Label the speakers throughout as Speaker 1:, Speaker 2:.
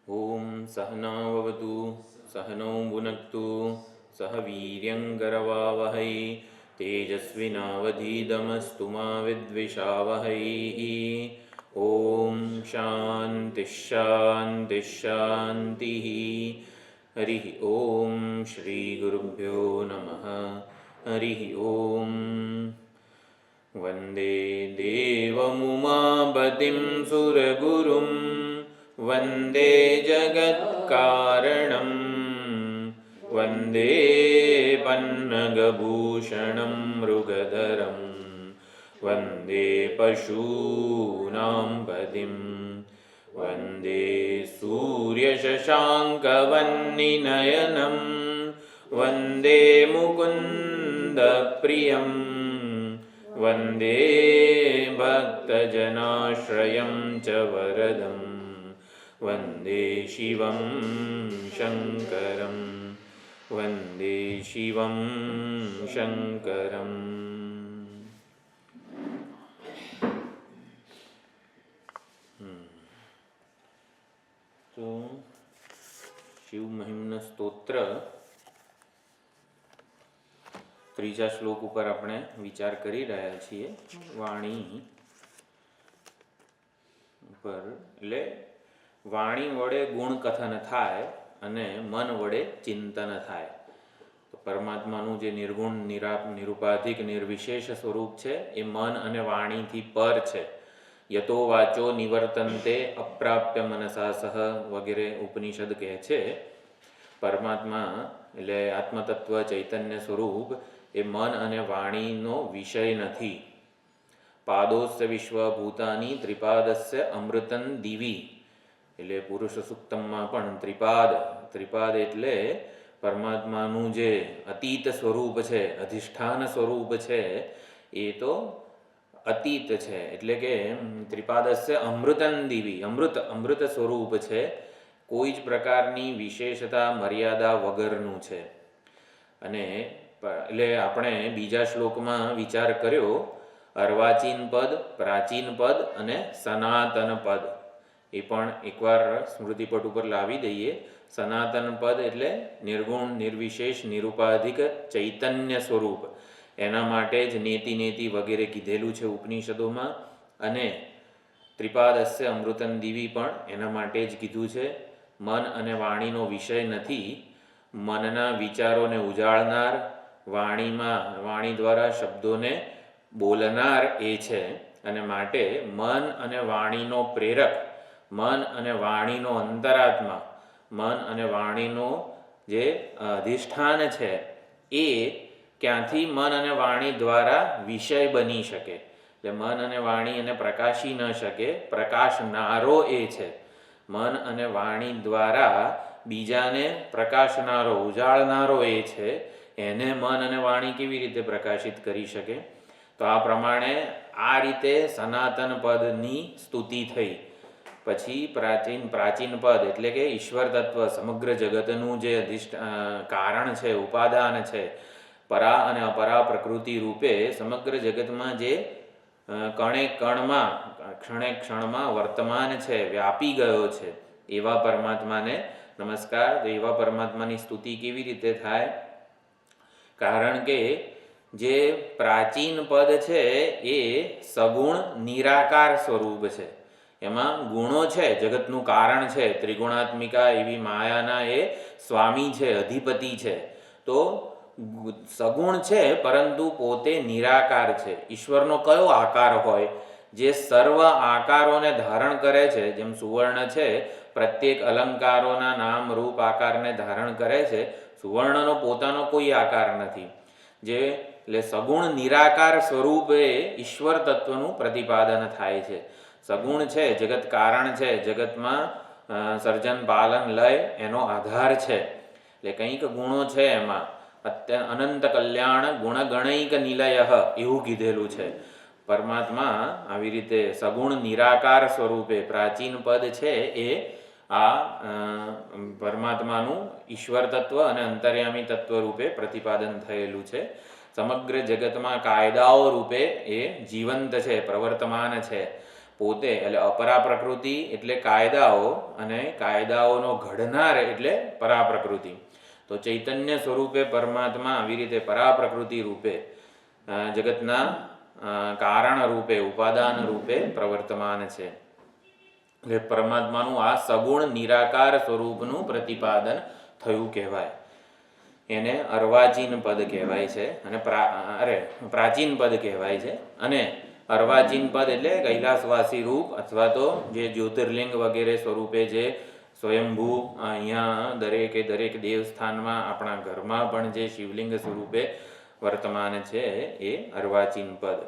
Speaker 1: ओम सहनाववतु सहनौ भुनक्तु सह वीर्यङ्करवावहै तेजस्विनावधीतमस्तु मा विद्विषावहै। ओम शान्तिः शान्तिः शान्तिः। हरिः ओम श्री गुरुभ्यो नमः। हरिः ओम। वन्दे देवमुमापतिं सुरगुरुं वन्दे जगत्कारणं वन्दे पन्नगभूषणं मृगधरं वन्दे पशूनां पतिं वन्दे सूर्यशशाङ्कवह्निनयनं वन्दे मुकुन्दप्रियं वन्दे भक्तजनाश्रयं च वरदं वन्दे शिवं शङ्करं वन्दे शिवं शङ्करम्। तो शिव महिम्न स्तोत्र ત્રીજા શ્લોક ઉપર આપણે વિચાર કરી રહ્યા છીએ. વાણી ઉપર એટલે વાણી વડે ગુણ કથન થાય અને મન વડે ચિંતન થાય. તો પરમાત્માનું જે નિર્ગુણ નિરુપાધિક નિર્વિશેષ સ્વરૂપ છે એ મન અને વાણીથી પર છે. યતો વાચો નિવર્તન્તે અપ્રાપ્ય મનસા સહ વગેરે ઉપનિષદ કહે છે. પરમાત્મા એટલે આત્મતત્વ ચૈતન્ય સ્વરૂપ એ મન અને વાણીનો વિષય નથી. પાદોસ્ય વિશ્વભૂતાની ત્રિપાદસ્ય અમૃતન દિવી એટલે પુરુષ સૂક્તમમાં પણ ત્રિપાદ એટલે પરમાત્માનું જે અતીત સ્વરૂપ છે, અધિષ્ઠાન સ્વરૂપ છે એ તો અતીત છે. એટલે કે ત્રિપાદસ્ય અમૃતન દિવી અમૃત સ્વરૂપ છે, કોઈ જ પ્રકારની વિશેષતા મર્યાદા વગરનું છે. અને એટલે આપણે બીજા શ્લોકમાં વિચાર કર્યો અર્વાચીન પદ, પ્રાચીન પદ અને સનાતન પદ. એ પણ એકવાર સ્મૃતિપટ ઉપર લાવી દઈએ. સનાતન પદ એટલે નિર્ગુણ નિર્વિશેષ નિરુપાધિક ચૈતન્ય સ્વરૂપ, એના માટે જ નેતિ વગેરે કીધેલું છે ઉપનિષદોમાં. અને ત્રિપાદસ્ય અમૃતન દિવી પણ એના માટે જ કીધું છે. મન અને વાણીનો વિષય નથી. મનના વિચારોને ઉજાળનાર, વાણી દ્વારા શબ્દોને બોલનાર એ છે. અને માટે મન અને વાણીનો પ્રેરક, મન અને વાણીનો અંતરાત્મા, મન અને વાણીનો જે અધિષ્ઠાન છે એ ક્યાંથી મન અને વાણી દ્વારા વિષય બની શકે? એટલે મન અને વાણી એને પ્રકાશી ન શકે, પ્રકાશનારો એ છે. મન અને વાણી દ્વારા બીજાને પ્રકાશનારો, ઉજાળનારો એ છે. એને મન અને વાણી કેવી રીતે પ્રકાશિત કરી શકે? તો આ પ્રમાણે આ રીતે સનાતન પદની સ્તુતિ થઈ. પછી પ્રાચીન પદ એટલે કે ઈશ્વર તત્વ, સમગ્ર જગતનું જે કારણ છે, ઉપાદાન છે, પરા અને અપરા પ્રકૃતિ રૂપે સમગ્ર જગતમાં જે કણે કણમાં, ક્ષણે ક્ષણમાં વર્તમાન છે, વ્યાપી ગયો છે, એવા પરમાત્માને નમસ્કાર. તો એવા પરમાત્માની સ્તુતિ કેવી રીતે થાય? કારણ કે જે પ્રાચીન પદ છે એ સગુણ નિરાકાર સ્વરૂપ છે. એમાં ગુણો છે, જગતનું કારણ છે, ત્રિગુણાત્મિકા એવી માયાના એ સ્વામી છે, અધિપતિ છે. તો સગુણ છે પરંતુ પોતે નિરાકાર છે. ઈશ્વરનો કયો આકાર હોય? જે સર્વ આકારોને ધારણ કરે છે. જેમ સુવર્ણ છે પ્રત્યેક અલંકારોના નામ રૂપ આકારને ધારણ કરે છે. સુવર્ણનો પોતાનો કોઈ આકાર નથી. જે એટલે સગુણ નિરાકાર સ્વરૂપે ઈશ્વર તત્વનું પ્રતિપાદન થાય છે. સગુણ છે, જગત કારણ છે, જગતમાં સર્જન પાલન લય એનો આધાર છે. એટલે કંઈક ગુણો છે એમાં. અનંત કલ્યાણ ગુણગણૈક નિલય એવું કીધેલું છે. પરમાત્મા આવી રીતે સગુણ નિરાકાર સ્વરૂપે પ્રાચીન પદ છે એ આ પરમાત્માનું ઈશ્વર તત્વ અને અંતર્યામી તત્વ રૂપે પ્રતિપાદન થયેલું છે. સમગ્ર જગતમાં કાયદાઓ રૂપે એ જીવંત છે, પ્રવર્તમાન છે. પોતે એટલે અપરા પ્રકૃતિ એટલે કાયદાઓ, અને કાયદાઓનો ઘડનાર એટલે પરા પ્રકૃતિ. તો ચૈતન્ય સ્વરૂપે પરમાત્મા આવી રીતે પરા પ્રકૃતિ રૂપે જગતના કારણ રૂપે, ઉપાદાન રૂપે પ્રવર્તમાન છે. એટલે પરમાત્માનું આ સગુણ નિરાકાર સ્વરૂપનું પ્રતિપાદન થયું કહેવાય. એને અર્વાચીન પદ કહેવાય છે, અને પ્રાચીન પદ કહેવાય છે. અને અર્વાચીન પદ એટલે કૈલાસવાસી રૂપ, અથવા તો જે જ્યોતિર્લિંગ વગેરે સ્વરૂપે જે સ્વયંભૂ અહીંયા દરેક દેવસ્થાનમાં, આપણા ઘરમાં પણ જે શિવલિંગ સ્વરૂપે વર્તમાન છે એ અર્વાચીન પદ.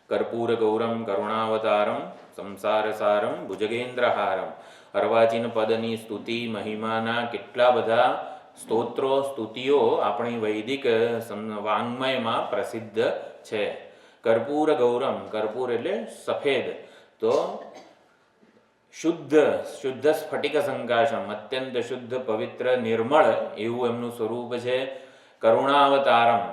Speaker 1: કર્પૂર ગૌરમ કરુણાવતારમ સંસારસારમ ભુજગેન્દ્રહારમ. અર્વાચીન પદની સ્તુતિ મહિમાના કેટલા બધા સ્તોત્રો સ્તુતિઓ આપણી વૈદિક વાંગ્મયમાં પ્રસિદ્ધ છે. કર્પૂર ગૌરમ, કર્પૂર એટલે સફેદ, તો શુદ્ધ સ્ફટિક સંકાશમ, અત્યંત શુદ્ધ પવિત્ર નિર્મળ એવું એમનું સ્વરૂપ છે. કરુણાવતારમ,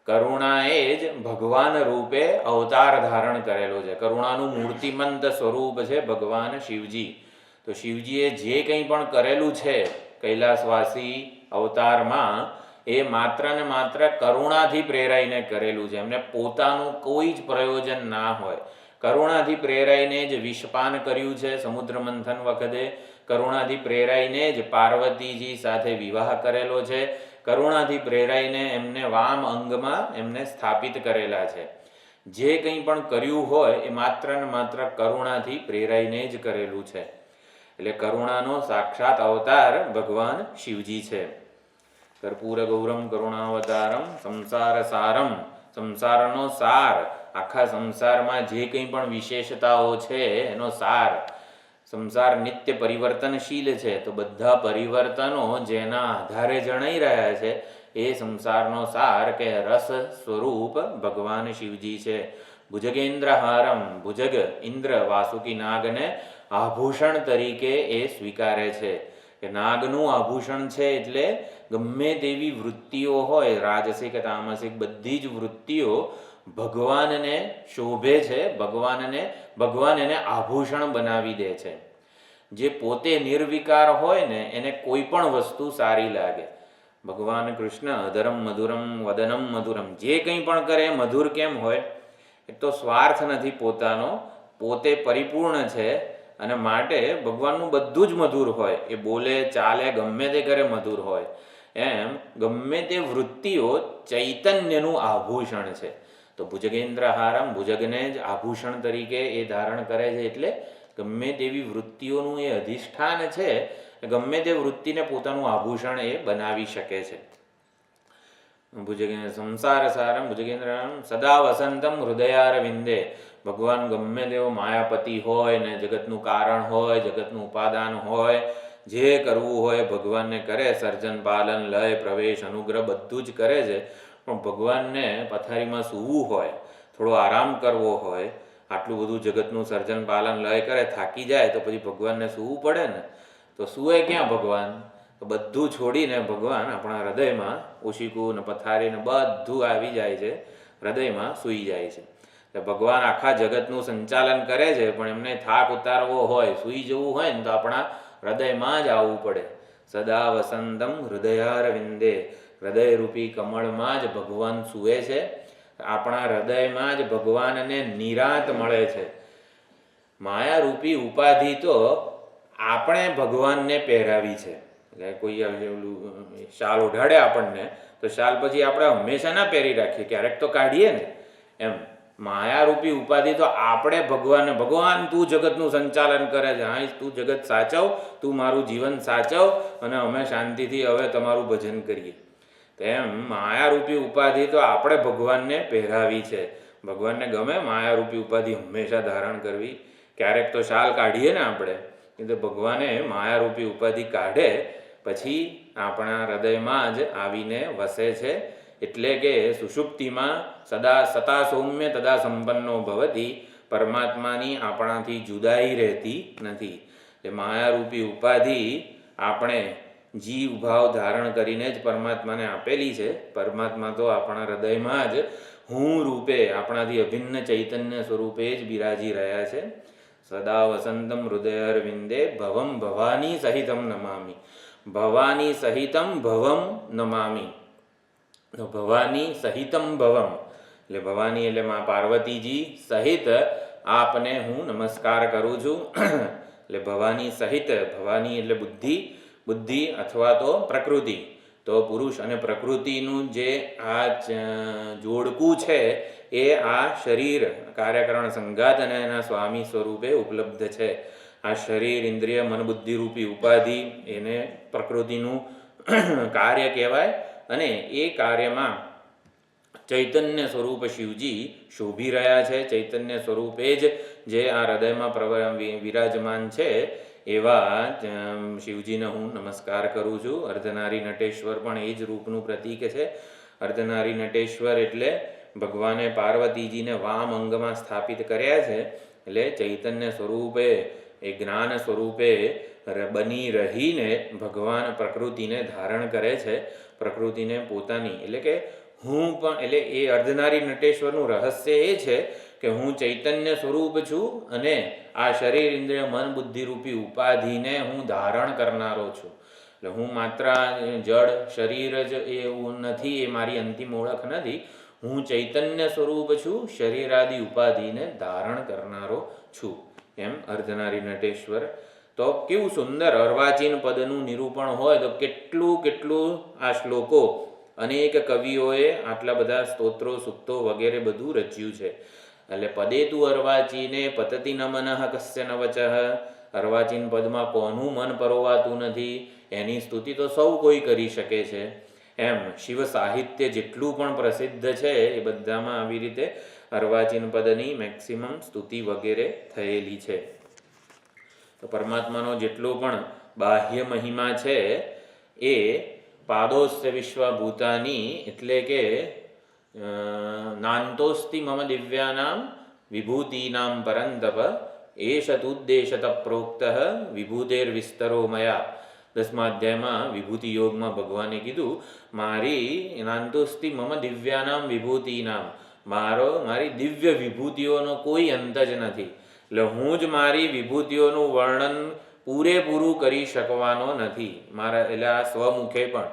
Speaker 1: કરુણાએ જ ભગવાન રૂપે અવતાર ધારણ કરેલો છે. કરુણાનું મૂર્તિમંત સ્વરૂપ છે ભગવાન શિવજી. તો શિવજીએ જે કંઈ પણ કરેલું છે કૈલાસવાસી અવતારમાં, એ માત્ર ને માત્ર કરુણાથી પ્રેરાઈને કરેલું છે. એમને પોતાનું કોઈ જ પ્રયોજન ના હોય. કરુણાથી પ્રેરાઈને જ વિષપાન કર્યું છે સમુદ્ર મંથન વખતે. કરુણાથી પ્રેરાઈને જ પાર્વતીજી સાથે વિવાહ કરેલો છે. કરુણાથી પ્રેરાઈને એમને વામ અંગમાં એમને સ્થાપિત કરેલા છે. જે કંઈ પણ કર્યું હોય એ માત્ર ને માત્ર કરુણાથી પ્રેરાઈને જ કરેલું છે. એટલે કરુણાનો સાક્ષાત અવતાર ભગવાન શિવજી છે. કર્પૂર ગૌરમ કરુણાવતારમ સંસાર સારમ, સંસારનો સાર, આખા સંસારમાં જે કંઈ પણ વિશેષતાઓ છે એનો સાર. સંસાર નિત્ય પરિવર્તનશીલ છે, તો બધા પરિવર્તનો જેના આધારે જણાઈ રહ્યા છે એ સંસારનો સાર કે રસ સ્વરૂપ ભગવાન શિવજી છે. ભુજગેન્દ્રહારમ, ભુજગ ઇન્દ્ર વાસુકી નાગને આભૂષણ તરીકે એ સ્વીકારે છે. કે નાગનું આભૂષણ છે, એટલે ગમે તેવી વૃત્તિઓ હોય, રાજસિક તામસિક બધી જ વૃત્તિઓ ભગવાનને શોભે છે. ભગવાન એને આભૂષણ બનાવી દે છે. જે પોતે નિર્વિકાર હોય ને એને કોઈ પણ વસ્તુ સારી લાગે. ભગવાન કૃષ્ણ અધરમ મધુરમ વદનમ મધુરમ, જે કંઈ પણ કરે મધુર કેમ હોય? એ તો સ્વાર્થ નથી પોતાનો, પોતે પરિપૂર્ણ છે, અને માટે ભગવાનનું બધું જ મધુર હોય. એ બોલે ચાલે ગમે તે કરે મધુર હોય. એમ ગમે તે વૃત્તિઓ ચૈતન્યનું આભૂષણ છે. તો ભુજગેન્દ્રહારમ, ભુજગને જ આભૂષણ તરીકે એ ધારણ કરે છે. એટલે ગમે તેવી વૃત્તિઓનું એ અધિષ્ઠાન છે. ગમે તે વૃત્તિને પોતાનું આભૂષણ એ બનાવી શકે છે. સંસાર સારમ ભુજગેન્દ્રહારમ સદા વસંતમ હૃદયારવિંદે. ભગવાન ગમે તેવો માયાપતિ હોય ને, જગતનું કારણ હોય, જગતનું ઉપાદાન હોય, જે કરવું હોય ભગવાનને કરે. સર્જન પાલન લય પ્રવેશ અનુગ્રહ બધું જ કરે છે. પણ ભગવાનને પથારીમાં સૂવું હોય, થોડો આરામ કરવો હોય, આટલું બધું જગતનું સર્જન પાલન લય કરે, થાકી જાય તો પછી ભગવાનને સૂવું પડે ને. તો સૂવે ક્યાં ભગવાન? તો બધું છોડીને ભગવાન આપણા હૃદયમાં ઓશિકું ને પથારી ને બધું આવી જાય છે, હૃદયમાં સૂઈ જાય છે. તો ભગવાન આખા જગતનું સંચાલન કરે છે, પણ એમને થાક ઉતારવો હોય, સૂઈ જવું હોય ને તો આપણા હૃદયમાં જ આવવું પડે. સદા વસંતમ હૃદયારવિંદે, હૃદયરૂપી કમળમાં જ ભગવાન સૂવે છે. આપણા હૃદયમાં જ ભગવાનને નિરાંત મળે છે. માયારૂપી ઉપાધિ તો આપણે ભગવાનને પહેરાવી છે. એટલે કોઈ શાલ ઓઢાડે આપણને, તો શાલ પછી આપણે હંમેશા ના પહેરી રાખીએ, ક્યારેક તો કાઢીએ ને. એમ માયારૂપી ઉપાધિ તો આપણે ભગવાનને, ભગવાન તું જગતનું સંચાલન કરે છે, હા તું જગત સાચવ, તું મારું જીવન સાચવ, અને અમે શાંતિથી હવે તમારું ભજન કરીએ. તેમ માયારૂપી ઉપાધિ તો આપણે ભગવાનને પહેરાવી છે. ભગવાનને ગમે માયારૂપી ઉપાધિ હંમેશા ધારણ કરવી. ક્યારેક તો શાલ કાઢીએ ને આપણે, એટલે ભગવાને માયારૂપી ઉપાધિ કાઢે પછી આપણા હૃદયમાં જ આવીને વસે છે. એટલે કે સુષુપ્તિમાં સતા સૌમ્ય તદા સંપન્નો ભવતી, પરમાત્માની આપણાથી જુદાઈ રહેતી નથી. એ માયારૂપી ઉપાધિ આપણે જીવ ભાવ ધારણ કરીને જ પરમાત્માને આપેલી છે. પરમાત્મા તો આપણા હૃદયમાં જ હું રૂપે આપણાથી અભિન્ન ચૈતન્ય સ્વરૂપે જ બિરાજી રહ્યા છે. સદા વસંતમ હૃદયરવિંદે ભવમ ભવાની સહિતમ નમામિ. ભવાની સહિતમ ભવમ નમામિ. તો ભવાની સહિતમ ભવમ એટલે ભવાની એટલે મા પાર્વતીજી સહિત આપને હું નમસ્કાર કરું છું. એટલે ભવાની સહિત, ભવાની એટલે બુદ્ધિ અથવા તો પ્રકૃતિ. તો પુરુષ અને પ્રકૃતિનું જે આ જોડકું છે એ આ શરીર કાર્યકરણ સંઘાત અને એના સ્વામી સ્વરૂપે ઉપલબ્ધ છે. આ શરીર ઇન્દ્રિય મન બુદ્ધિ રૂપી ઉપાધિ એને પ્રકૃતિનું કાર્ય કહેવાય. અને એ કાર્યમાં ચૈતન્ય સ્વરૂપ શિવજી શોભી રહ્યા છે. ચૈતન્ય સ્વરૂપે જ જે આ હૃદયમાં વિરાજમાન છે એવા શિવજીને હું નમસ્કાર કરું છું. અર્ધનારી નટેશ્વર પણ એ જ રૂપનું પ્રતીક છે. અર્ધનારી નટેશ્વર એટલે ભગવાને પાર્વતીજીને વામ અંગમાં સ્થાપિત કર્યા છે. એટલે ચૈતન્ય સ્વરૂપે એ જ્ઞાન સ્વરૂપે બની રહીને ભગવાન પ્રકૃતિને ધારણ કરે છે. પ્રકૃતિને પોતાની એટલે કે હું પણ એટલે એ અર્ધનારી નટેશ્વરનું રહસ્ય એ છે કે હું ચૈતન્ય સ્વરૂપ છું અને આ શરીર ઇન્દ્રિય મન બુદ્ધિ રૂપી ઉપાધિને હું ધારણ કરનારો છું. એટલે હું માત્ર જડ શરીર જ એવું નથી, એ મારી અંતિમ ઓળખ નથી. હું ચૈતન્ય સ્વરૂપ છું, શરીરાદિ ઉપાધિને ધારણ કરનારો છું. એમ અર્ધનારી નટેશ્વર. તો કેવું સુંદર અર્વાચીન પદનું નિરૂપણ હોય તો કેટલું આ શ્લોકો અનેક કવિઓએ આટલા બધા સ્તોત્રો સૂક્તો વગેરે બધું રચ્યું છે. એટલે પદે તું અર્વાચીને પતતી ન મનઃ કસ્ય ન વચઃ. અર્વાચીન પદમાં કોનું મન પરોવાતું નથી, એની સ્તુતિ તો સૌ કોઈ કરી શકે છે. એમ શિવ સાહિત્ય જેટલું પણ પ્રસિદ્ધ છે એ બધામાં આવી રીતે અર્વાચીન પદની મેક્સિમમ સ્તુતિ વગેરે થયેલી છે. તો પરમાત્માનો જેટલો પણ બાહ્ય મહિમા છે એ પાદોસ્ય વિશ્વભૂતાની એટલે કે નાંતોસ્તિ મમ દિવ્યાનામ વિભૂતિનામ પરંતપ એષ તુદ્દેશત પ્રોક્ત વિભૂતેર વિસ્તરો મયા. 10મા અધ્યાયમાં વિભૂતિ યોગમાં ભગવાને કીધું મારી નાંતોસ્તિ મમ દિવ્યાનામ વિભૂતિનામ, મારી દિવ્ય વિભૂતિઓનો કોઈ અંત જ નથી. એટલે હું જ મારી વિભૂતિઓનું વર્ણન પૂરેપૂરું કરી શકવાનો નથી. મારા એટલે આ સ્વમુખે પણ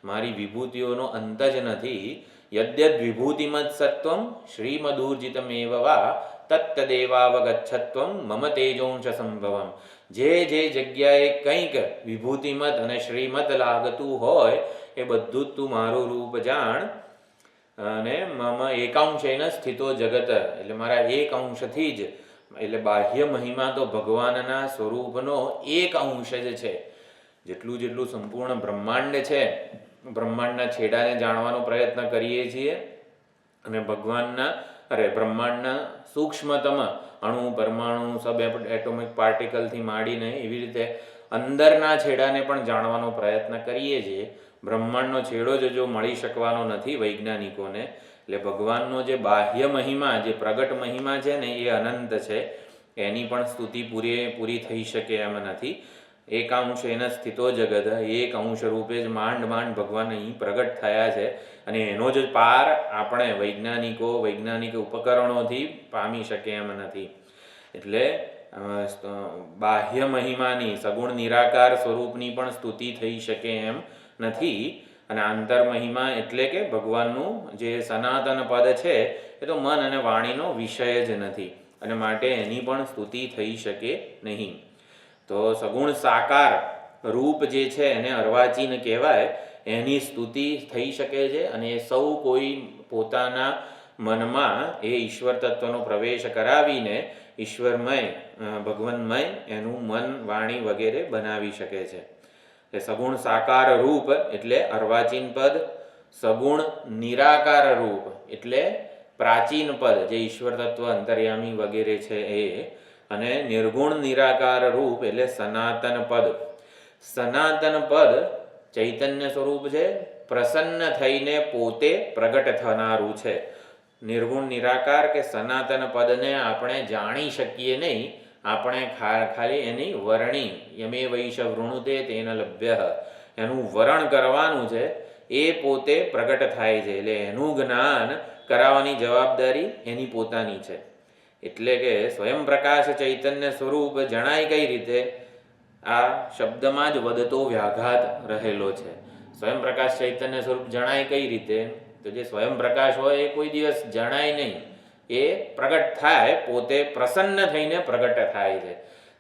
Speaker 1: મારી વિભૂતિઓનો અંત જ નથી. યદ્યદ વિભૂતિમત સત્વમ શ્રીમદૂર્જિતમેવ વા તત્તદેવાવગચ્છત્વમ મમ તેજોંશ સંભવમ. જે જગ્યાએ કંઈક વિભૂતિમત અને શ્રીમત લાગતું હોય એ બધું જ તું મારું રૂપ જાણ. અને મમ એકાંશેન સ્થિતો જગત એટલે મારા એક અંશથી જ એટલે બાહ્ય મહિમા તો ભગવાનના સ્વરૂપનો એક અંશ જ છે. જેટલું સંપૂર્ણ બ્રહ્માંડ છે, બ્રહ્માંડના છેડાને જાણવાનો પ્રયત્ન કરીએ છીએ અને બ્રહ્માંડના સૂક્ષ્મતમ અણુ પરમાણુ સબ એટોમિક પાર્ટિકલથી માંડીને એવી રીતે અંદરના છેડાને પણ જાણવાનો પ્રયત્ન કરીએ છીએ. બ્રહ્માંડનો છેડો જ જો મળી શકવાનો નથી વૈજ્ઞાનિકોને. એટલે ભગવાનનો જે બાહ્ય મહિમા જે પ્રગટ મહિમા છે ને એ અનંત છે. એની પણ સ્તુતિ પૂરી થઈ શકે એમ નથી. એકાંશ એના સ્થિતો જગત, એક અંશ રૂપે જ માંડ ભગવાન અહીં પ્રગટ થયા છે. અને એનો જ પાર આપણે વૈજ્ઞાનિક ઉપકરણોથી પામી શકે એમ નથી. એટલે બાહ્ય મહિમાની સગુણ નિરાકાર સ્વરૂપની પણ સ્તુતિ થઈ શકે એમ નથી. અને આંતર મહિમા એટલે કે ભગવાનનું જે સનાતન પદ છે એ તો મન અને વાણીનો વિષય જ નથી અને માટે એની પણ સ્તુતિ થઈ શકે નહીં. તો સગુણ સાકાર રૂપ જે છે એને અર્વાચીન કહેવાય. એની સ્તુતિ થઈ શકે છે અને એ સૌ કોઈ પોતાના મનમાં એ ઈશ્વર તત્વનો પ્રવેશ કરાવીને ઈશ્વરમય ભગવાનમય એનું મન વાણી વગેરે બનાવી શકે છે. એ સગુણ સાકાર રૂપ એટલે અર્વાચીન પદ, સગુણ નિરાકાર રૂપ એટલે પ્રાચીન પદ જે ઈશ્વર તત્વ અંતર્યામી વગેરે છે એ, અને નિર્ગુણ નિરાકાર રૂપ એટલે સનાતન પદ. સનાતન પદ ચૈતન્ય સ્વરૂપ છે, પ્રસન્ન થઈને પોતે પ્રગટ થનારું છે. નિર્ગુણ નિરાકાર કે સનાતન પદને આપણે જાણી શકીએ નહીં, આપણે ખાલી એની વરણી યમે વૈશ વૃણુતે તેન લભ્ય એનું વરણ કરવાનું છે. એ પોતે પ્રગટ થાય છે એટલે એનું જ્ઞાન કરાવવાની જવાબદારી એની પોતાની છે. એટલે કે સ્વયં પ્રકાશ ચૈતન્ય સ્વરૂપ જણાય કઈ રીતે? આ શબ્દમાં જ વધતો વ્યાઘાત રહેલો છે. સ્વયં પ્રકાશ ચૈતન્ય સ્વરૂપ જણાય કઈ રીતે? તો જે સ્વયં પ્રકાશ હોય એ કોઈ દિવસ જણાય નહીં, એ પ્રગટ થાય, પોતે પ્રસન્ન થઈને પ્રગટ થાય છે.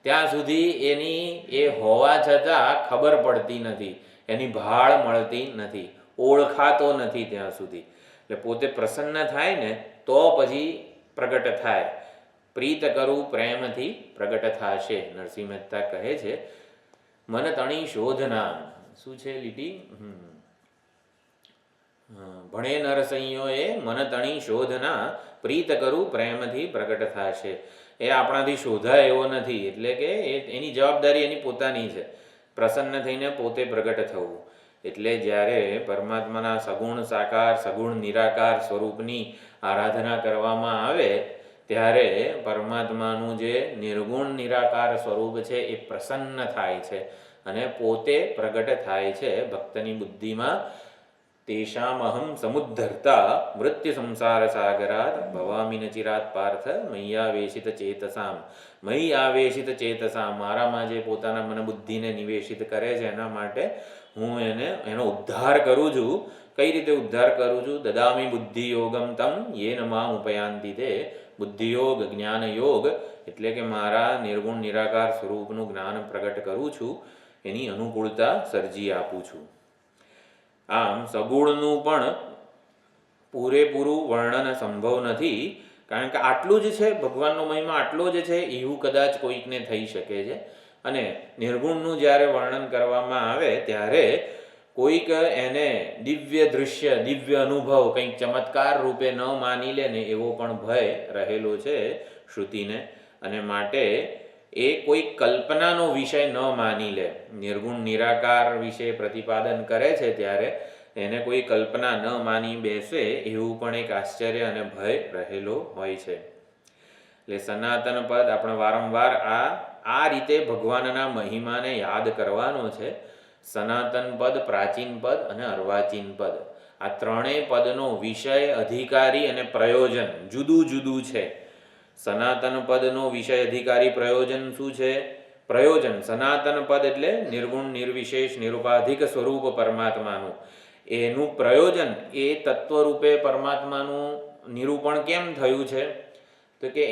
Speaker 1: ત્યાં સુધી એની એ હોવા છતાં ખબર પડતી નથી, એની ભાળ મળતી નથી, ઓળખાતો નથી ત્યાં સુધી. એટલે પોતે પ્રસન્ન થાય ને તો પછી પ્રગટ થાય. પ્રીત કરું પ્રેમથી પ્રગટ થાશે, નરસિંહ મહેતા કહે છે. મન તણી શોધના, શું છે લીટી? ભણે નરસૈયોએ મન તણી શોધના, પ્રીત કરું પ્રેમથી પ્રગટ થાશે. એ આપણાથી શોધાય એવો નથી, એટલે કે એની જવાબદારી એની પોતાની છે, પ્રસન્ન થઈને પોતે પ્રગટ થવું. એટલે જ્યારે પરમાત્માના સગુણ સાકાર સગુણ નિરાકાર સ્વરૂપની આરાધના કરવામાં આવે ત્યારે પરમાત્માનું જે નિર્ગુણ નિરાકાર સ્વરૂપ છે એ પ્રસન્ન થાય છે અને પોતે પ્રગટ થાય છે ભક્તની બુદ્ધિમાં. તેષામ અહમ સમુદ્ધર્તા મૃત્યુ સંસાર સાગરાત ભવામી ન ચિરાત પાર્થ મય્યાવેશિત ચેતસામ. મય્યાવેશિત ચેતસામ, મારામાં જે પોતાના મન બુદ્ધિને નિવેશિત કરે છે એના માટે હું એનો ઉદ્ધાર કરું છું. કઈ રીતે ઉદ્ધાર કરું છું? દદામી બુદ્ધિયોગમ તમ યેન મામ ઉપયાંતિ તે. બુદ્ધિયોગ જ્ઞાનયોગ એટલે કે મારા નિર્ગુણ નિરાકાર સ્વરૂપનું જ્ઞાન પ્રગટ કરું છું, એની અનુકૂળતા સર્જી આપું છું. આમ સગુણનું પણ પૂરેપૂરું વર્ણન સંભવ નથી, કારણ કે આટલું જ છે, ભગવાનનો મહિમા આટલો જ છે એવું કદાચ કોઈકને થઈ શકે છે. અને નિર્ગુણનું જ્યારે વર્ણન કરવામાં આવે ત્યારે કોઈક એને દિવ્ય દૃશ્ય દિવ્ય અનુભવ કંઈક ચમત્કાર રૂપે ન માની લે ને એવો પણ ભય રહેલો છે શ્રુતિને. અને માટે એ કોઈ કલ્પનાનો વિષય ન માની લે. નિર્ગુણ નિરાકાર વિશે પ્રતિપાદન કરે છે ત્યારે એને કોઈ કલ્પના ન માની બેસે એવું પણ એક આશ્ચર્ય અને ભય રહેલો હોય છે. એટલે સનાતન પદ આપણે વારંવાર આ રીતે ભગવાનના મહિમાને યાદ કરવાનો છે. સનાતન પદ, પ્રાચીન પદ અને અર્વાચીન પદ, આ ત્રણેય પદનો વિષય, અધિકારી અને પ્રયોજન જુદું જુદું છે. સનાતન પદનો વિષય, અધિકારી, પ્રયોજન શું છે? પ્રયોજન સનાતન પદ એટલે નિર્ગુણ નિર્વિશેષ નિરુપાધિક સ્વરૂપ પરમાત્માનું. એનું પ્રયોજન એ તત્વરૂપે પરમાત્માનું નિરૂપણ કેમ થયું છે? તો કે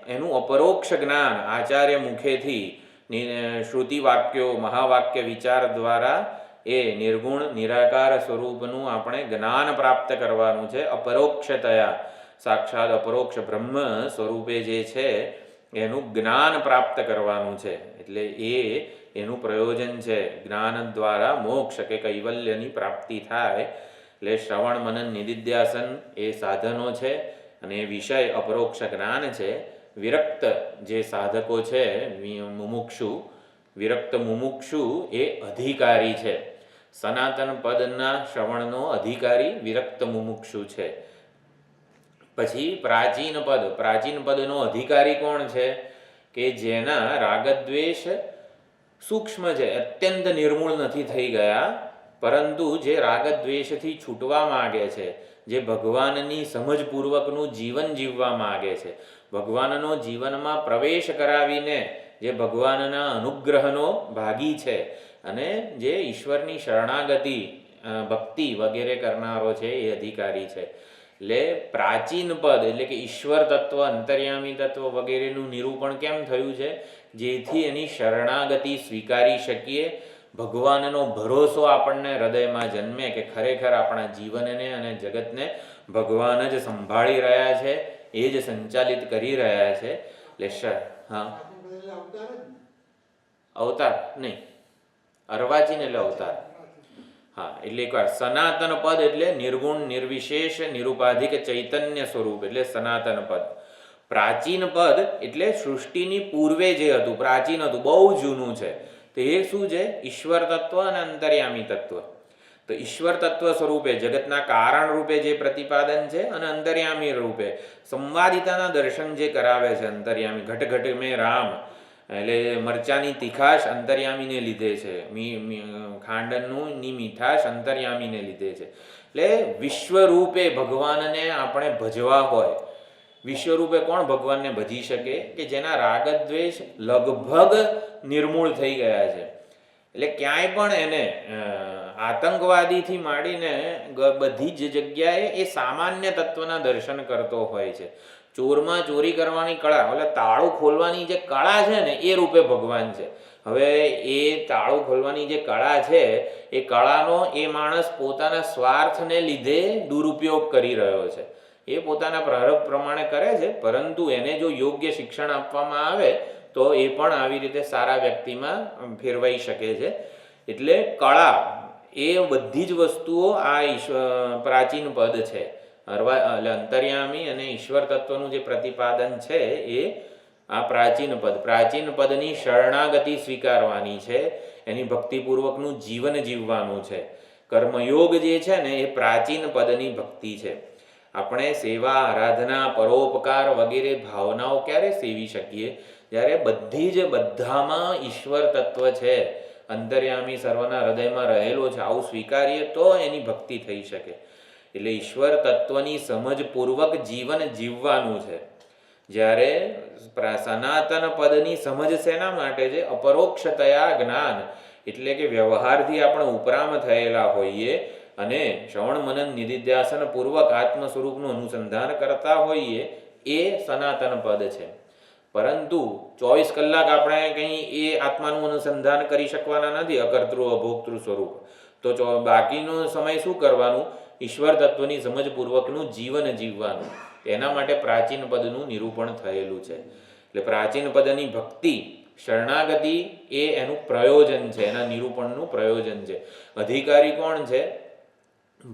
Speaker 1: એનું અપરોક્ષ જ્ઞાન આચાર્ય મુખેથી શ્રુતિ વાક્યો મહાવાક્ય વિચાર દ્વારા એ નિર્ગુણ નિરાકાર સ્વરૂપનું આપણે જ્ઞાન પ્રાપ્ત કરવાનું છે. અપરોક્ષતયા સાક્ષાત અપરોક્ષ બ્રહ્મ સ્વરૂપે જે છે એનું જ્ઞાન પ્રાપ્ત કરવાનું છે. એટલે એનું પ્રયોજન છે. જ્ઞાન દ્વારા મોક્ષ કે કૈવલ્યની પ્રાપ્તિ થાય. એટલે શ્રવણ મનન નિધિધ્યાસન એ સાધનો છે અને એ વિષય અપરોક્ષ જ્ઞાન છે. વિરક્ત જે સાધકો છે મુમુક્ષુ, વિરક્ત મુમુક્ષુ એ અધિકારી છે. સનાતન પદના શ્રવણનો અધિકારી વિરક્ત મુમુક્ષુ છે. પછી પ્રાચીન પદ, પ્રાચીન પદનો અધિકારી કોણ છે? કે જેના રાગદ્વેષ સૂક્ષ્મ છે, અત્યંત નિર્મૂળ નથી થઈ ગયા, પરંતુ જે રાગદ્વેષથી છૂટવા માગે છે, જે ભગવાનની સમજપૂર્વકનું જીવન જીવવા માગે છે, ભગવાનનો જીવનમાં પ્રવેશ કરાવીને જે ભગવાનના અનુગ્રહનો ભાગી છે અને જે ઈશ્વરની શરણાગતિ ભક્તિ વગેરે કરનારો છે એ અધિકારી છે. એટલે પ્રાચીન પદ એટલે કે ઈશ્વર તત્વ, અંતર્યામી તત્વ વગેરેનું નિરૂપણ કેમ થયું છે? જેથી એની શરણાગતિ સ્વીકારી શકીએ, ભગવાનનો ભરોસો આપણને હૃદયમાં જન્મે કે ખરેખર આપણા જીવનને અને જગતને ભગવાન જ સંભાળી રહ્યા છે, એ જ સંચાલિત કરી રહ્યા છે. એટલે હા, અવતાર નહીં, અર્વાચીન એટલે અવતાર. હા, એટલે એકવાર સનાતન પદ એટલે નિર્ગુણ નિર્વિશેષ નિરુપાધિક ચૈતન્ય સ્વરૂપ એટલે સનાતન પદ. પ્રાચીન પદ એટલે સૃષ્ટિની પૂર્વે જે હતું, પ્રાચીન હતું, બહુ જૂનું છે. તો એ શું છે? ઈશ્વર તત્વ અને અંતર્યામી તત્વ. તો ઈશ્વર તત્વ સ્વરૂપે જગતના કારણ રૂપે જે પ્રતિપાદન છે અને અંતર્યામી રૂપે સંવાદિતાના દર્શન જે કરાવે છે. અંતર્યામી ઘટ ઘટ મેં રામ એટલે મરચાની તીખાશ અંતર્યામીને લીધે છે, ખાંડની મીઠાશ અંતર્યામીને લીધે છે. એટલે વિશ્વરૂપે ભગવાનને આપણે ભજવા હોય વિશ્વરૂપે કોણ ભગવાનને ભજી શકે? કે જેના રાગદ્વેષ લગભગ નિર્મૂળ થઈ ગયા છે. એટલે ક્યાંય પણ એને આતંકવાદીથી માંડીને બધી જ જગ્યાએ એ સામાન્ય તત્વના દર્શન કરતો હોય છે. ચોરમાં ચોરી કરવાની કળા, એટલે તાળું ખોલવાની જે કળા છે ને એ રૂપે ભગવાન છે. હવે એ તાળું ખોલવાની જે કળા છે એ કળાનો એ માણસ પોતાના સ્વાર્થને લીધે દુરુપયોગ કરી રહ્યો છે. એ પોતાના પ્રારબ્ધ પ્રમાણે કરે છે, પરંતુ એને જો યોગ્ય શિક્ષણ આપવામાં આવે તો એ પણ આવી રીતે સારા વ્યક્તિમાં ફેરવાઈ શકે છે. એટલે કળા એ બધી જ વસ્તુઓ આ પ્રાચીન પદ છે. એટલે અંતર્યામી અને ઈશ્વર તત્વનું જે પ્રતિપાદન છે એ આ પ્રાચીન પદની શરણાગતિ સ્વીકારવાની છે, એની ભક્તિપૂર્વકનું જીવન જીવવાનું છે. કર્મયોગ જે છે ને એ પ્રાચીન પદની ભક્તિ છે. આપણે સેવા, આરાધના, પરોપકાર વગેરે ભાવનાઓ ક્યારે સેવી શકીએ? જ્યારે બધી જ બધામાં ઈશ્વર તત્વ છે, અંતર્યામી સર્વના હૃદયમાં રહેલો છે, આવું સ્વીકારીએ તો એની ભક્તિ થઈ શકે. એટલે ઈશ્વર તત્વની સમજપૂર્વક જીવન જીવવાનું છે. જ્યારે સનાતન પદની સમજ શેના માટે છે? અપરોક્ષતયા જ્ઞાન, એટલે કે વ્યવહારથી આપણે ઉપરામ થયેલા હોઈએ અને શ્રવણ મનન નિધિધ્યાસન પૂર્વક આત્મ સ્વરૂપનું અનુસંધાન કરતા હોઈએ, એ સનાતન પદ છે. પરંતુ 24 કલાક આપણે કંઈ એ આત્માનું અનુસંધાન કરી શકવાના નથી, અકર્તૃ અભોક્તૃ સ્વરૂપ. તો બાકીનો સમય શું કરવાનું? ઈશ્વર તત્વની સમજપૂર્વકનું જીવન જીવવાનું. એના માટે પ્રાચીન પદનું નિરૂપણ થયેલું છે. એટલે પ્રાચીન પદની ભક્તિ, શરણાગતિ એ એનું પ્રયોજન છે, એના નિરૂપણનું પ્રયોજન છે. અધિકારી કોણ છે?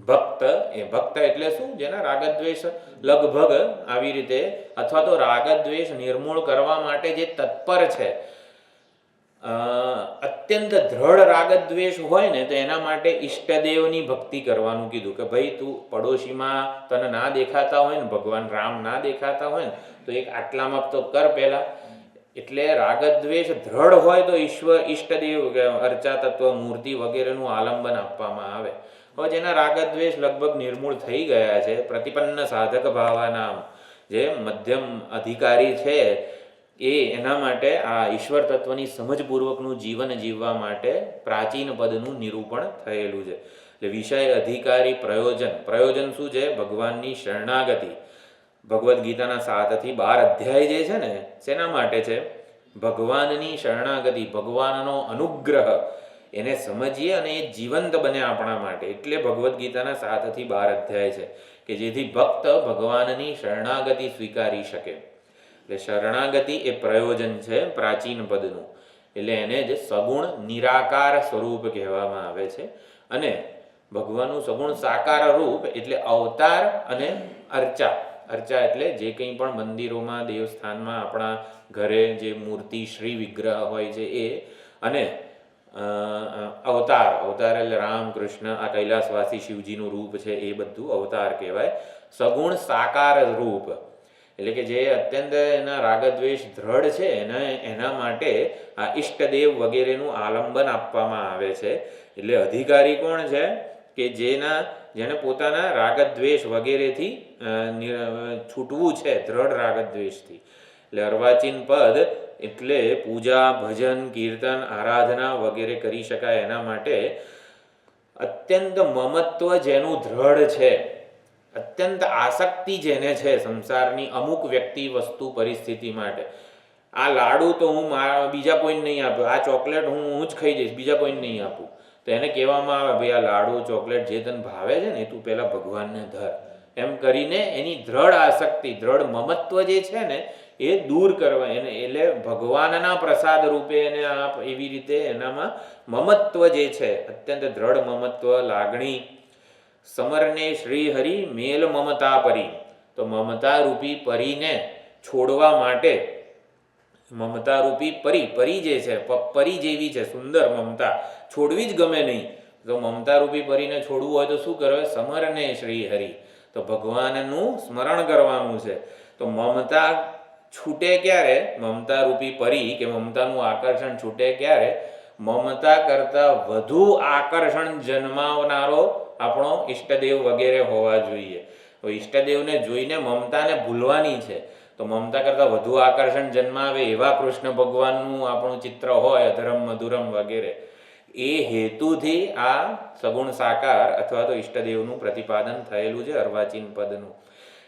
Speaker 1: ભક્ત. એ ભક્ત એટલે શું? જેના રાગદ્વેષ લગભગ આવી રીતે, અથવા તો રાગદ્વેષ નિર્મૂળ કરવા માટે જે તત્પર છે. અત્યંત દ્રઢ રાગદ્વેષ હોય ને તો એના માટે ઈષ્ટદેવની ભક્તિ કરવાનું કીધું, કે ભાઈ તું પડોશીમાં તને ના દેખાતા હોય ને, ભગવાન રામ ના દેખાતા હોય ને, તો એક આટલામાં તો કર પહેલા. એટલે રાગદ્વેષ દ્રઢ હોય તો ઈષ્ટદેવ, અર્ચા તત્વ, મૂર્તિ વગેરેનું આલંબન આપવામાં આવે. હવે જેના રાગદ્વેષ લગભગ નિર્મૂળ થઈ ગયા છે, પ્રતિપન્ન સાધક ભાવાનામ, જે મધ્યમ અધિકારી છે, એના માટે આ ઈશ્વર તત્વની સમજપૂર્વકનું જીવન જીવવા માટે પ્રાચીન પદનું નિરૂપણ થયેલું છે. એટલે વિષય, અધિકારી, પ્રયોજન શું છે? ભગવાનની શરણાગતિ. ભગવદ્ ગીતાના 7 થી 12 અધ્યાય જે છે ને, શેના માટે છે? ભગવાનની શરણાગતિ, ભગવાનનો અનુગ્રહ, એને સમજીએ અને એ જીવંત બને આપણા માટે. એટલે ભગવદ્ ગીતાના 7 થી 12 અધ્યાય છે, કે જેથી ભક્ત ભગવાનની શરણાગતિ સ્વીકારી શકે. એટલે શરણાગતિ એ પ્રયોજન છે પ્રાચીન પદનું. એટલે એને જ સગુણ નિરાકાર સ્વરૂપ કહેવામાં આવે છે. અને ભગવાનનું સગુણ સાકાર રૂપ એટલે અવતાર અને અર્ચા. અર્ચા એટલે જે કંઈ પણ મંદિરોમાં, દેવસ્થાનમાં, આપણા ઘરે જે મૂર્તિ, શ્રી વિગ્રહ હોય છે એ, અને અવતાર એટલે રામ, કૃષ્ણ, આ કૈલાસવાસી શિવજીનું રૂપ છે, એ બધું અવતાર કહેવાય. સગુણ સાકાર રૂપ એટલે કે જે અત્યંત એના રાગદ્વેષ દ્રઢ છે, એના માટે આ ઈષ્ટદેવ વગેરેનું આલંબન આપવામાં આવે છે. એટલે અધિકારી કોણ છે? કે જેને પોતાના રાગદ્વેષ વગેરેથી છૂટવું છે, દ્રઢ રાગદ્વેષથી. એટલે અર્વાચીન પદ એટલે પૂજા, ભજન, કીર્તન, આરાધના વગેરે કરી શકાય એના માટે અત્યંત મમત્વ જેનું દ્રઢ છે, અત્યંત આસક્તિ જેને છે સંસારની અમુક વ્યક્તિ, વસ્તુ, પરિસ્થિતિ માટે. આ લાડુ તો હું બીજા કોઈને નહીં આપું, આ ચોકલેટ હું જ ખાઈ જઈશ, બીજા કોઈને નહીં આપું. તો એને કહેવામાં આવે, ભાઈ આ લાડુ, ચોકલેટ જે તને ભાવે છે ને એ તું પહેલાં ભગવાનને ધર. એમ કરીને એની દ્રઢ આસક્તિ, દ્રઢ મમત્વ જે છે ને એ દૂર કરવા, એને એટલે ભગવાનના પ્રસાદ રૂપે એને આપ. એવી રીતે એનામાં મમત્વ જે છે, અત્યંત દ્રઢ મમત્વ, લાગણી. સમરને શ્રી હરિ મેલ મમતા પરી. તો મમતા રૂપી પરીને છોડવા માટે, મમતા રૂપી પરી જે છે, પરી જેવી છે સુંદર મમતા, છોડવી જ ગમે નહીં. તો મમતા રૂપી પરીને છોડવું હોય તો શું કરવે? સમરને શ્રી હરિ, તો ભગવાનનું સ્મરણ કરવાનું છે. તો મમતા છૂટે ક્યારે? મમતા રૂપી પરી કે મમતાનું આકર્ષણ છૂટે ક્યારે? મમતા કરતાં વધુ આકર્ષણ જન્માવનારો આપણો ઈષ્ટદેવ વગેરે હોવા જોઈએ. તો ઈષ્ટદેવને જોઈને મમતાને ભૂલવાની છે. તો મમતા કરતાં વધુ આકર્ષણ જન્માવે એવા કૃષ્ણ ભગવાનનું આપણું ચિત્ર હોય, અધરમ મધુરમ વગેરે, એ હેતુથી આ સગુણ સાકાર અથવા તો ઈષ્ટદેવનું પ્રતિપાદન થયેલું છે અર્વાચીન પદનું.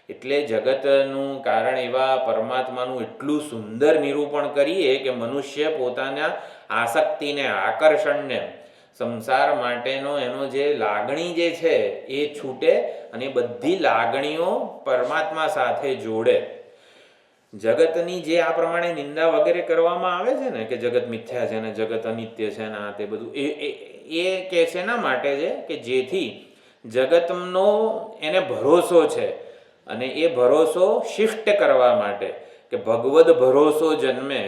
Speaker 1: એટલે જગતનું કારણ એવા પરમાત્માનું એટલું સુંદર નિરૂપણ કરીએ કે મનુષ્ય પોતાના આસક્તિને, આકર્ષણને, સંસાર માટેનો એનો જે લાગણી જે છે એ છૂટે અને બધી લાગણીઓ પરમાત્મા સાથે જોડે. જગતની જે આ પ્રમાણે નિંદા વગેરે કરવામાં આવે છે ને કે જગત મિથ્યા છે ને જગત અનિત્ય છે ને આ તે બધું, એ કે છે એના માટે છે કે જેથી જગતનો એને ભરોસો છે અને એ ભરોસો શિષ્ટ કરવા માટે, કે ભગવદ ભરોસો જન્મે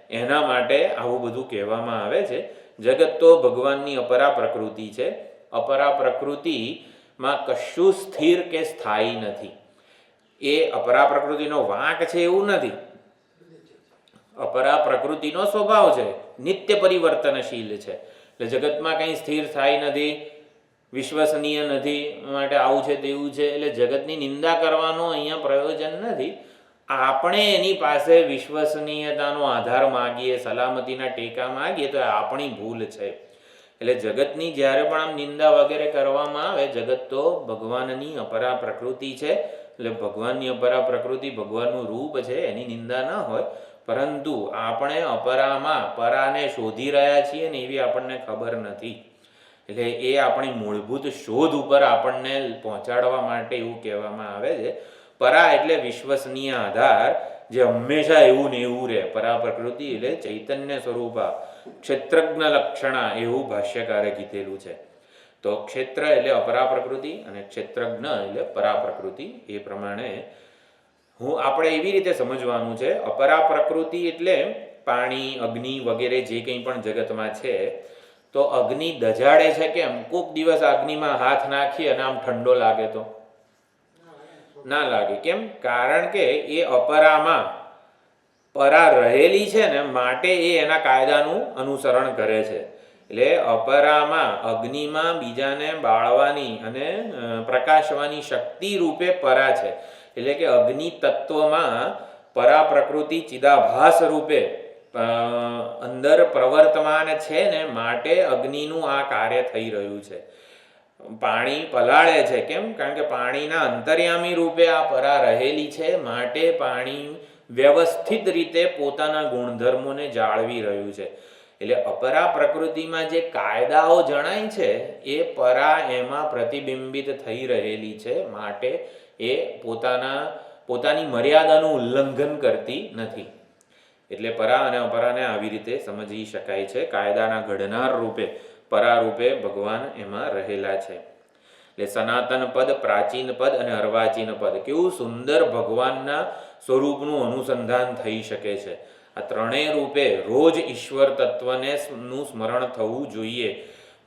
Speaker 1: એના માટે આવું બધું કહેવામાં આવે છે. જગત તો ભગવાનની અપરા પ્રકૃતિ છે. અપરા પ્રકૃતિમાં કશું સ્થિર કે સ્થાયી નથી. એ અપરા પ્રકૃતિનો વાંક છે એવું નથી. અપરા પ્રકૃતિનો સ્વભાવ છે, નિત્ય પરિવર્તનશીલ છે. એટલે જગતમાં કંઈ સ્થિર સ્થાયી નથી, વિશ્વસનીય નથી, માટે આવું છે તેવું છે. એટલે જગતની નિંદા કરવાનો અહીંયા પ્રયોજન નથી. આપણે એની પાસે વિશ્વસનીયતાનો આધાર માગીએ, સલામતીના ટેકા માગીએ તો આપણી ભૂલ છે. એટલે જગતની જ્યારે પણ આમ નિંદા વગેરે કરવામાં આવે, જગત તો ભગવાનની અપરા પ્રકૃતિ છે. એટલે ભગવાનની અપરા પ્રકૃતિ, ભગવાનનું રૂપ છે, એની નિંદા ન હોય. પરંતુ આપણે અપરામાં પરાને શોધી રહ્યા છીએ ને એવી આપણને ખબર નથી. એટલે એ આપણી મૂળભૂત શોધ ઉપર આપણને પહોંચાડવા માટે એવું કહેવામાં આવે છે. પરા એટલે વિશ્વસનીય આધાર, જે હંમેશા એવું ને એવું રહે. પરા પ્રકૃતિ એટલે ચૈતન્ય સ્વરૂપા, ક્ષેત્રજ્ઞ લક્ષણા એવું ભાષ્યકારે કીધેલું છે. તો ક્ષેત્ર એટલે અપરા પ્રકૃતિ અને ક્ષેત્રજ્ઞ એટલે પરા પ્રકૃતિ. એ પ્રમાણે આપણે એવી રીતે સમજવાનું છે. અપરા પ્રકૃતિ એટલે પાણી, અગ્નિ વગેરે જે કંઈ પણ જગતમાં છે, તો અગ્નિ દજાડે છે કેમ? કોઈક દિવસ અગ્નિમાં હાથ નાખીએ અને આમ ઠંડો લાગે તો ના લાગે. કેમ? કારણ કે એ અપરામાં પરા રહેલી છે ને, માટે એ એના કાયદાનું અનુસરણ કરે છે. એટલે અપરામાં, અગ્નિમાં બીજાને બાળવાની અને પ્રકાશવાની શક્તિ રૂપે પરા છે. એટલે કે અગ્નિ તત્વમાં પરા પ્રકૃતિ ચિદાભાસ રૂપે અંદર પ્રવર્તમાન છે ને, માટે અગ્નિનું આ કાર્ય થઈ રહ્યું છે. પાણી પલાળે છે કેમ? કારણ કે પાણીના અંતર્યામી રૂપે આ પરા રહેલી છે, માટે પાણી વ્યવસ્થિત રીતે પોતાના ગુણધર્મોને જાળવી રહ્યું છે. એટલે અપરા પ્રકૃતિમાં જે કાયદાઓ જણાય છે એ પરા એમાં પ્રતિબિંબિત થઈ રહેલી છે, માટે એ પોતાની મર્યાદાનું ઉલ્લંઘન કરતી નથી. એટલે પરા અને અપરાને આવી રીતે સમજી શકાય છે. કાયદાના ઘડનાર રૂપે, પરા રૂપે ભગવાન એમાં રહેલા છે. એટલે સનાતન પદ, પ્રાચીન પદ અને અર્વાચીન પદ, કેવું સુંદર ભગવાનના સ્વરૂપનું અનુસંધાન થઈ શકે છે. આ ત્રણેય રૂપે રોજ ઈશ્વર તત્વને નું સ્મરણ થવું જોઈએ.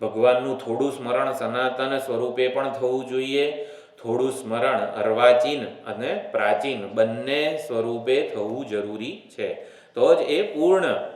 Speaker 1: ભગવાનનું થોડું સ્મરણ સનાતન સ્વરૂપે પણ થવું જોઈએ, થોડું સ્મરણ અર્વાચીન અને પ્રાચીન બંને સ્વરૂપે થવું જરૂરી છે. તો જ એ પૂર્ણ.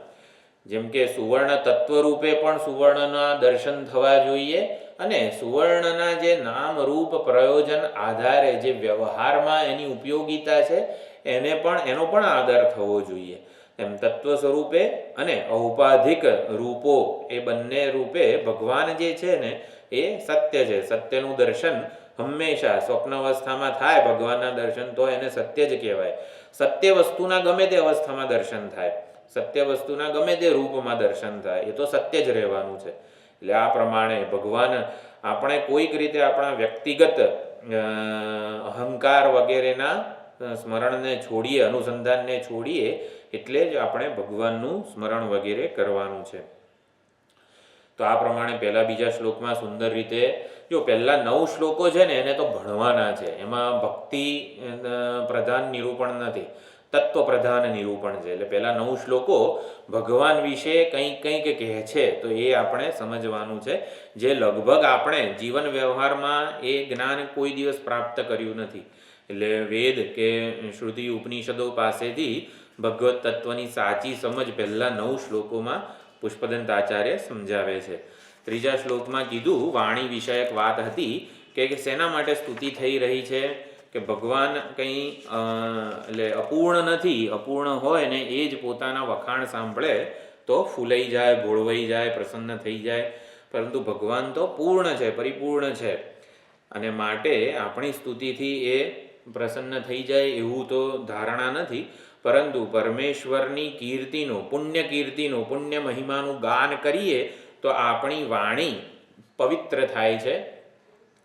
Speaker 1: જેમ કે સુવર્ણ તત્વ રૂપે પણ સુવર્ણના દર્શન થવા જોઈએ, અને સુવર્ણના જે નામ રૂપ પ્રયોજન આધારે જે વ્યવહારમાં એની ઉપયોગિતા છે એનો પણ આદર થવો જોઈએ. એમ તત્વ સ્વરૂપે અને ઔપાધિક રૂપો, એ બંને રૂપે ભગવાન જે છે ને એ સત્ય છે. સત્યનું દર્શન હંમેશા સ્વપ્ન અવસ્થામાં થાય ભગવાનના દર્શન, તો એને સત્ય જ કહેવાય. સત્ય વસ્તુના ગમે તે અવસ્થામાં દર્શન થાય, સત્ય વસ્તુના ગમે તે રૂપમાં દર્શન થાય, એ તો સત્ય જ રહેવાનું છે. એટલે આ પ્રમાણે ભગવાન, આપણે કોઈક રીતે આપણા વ્યક્તિગત અહંકાર વગેરેના સ્મરણને છોડીએ, અનુસંધાનને છોડીએ, એટલે જ આપણે ભગવાનનું સ્મરણ વગેરે કરવાનું છે. તો આ પ્રમાણે પહેલા બીજા શ્લોકમાં સુંદર રીતે, જો પહેલા 9 શ્લોકો છે ને એને તો ભણવાના છે. એમાં ભક્તિ પ્રધાન નિરૂપણ નથી, તત્વ પ્રધાન નિરૂપણ છે. એટલે પહેલા 9 શ્લોકો ભગવાન વિશે કંઈક કહે છે, તો એ આપણે સમજવાનું છે. જે લગભગ આપણે જીવન વ્યવહારમાં એ જ્ઞાન કોઈ દિવસ પ્રાપ્ત કર્યું નથી. એટલે વેદ કે શ્રુતિ ઉપનિષદો પાસેથી ભગવત તત્વની સાચી સમજ પહેલા 9 શ્લોકોમાં પુષ્પદંત આચાર્ય સમજાવે છે. ત્રીજા શ્લોકમાં કીધું, વાણી વિષયક વાત હતી કે શેના માટે સ્તુતિ થઈ રહી છે, કે ભગવાન કંઈ એટલે અપૂર્ણ નથી. અપૂર્ણ હોય ને એ જ પોતાના વખાણ સાંભળે તો ફૂલાઈ જાય, ભોળવાઈ જાય, પ્રસન્ન થઈ જાય. પરંતુ ભગવાન તો પૂર્ણ છે, પરિપૂર્ણ છે, અને માટે આપણી સ્તુતિથી એ પ્રસન્ન થઈ જાય એવું તો ધારણા નથી. પરંતુ પરમેશ્વરની કીર્તિનું, પુણ્ય કીર્તિનું, પુણ્ય મહિમાનું ગાન કરીએ તો આપણી વાણી પવિત્ર થાય છે.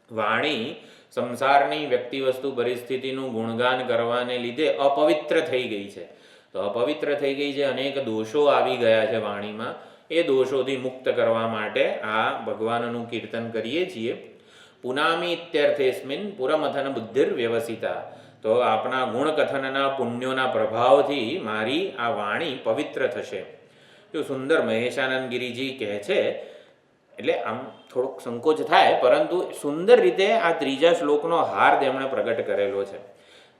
Speaker 1: વાણી સંસારની વ્યક્તિ વસ્તુ પરિસ્થિતિનું ગુણગાન કરવાને લીધે અપવિત્ર થઈ ગઈ છે. તો અપવિત્ર થઈ ગઈ છે, અનેક દોષો આવી ગયા છે વાણીમાં. એ દોષોથી મુક્ત કરવા માટે આ ભગવાનનું કીર્તન કરીએ છીએ. પુનામી ઇત્યર્થેસ્મિન પુરમથન બુદ્ધિર વ્યવસિતા. તો આપણા ગુણકથનના પુણ્યોના પ્રભાવથી મારી આ વાણી પવિત્ર થશે. જો સુંદર મહેશાનંદ ગિરિજી કહે છે, એટલે આમ થોડોક સંકોચ થાય, પરંતુ સુંદર રીતે આ ત્રીજા શ્લોકનો હાર તેમણે પ્રગટ કરેલો છે.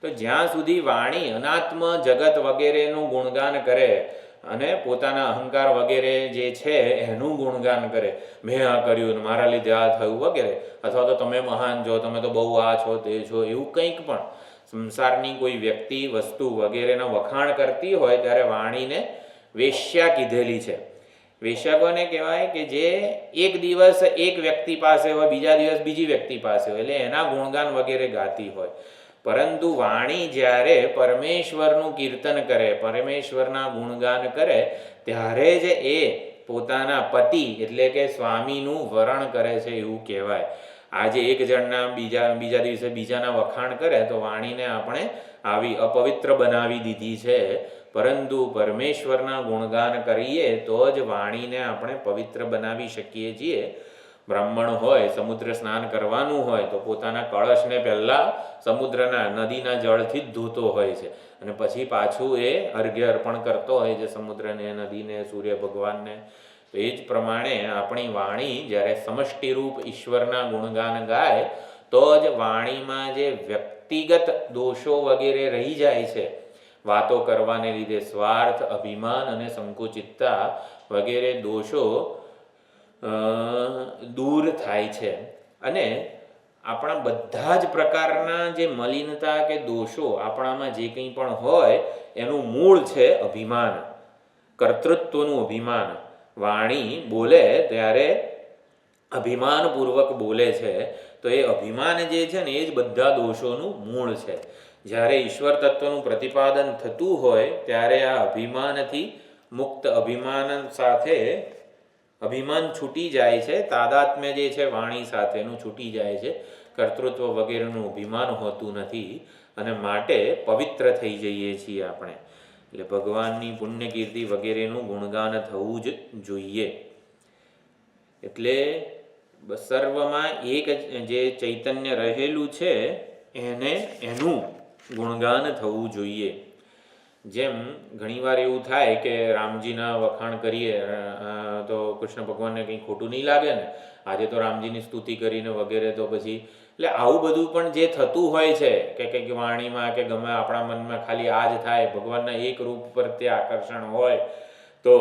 Speaker 1: તો જ્યાં સુધી વાણી અનાત્મ જગત વગેરેનું ગુણગાન કરે અને પોતાના અહંકાર વગેરે જે છે એનું ગુણગાન કરે, મેં આ કર્યું, મારા લીધે આ થયું વગેરે, અથવા તો તમે મહાન છો, તમે તો બહુ આ છો, તે છો, એવું કંઈક પણ સંસારની કોઈ વ્યક્તિ વસ્તુ વગેરેના વખાણ કરતી હોય ત્યારે વાણીને વેશ્યા કીધેલી છે. વેશ્યા કોને કહેવાય? કે જે એક દિવસ એક વ્યક્તિ પાસે હોય, બીજા દિવસ બીજી વ્યક્તિ પાસે હોય, એટલે એના ગુણગાન વગેરે ગાતી હોય. પરંતુ વાણી જ્યારે પરમેશ્વરનું કીર્તન કરે, પરમેશ્વરના ગુણગાન કરે, ત્યારે જ એ પોતાના પતિ એટલે કે સ્વામીનું વરણ કરે છે એવું કહેવાય. આજે એક જણના બીજા દિવસે બીજાના વખાણ કરે તો વાણીને આપણે આવી અપવિત્ર બનાવી દીધી છે. પરંતુ પરમેશ્વરના ગુણગાન કરીએ તો જ વાણીને આપણે પવિત્ર બનાવી શકીએ છીએ. બ્રાહ્મણ હોય, સમુદ્ર સ્નાન કરવાનું હોય તો પોતાના કળશને પહેલાં સમુદ્રના, નદીના જળથી જ ધોતો હોય છે, અને પછી પાછું એ અર્ઘ્ય અર્પણ કરતો હોય છે સમુદ્રને, નદીને, સૂર્ય ભગવાનને. તો એ જ પ્રમાણે આપણી વાણી જ્યારે સમષ્ટિરૂપ ઈશ્વરના ગુણગાન ગાય તો જ વાણીમાં જે વ્યક્તિગત દોષો વગેરે રહી જાય છે, વાતો કરવાને લીધે સ્વાર્થ, અભિમાન અને સંકુચિતતા વગેરે દોષો દૂર થાય છે. અને આપણા બધા જ પ્રકારના જે મલિનતા કે દોષો આપણામાં જે કંઈ પણ હોય એનું મૂળ છે અભિમાન, કર્તૃત્વનું અભિમાન. વાણી બોલે ત્યારે અભિમાનપૂર્વક બોલે છે, તો એ અભિમાન જે છે ને એ જ બધા દોષોનું મૂળ છે. જ્યારે ઈશ્વર તત્વનું પ્રતિપાદન થતું હોય ત્યારે આ અભિમાનથી મુક્ત, અભિમાન સાથે અભિમાન છૂટી જાય છે, તાદાત્મ્ય જે છે વાણી સાથેનું છૂટી જાય છે, કર્તૃત્વ વગેરેનું અભિમાન હોતું નથી, અને માટે પવિત્ર થઈ જઈએ છીએ આપણે. એટલે ભગવાનની પુણ્ય કીર્તિ વગેરેનું ગુણગાન થવું જ જોઈએ. એટલે સર્વમાં એક જે ચૈતન્ય રહેલું છે એનું ગુણગાન થવું જોઈએ. જેમ ઘણીવાર એવું થાય કે રામજીના વખાણ કરીએ તો કૃષ્ણ ભગવાનને કંઈ ખોટું નહીં લાગે ને, આજે તો રામજીની સ્તુતિ કરીને વગેરે, તો પછી એટલે આવું બધું પણ જે થતું હોય છે કે કંઈક વાણીમાં કે ગમે આપણા મનમાં ખાલી આ જ થાય, ભગવાનના એક રૂપ પર તે આકર્ષણ હોય, તો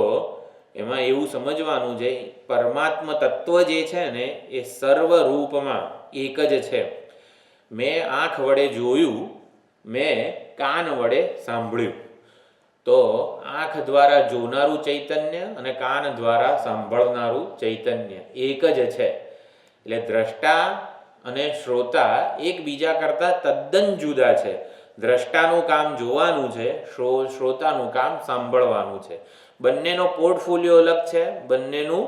Speaker 1: એમાં એવું સમજવાનું છે પરમાત્મ તત્વ જે છે ને એ સર્વ રૂપમાં એક જ છે. મેં આંખ વડે જોયું, મેં કાન વડે સાંભળ્યું. તો આંખ દ્વારા જોનારું ચૈતન્ય અને કાન દ્વારા સાંભળનારું ચૈતન્ય એક જ છે. એટલે દ્રષ્ટા અને શ્રોતા એકબીજા કરતાં તદ્દન જુદા છે. દ્રષ્ટાનું કામ જોવાનું છે, શ્રોતાનું કામ સાંભળવાનું છે. બંનેનો પોર્ટફોલિયો અલગ છે, બંનેનું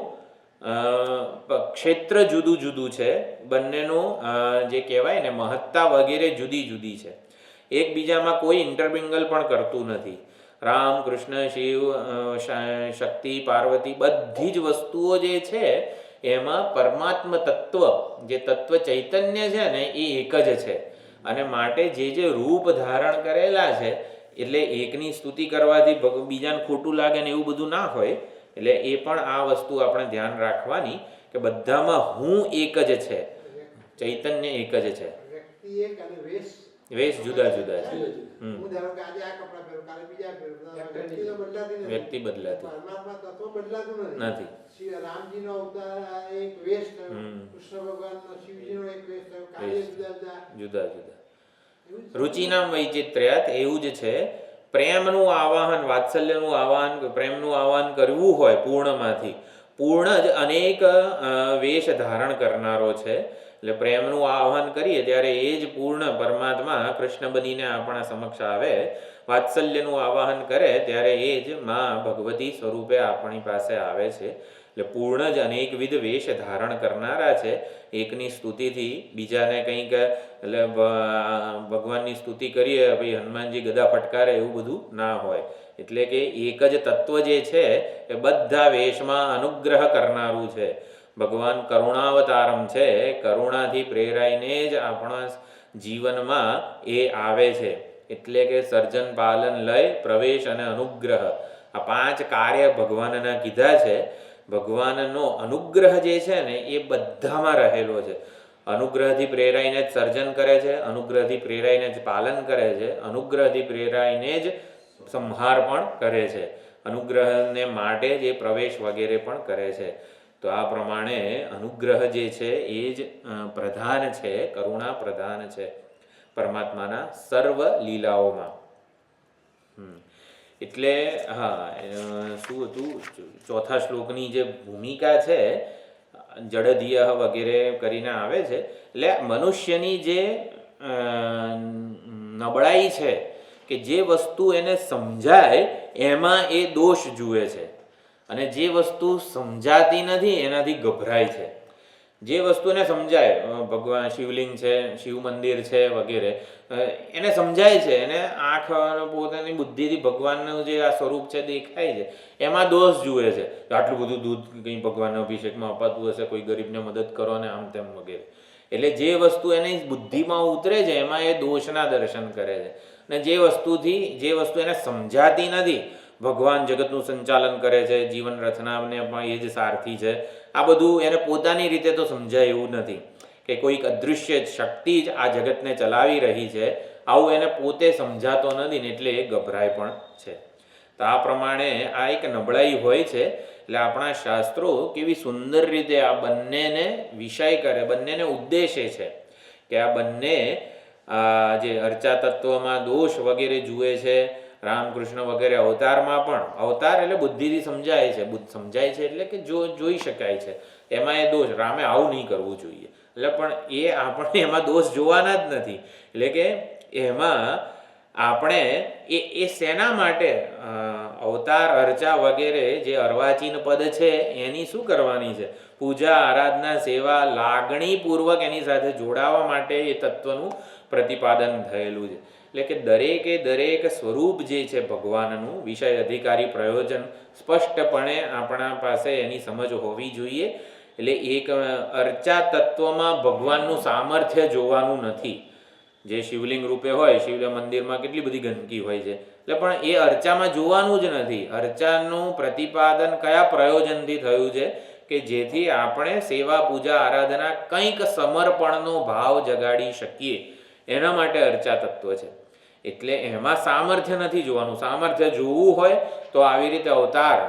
Speaker 1: ક્ષેત્ર જુદું જુદું છે, બંનેનું જે કહેવાય ને મહત્તા વગેરે જુદી જુદી છે. એકબીજામાં કોઈ ઇન્ટરમિંગલ પણ કરતું નથી. રામ, કૃષ્ણ, શિવ, શક્તિ, પાર્વતી બધી જ વસ્તુઓ જે છે એમાં પરમાત્મ તત્વ, જે તત્વ ચૈતન્ય છે ને એ એક જ છે. અને માટે જે રૂપ ધારણ કરેલા છે, એટલે એકની સ્તુતિ કરવાથી બીજાને ખોટું લાગે ને એવું બધું ના હોય. એટલે એ પણ આ વસ્તુ આપણે ધ્યાન રાખવાની કે બધામાં હું એક જ છે, ચૈતન્ય એક જ છે. વેશ જુદા જુદા છે. વ્યક્તિ બદલાતી નથી.
Speaker 2: રામજીનો અવતાર એક વેશ થયો, કૃષ્ણ ભગવાનનો, શિવજીનો એક વેશ થયો, કાર્ય જુદા જુદા.
Speaker 1: જુદા જુદા. રુચિનામ વૈચિત્ર્યાત એવું જ છે. પ્રેમનું આવાહન, વાત્સલ્યનું આવાહન, પ્રેમનું આવાહન કરવું હોય પૂર્ણમાંથી, પૂર્ણ જ અનેક વેશ ધારણ કરનારો છે. એટલે પ્રેમનું આહ્વાન કરીએ ત્યારે એ જ પૂર્ણ પરમાત્મા કૃષ્ણ બનીને આપણા સમક્ષ આવે. વાત્સલ્યનું આવાહન કરે ત્યારે એ જ માં ભગવતી સ્વરૂપે આપણી પાસે આવે છે. એટલે પૂર્ણ જ અનેકવિધ વેશ ધારણ કરનારા છે. એકની સ્તુતિથી બીજાને કંઈક, એટલે ભગવાનની સ્તુતિ કરીએ ભાઈ હનુમાનજી ગદા ફટકારે એવું બધું ના હોય. એટલે કે એક જ તત્વ જે છે એ બધા વેશમાં અનુગ્રહ કરનારું છે. ભગવાન કરુણાવતારમ છે. કરુણાથી પ્રેરાઈને જ આપણા જીવનમાં એ આવે છે. એટલે કે સર્જન, પાલન, લય, પ્રવેશ અને અનુગ્રહ, આ 5 કાર્ય ભગવાનના કીધા છે. ભગવાનનો અનુગ્રહ જે છે ને એ બધામાં રહેલો છે. અનુગ્રહથી પ્રેરાઈને જ સર્જન કરે છે, અનુગ્રહથી પ્રેરાઈને જ પાલન કરે છે, અનુગ્રહથી પ્રેરાઈને જ સંહાર પણ કરે છે, અનુગ્રહને માટે જે પ્રવેશ વગેરે પણ કરે છે. તો આ પ્રમાણે અનુગ્રહ જે છે એ જ પ્રધાન છે, કરુણા પ્રધાન છે પરમાત્માના સર્વ લીલાઓમાં. એટલે શું હતું, ચોથા શ્લોકની જે ભૂમિકા છે, જડદીય વગેરે કરીને આવે છે. એટલે મનુષ્યની જે નબળાઈ છે કે જે વસ્તુ એને સમજાય એમાં એ દોષ જુએ છે, અને જે વસ્તુ સમજાતી નથી એનાથી ગભરાય છે. જે વસ્તુને સમજાય, ભગવાન શિવલિંગ છે, શિવ મંદિર છે વગેરે, એને સમજાય છે, એને આંખ પોતાની બુદ્ધિથી ભગવાનનું જે આ સ્વરૂપ છે દેખાય છે, એમાં દોષ જુએ છે. આટલું બધું દૂધ કંઈ ભગવાનના અભિષેકમાં અપાતું હશે, કોઈ ગરીબને મદદ કરો ને આમ તેમ વગેરે. એટલે જે વસ્તુ એની બુદ્ધિમાં ઉતરે છે એમાં એ દોષના દર્શન કરે છે. અને જે વસ્તુ એને સમજાતી નથી, ભગવાન જગતનું સંચાલન કરે છે, જીવન રચનાને પણ એ જ સારથી છે, આ બધું એને પોતાની રીતે તો સમજાય એવું નથી કે કોઈક અદૃશ્ય શક્તિ જ આ જગતને ચલાવી રહી છે, આવું એને પોતે સમજાતો નથી ને એટલે એ ગભરાય પણ છે. તો આ પ્રમાણે આ એક નબળાઈ હોય છે. એટલે આપણા શાસ્ત્રો કેવી સુંદર રીતે આ બંનેને વિષય કરે, બંનેને ઉદ્દેશે છે કે આ બંને જે અર્ચા તત્વમાં દોષ વગેરે જુએ છે, રામકૃષ્ણ વગેરે અવતારમાં પણ, અવતાર એટલે બુદ્ધિથી સમજાય છે, સમજાય છે એટલે કે જોઈ શકાય છે, એમાં એ દોષ, રામે આવું નહીં કરવું જોઈએ, એટલે પણ એ આપણે એમાં દોષ જોવાના જ નથી. એટલે કે એમાં આપણે એ શેના માટે અવતાર, અર્ચા વગેરે જે અર્વાચીન પદ છે એની શું કરવાની છે, પૂજા, આરાધના, સેવા, લાગણીપૂર્વક એની સાથે જોડાવા માટે એ તત્વનું પ્રતિપાદન થયેલું છે. એટલે કે દરેક સ્વરૂપ જે છે ભગવાનનું વિષય, અધિકારી, પ્રયોજન સ્પષ્ટપણે આપણા પાસે એની સમજ હોવી જોઈએ. એટલે એક અર્ચા તત્વમાં ભગવાનનું સામર્થ્ય જોવાનું નથી. જે શિવલિંગ રૂપે હોય, શિવલિંગ મંદિરમાં કેટલી બધી ગંદકી હોય છે, એટલે પણ એ અર્ચામાં જોવાનું જ નથી. અર્ચાનું પ્રતિપાદન કયા પ્રયોજનથી થયું છે કે જેથી આપણે સેવા, પૂજા, આરાધના કંઈક સમર્પણનો ભાવ જગાડી શકીએ, એના માટે અર્ચા તત્વ છે. એટલે એમાં સામર્થ્ય નથી જોવાનું. સામર્થ્ય જોવું હોય તો આવી રીતે અવતાર,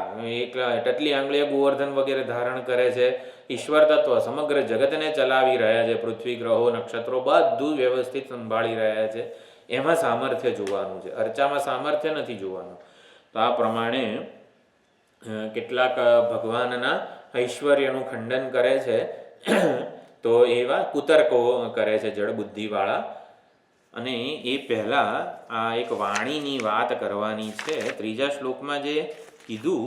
Speaker 1: એક ટટલી આંગળીએ ગોવર્ધન વગેરે ધારણ કરે છે, ઈશ્વર તત્વ સમગ્ર જગતને ચલાવી રહ્યા છે, પૃથ્વી, ગ્રહો, નક્ષત્રો બધું વ્યવસ્થિત સંભાળી રહ્યા છે, એમાં સામર્થ્ય જોવાનું છે, અર્ચામાં સામર્થ્ય નથી જોવાનું. તો આ પ્રમાણે કેટલાક ભગવાનના ઐશ્વર્યનું ખંડન કરે છે, તો એવા કુતર્કો કરે છે જડબુદ્ધિવાળા. અને એ પહેલાં આ એક વાણીની વાત કરવાની છે. ત્રીજા શ્લોકમાં જે કીધું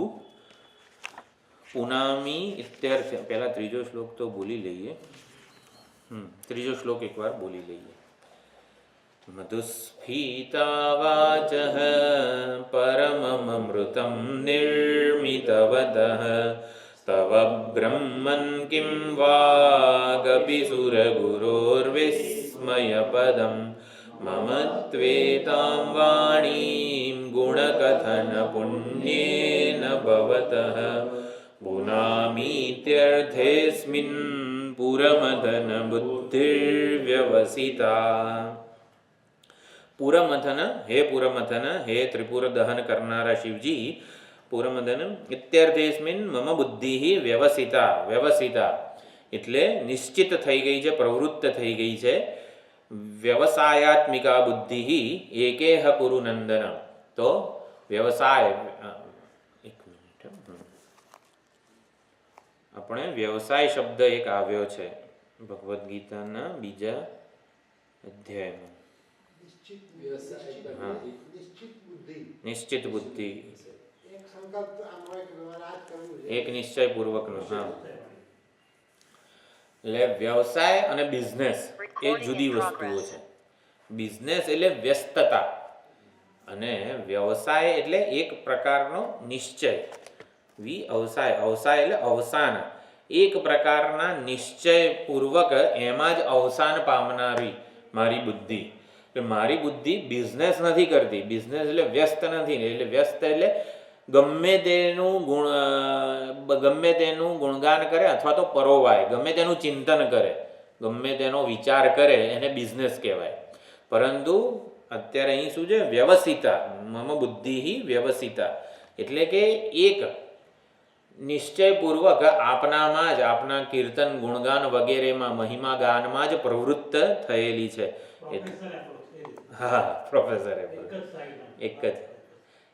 Speaker 1: પુનામી ઇત્યર્થ, પહેલાં ત્રીજો શ્લોક તો બોલી લઈએ. ત્રીજો શ્લોક એકવાર બોલી લઈએ. મધુસ્ફીતા વાચ પરમમૃતમ નિર્મિતવતઃ તવ બ્રહ્મન કિં વાગપિ સુરગુરોર્વિસ્મયપદમ મમ ત્વેતાં વાણીં ગુણકથન પુણ્યેન ભવતઃ પુનામીત્યર્થેऽસ્મિन् પુરમથન બુદ્ધિર્વ્યવસિતા. પુરમથન, હે પુરમથન, હે ત્રિપુર દહન કરનારા શિવજી, પુરમથન ઇત્યર્થેસ્મિन् મમ બુદ્ધિ વ્યવસિતા. વ્યવસિતા એટલે નિશ્ચિત થઈ ગઈ છે, પ્રવૃત્ત થઈ ગઈ છે. વ્યવસાયાત્મિકા બુદ્ધિ એકેહ કુરુ નંદન. તો વ્યવસાય, એક મિનિટ, આપણે વ્યવસાય શબ્દ એક આવ્યો છે ભગવદ્ ગીતાના બીજા અધ્યાયમાં. હા,
Speaker 2: નિશ્ચિત બુદ્ધિ.
Speaker 1: નિશ્ચિત બુદ્ધિ,
Speaker 2: એક સંકલ્પ આમ હોય કે મારે આ જ કરવું છે.
Speaker 1: એક નિશ્ચય પૂર્વકનો. હા, એટલે વ્યવસાય અને બિઝનેસ એ જુદી વસ્તુઓ છે. બિઝનેસ એટલે વ્યસ્તતા અને વ્યવસાય એટલે એક પ્રકારનો નિશ્ચય. અવસાય, અવસાય એટલે અવસાન. એક પ્રકારના નિશ્ચય પૂર્વક એમાં જ અવસાન પામનારી મારી બુદ્ધિ. એટલે મારી બુદ્ધિ બિઝનેસ નથી કરતી. બિઝનેસ એટલે વ્યસ્ત નથી. એટલે વ્યસ્ત એટલે ગમે તેનું ગુણગાન કરે અથવા તો પરોવાય, ગમે તેનું ચિંતન કરે, ગમે તેનો વિચાર કરે, એને બિઝનેસ કહેવાય. પરંતુ અત્યારે અહીં શું છે? વ્યવસિતા. મમ બુદ્ધિ વ્યવસિતા એટલે કે એક નિશ્ચયપૂર્વક આપનામાં જ, આપના કીર્તન ગુણગાન વગેરેમાં, મહિમા ગાનમાં જ પ્રવૃત્ત થયેલી છે. હા, પ્રોફેસર એક જ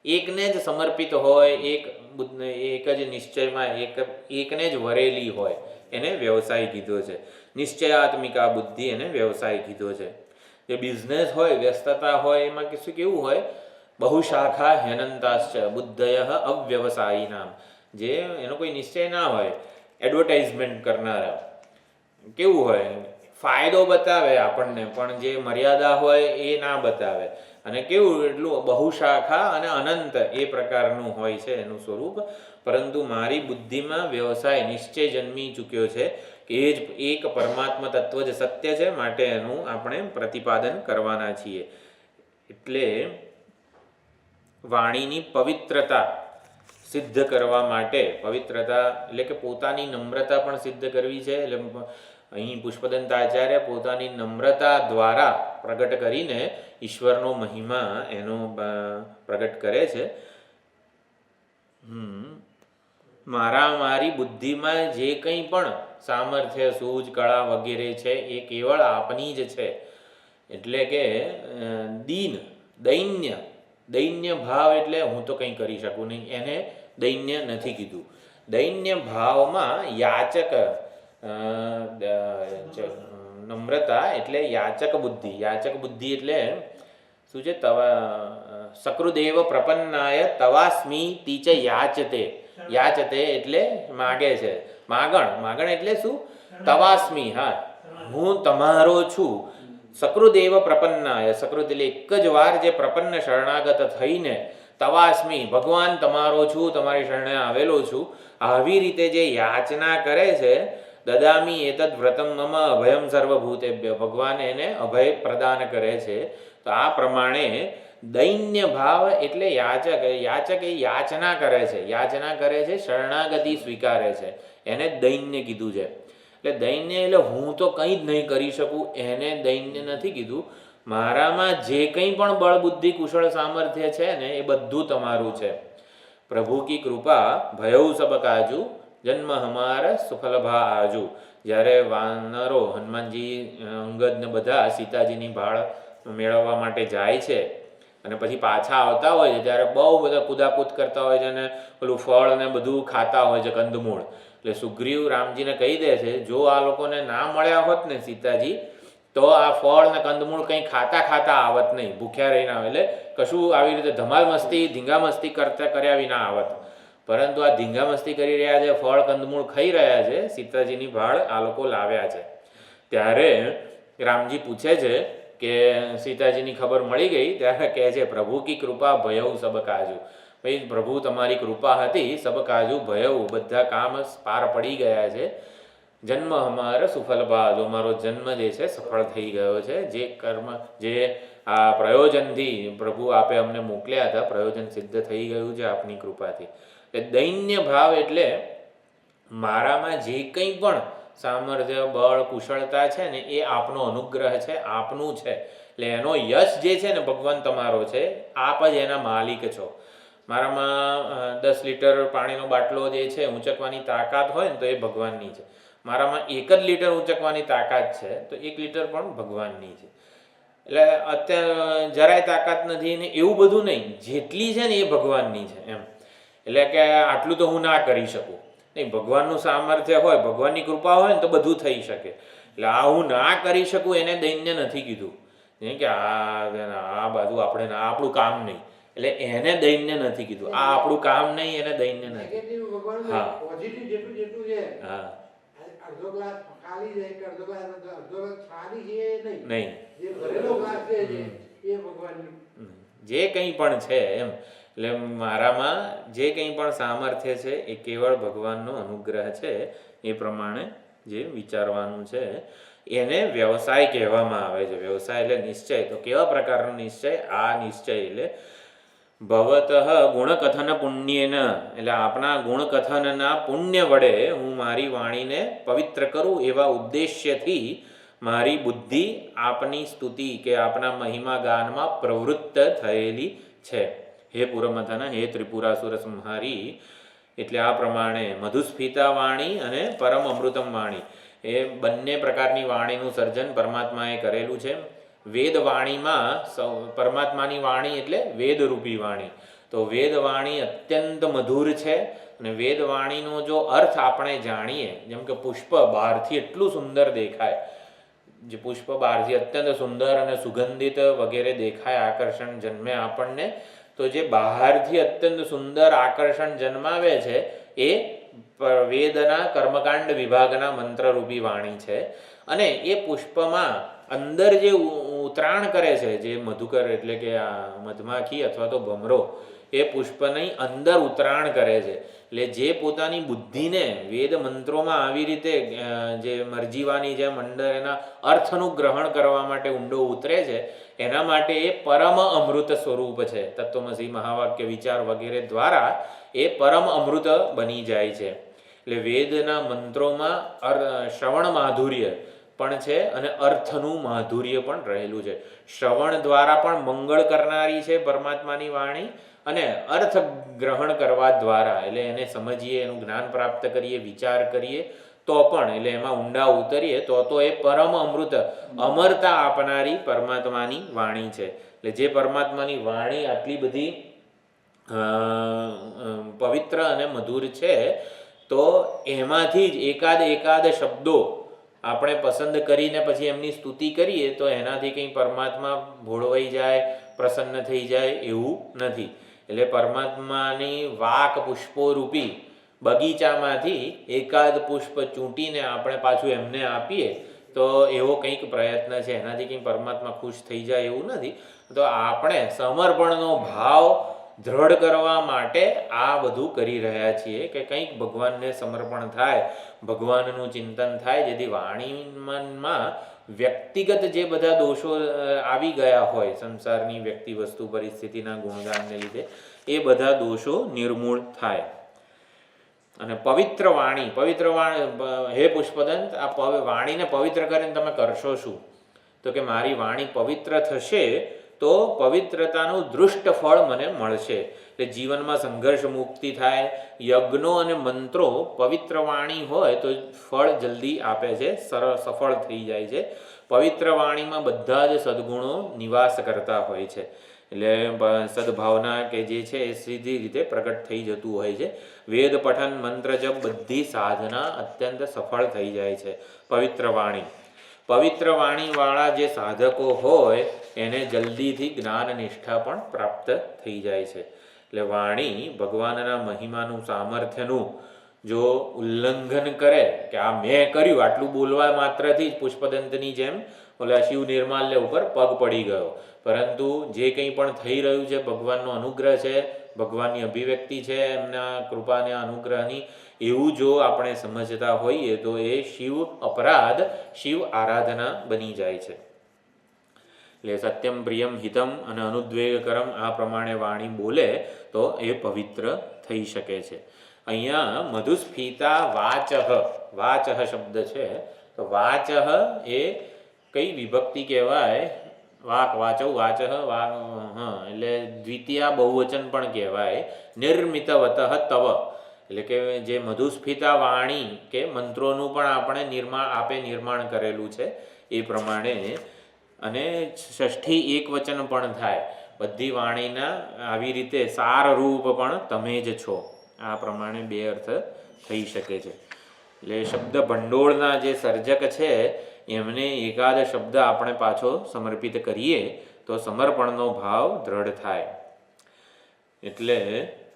Speaker 1: એકને જ સમર્પિત હોય, એક જ નિશ્ચયમાં એકને જ વરેલી હોય, એને વ્યવસાય કીધો છે. નિશ્ચયાત્મિકા બુદ્ધિ એને વ્યવસાય કીધો છે. જે બિઝનેસ હોય, વ્યસ્તતા હોય, એમાં શું કેવું હોય? બહુશાખા હેનંતાશ્ચ બુદ્ધય અવ્યવસાયી નામ. જે એનો કોઈ નિશ્ચય ના હોય, એડવર્ટાઇઝમેન્ટ કરનારા કેવું હોય? ફાયદો બતાવે આપણને, પણ જે મર્યાદા હોય એ ના બતાવે. અને કેવું એટલું બહુશાખા અને અનંત એ પ્રકારનું હોય છે એનું સ્વરૂપ. પરંતુ મારી બુદ્ધિમાં વ્યવસાય નિશ્ચય જન્મી ચૂક્યો છે કે એ જ એક પરમાત્મા તત્વ જ સત્ય છે, માટે એનું આપણે પ્રતિપાદન કરવાના છીએ. એટલે વાણીની પવિત્રતા સિદ્ધ કરવા માટે, પવિત્રતા એટલે કે પોતાની નમ્રતા પણ સિદ્ધ કરવી છે. એટલે અહીં પુષ્પદંત આચાર્ય પોતાની નમ્રતા દ્વારા પ્રગટ કરીને ઈશ્વરનો મહિમા એનો પ્રગટ કરે છે. મારી બુદ્ધિમાં જે કંઈ પણ સામર્થ્ય, સૂઝ, કળા વગેરે છે એ કેવળ આપની જ છે. એટલે કે દૈન્ય ભાવ એટલે હું તો કંઈ કરી શકું નહીં, એને દૈન્ય નથી કીધું. દૈન્ય ભાવમાં યાચક નમ્રતા એટલે યાચક બુદ્ધિ. યાચક બુદ્ધિ એટલે શું છે? સકૃદેવ પ્રપન્નાય તવાસ્મી તીચ યાચતે. યાચતે એટલે માગે છે. માગણ એટલે શું? તવાસ્મી. હા, હું તમારો છું. સકૃદેવ પ્રપન્નાય, સકૃત એટલે એક જ વાર જે પ્રપન્ન શરણાગત થઈને તવાસ્મી ભગવાન તમારો છું, તમારી શરણે આવેલો છું, આવી રીતે જે યાચના કરે છે, દદામી એતદ વ્રતમ મમ અભયમ સર્વભૂતેભ્ય, ભગવાન એને અભય પ્રદાન કરે છે. તો આ પ્રમાણે દૈન્ય ભાવ એટલે યાચક એ યાચના કરે છે. યાચના કરે છે, શરણાગતિ સ્વીકારે છે, એને દૈન્ય કીધું છે. એટલે દૈન્ય એટલે હું તો કંઈ જ નહીં કરી શકું, એને દૈન્ય નથી કીધું. મારામાં જે કંઈ પણ બળ, બુદ્ધિ, કુશળ, સામર્થ્ય છે ને એ બધું તમારું છે. પ્રભુ કી કૃપા ભયઉ સબ કાજુ, જન્મ હમાર સુફલ ભા આજુ. જ્યારે વાનરો, હનુમાનજી, અંગદ ને બધા સીતાજીની ભાળ મેળવવા માટે જાય છે અને પછી પાછા આવતા હોય છે, ત્યારે બહુ બધા કૂદાકૂદ કરતા હોય છે અને પેલું ફળ ને બધું ખાતા હોય છે, કંદમૂળ. એટલે સુગ્રીવ રામજીને કહી દે છે, જો આ લોકોને ના મળ્યા હોત ને સીતાજી, તો આ ફળ ને કંદમૂળ કંઈ ખાતા આવત નહીં, ભૂખ્યા રહીને આવે. એટલે કશું આવી રીતે ધમાલ મસ્તી, ધીંગા મસ્તી કર્યા વિના આવત. પરંતુ આ ધીંગા મસ્તી કરી રહ્યા છે, ફળ કંદમૂળ ખાઈ રહ્યા છે, સીતાજીની ભાળ આ લોકો લાવ્યા છે. ત્યારે રામજી પૂછે છે કે સીતાજીની ખબર મળી ગઈ, ત્યારે કહે છે પ્રભુ કી કૃપા ભયઉ સબ કાજુ. ભાઈ પ્રભુ તમારી કૃપા હતી, સબ કાજુ ભયઉ, બધા કામ પાર પડી ગયા છે. જન્મ અમારે સુફલ બાદ, અમારો જન્મ જે છે સફળ થઈ ગયો છે. જે કર્મ, જે આ પ્રયોજનથી પ્રભુ આપે અમને મોકલ્યા હતા, પ્રયોજન સિદ્ધ થઈ ગયું છે આપની કૃપાથી. એટલે દૈન્ય ભાવ એટલે મારામાં જે કંઈ પણ સામર્થ્ય, બળ, કુશળતા છે ને એ આપનો અનુગ્રહ છે, આપનું છે. એટલે એનો યશ જે છે ને ભગવાન તમારો છે, આપ જ એના માલિક છો. મારામાં 10 લીટર પાણીનો બાટલો જે છે ઊંચકવાની તાકાત હોય ને તો એ ભગવાનની છે. મારામાં 1 જ લીટર ઉંચકવાની તાકાત છે, તો 1 લીટર પણ ભગવાનની છે. એટલે અત્યારે જરાય તાકાત નથી ને એવું બધું નહીં, જેટલી છે ને એ ભગવાનની છે એમ. એટલે કે આટલું તો હું ના કરી શકું નહીં, ભગવાનનું સામર્થ્ય હોય, ભગવાનની કૃપા હોય ને તો બધું થઈ શકે. એટલે આ હું ના કરી શકું એને દૈન્ય નથી કીધું, જેમ કે આ બધું આપણે આપણું કામ નહીં, એટલે એને દૈન્ય નથી કીધું. આ આપણું કામ નહીં, એને દૈન્ય નથી. હા
Speaker 2: પોઝિટિવ જેટલું છે,
Speaker 1: હા
Speaker 2: અડધો ગ્લાસ ખાલી છે કે અડધો ગ્લાસ ખાલી છે
Speaker 1: નહીં,
Speaker 2: જે ભરેલો ગ્લાસ છે એ ભગવાનની
Speaker 1: જે કંઈ પણ છે એમ. એટલે મારામાં જે કંઈ પણ સામર્થ્ય છે એ કેવળ ભગવાનનો અનુગ્રહ છે. એ પ્રમાણે જે વિચારવાનું છે એને વ્યવસાય કહેવામાં આવે છે. વ્યવસાય એટલે નિશ્ચય. તો કેવા પ્રકારનો નિશ્ચય? આ નિશ્ચય એટલે ભવતઃ ગુણકથન પુણ્યેન, એટલે આપણા ગુણકથનના પુણ્ય વડે હું મારી વાણીને પવિત્ર કરું એવા ઉદ્દેશ્યથી મારી બુદ્ધિ આપની સ્તુતિ કે આપના મહિમા ગાનમાં પ્રવૃત્ત થયેલી છે. હે પુરમથન, હે ત્રિપુરાસુર સંહારી. એટલે આ પ્રમાણે મધુસ્ફિતા વાણી અને પરમ અમૃતમ વાણી, એ બંને પ્રકારની વાણીનું સર્જન પરમાત્માએ કરેલું છે. વેદવાણીમાં પરમાત્માની વાણી એટલે વેદરૂપી વાણી. તો વેદવાણી અત્યંત મધુર છે. અને વેદવાણીનો જો અર્થ આપણે જાણીએ, જેમ કે પુષ્પ બહારથી એટલું સુંદર દેખાય, જે પુષ્પ બહારથી અત્યંત સુંદર અને સુગંધિત વગેરે દેખાય, આકર્ષણ જન્મે આપણને, તો જે બહારથી અત્યંત સુંદર આકર્ષણ જન્માવે છે એ વેદના કર્મકાંડ વિભાગના મંત્રરૂપી વાણી છે. અને એ પુષ્પમાં અંદર જે ઉતરાણ કરે છે, જે મધુકર એટલે કે આ મધમાખી અથવા તો ભમરો, એ પુષ્પની અંદર ઉતરાણ કરે છે. એટલે જે પોતાની બુદ્ધિને વેદ મંત્રોમાં આવી રીતે જે મરજીવાની જેમ અંદર એના અર્થનું ગ્રહણ કરવા માટે ઊંડો ઉતરે છે, એના માટે એ પરમ અમૃત સ્વરૂપ છે. તત્વમસી મહાવાક્ય વિચાર વગેરે દ્વારા એ પરમ અમૃત બની જાય છે. એટલે વેદના મંત્રોમાં શ્રવણ માધુર્ય પણ છે અને અર્થનું માધુર્ય પણ રહેલું છે. શ્રવણ દ્વારા પણ મંગળ કરનારી છે પરમાત્માની વાણી, અને અર્થ ગ્રહણ કરવા દ્વારા, એટલે એને સમજીએ, એનું જ્ઞાન પ્રાપ્ત કરીએ, વિચાર કરીએ તો પણ, એટલે એમાં ઊંડા ઉતરીએ તો એ પરમ અમૃત, અમરતા આપનારી પરમાત્માની વાણી છે. એટલે જે પરમાત્માની વાણી આટલી બધી પવિત્ર અને મધુર છે, તો એમાંથી જ એકાદ શબ્દો આપણે પસંદ કરીને પછી એમની સ્તુતિ કરીએ તો એનાથી કંઈ પરમાત્મા ભોળવાઈ જાય, પ્રસન્ન થઈ જાય એવું નથી. એટલે પરમાત્માની વાક પુષ્પોરૂપી બગીચામાંથી એકાદ પુષ્પ ચૂંટીને આપણે પાછું એમને આપીએ તો એવો કંઈક પ્રયત્ન છે, એનાથી કંઈ પરમાત્મા ખુશ થઈ જાય એવું નથી. તો આપણે સમર્પણનો ભાવ દ્રઢ કરવા માટે આ બધું કરી રહ્યા છીએ કે કંઈક ભગવાનને સમર્પણ થાય, ભગવાનનું ચિંતન થાય, જેથી વાણીમાં વ્યક્તિગત જે બધા દોષો આવી ગયા હોય સંસારની વ્યક્તિ વસ્તુ પરિસ્થિતિના ગુણગાનને લીધે, એ બધા દોષો નિર્મૂળ થાય. અને પવિત્ર વાણી, હે પુષ્પદંત, આ વાણીને પવિત્ર કરીને તમે કરશો શું? તો કે મારી વાણી પવિત્ર થશે તો પવિત્રતાનું દૃષ્ટ ફળ મને મળશે. એટલે જીવનમાં સંઘર્ષ મુક્તિ થાય. યજ્ઞો અને મંત્રો પવિત્ર વાણી હોય તો ફળ જલ્દી આપે છે, સફળ થઈ જાય છે. પવિત્ર વાણીમાં બધા જ સદગુણો નિવાસ કરતા હોય છે. એટલે સદભાવના કે જે છે એ સીધી રીતે પ્રગટ થઈ જતું હોય છે. વેદ પઠન, મંત્ર જપ, બધી સાધના અત્યંત સફળ થઈ જાય છે પવિત્ર વાણી. પવિત્ર વાણીવાળા જે સાધકો હોય એને જલ્દીથી જ્ઞાન નિષ્ઠા પણ પ્રાપ્ત થઈ જાય છે. એટલે વાણી ભગવાનના મહિમાનું, સામર્થ્યનું જો ઉલ્લંઘન કરે કે આ મેં કર્યું, આટલું બોલવા માત્રથી જ પુષ્પદંતની જેમ ઓલા શિવ નિર્માલ્ય ઉપર પગ પડી ગયો, પરંતુ જે કંઈ પણ થઈ રહ્યું છે ભગવાનનો અનુગ્રહ છે, ભગવાનની અભિવ્યક્તિ છે એમના કૃપાને અનુગ્રહની, એવું જો આપણે સમજતા હોઈએ તો એ શિવ અપરાધ, શિવ આરાધના બની જાય છે. એટલે સત્યમ, પ્રિયમ, હિતમ અને અનુદ્વેગકરમ આ પ્રમાણે વાણી બોલે તો એ પવિત્ર થઈ શકે છે. અહીંયા મધુસ્ફિતા વાચઃ, વાચઃ શબ્દ છે, તો વાચઃ એ કઈ વિભક્તિ કહેવાય? વાક, વાચૌ, વાચઃ, વાક, એટલે દ્વિતીયા બહુવચન પણ કહેવાય. નિર્મિતવતઃ તવ, એટલે કે જે મધુસ્ફિતા વાણી કે મંત્રોનું પણ આપણે નિર્માણ કરેલું છે એ પ્રમાણે. અને ષષ્ઠી એક વચન પણ થાય. બધી વાણીના આવી રીતે સારરૂપ પણ તમે જ છો, આ પ્રમાણે બે અર્થ થઈ શકે છે. એટલે શબ્દ ભંડોળના જે સર્જક છે એમને એકાદ શબ્દ આપણે પાછો સમર્પિત કરીએ તો સમર્પણનો ભાવ દ્રઢ થાય. એટલે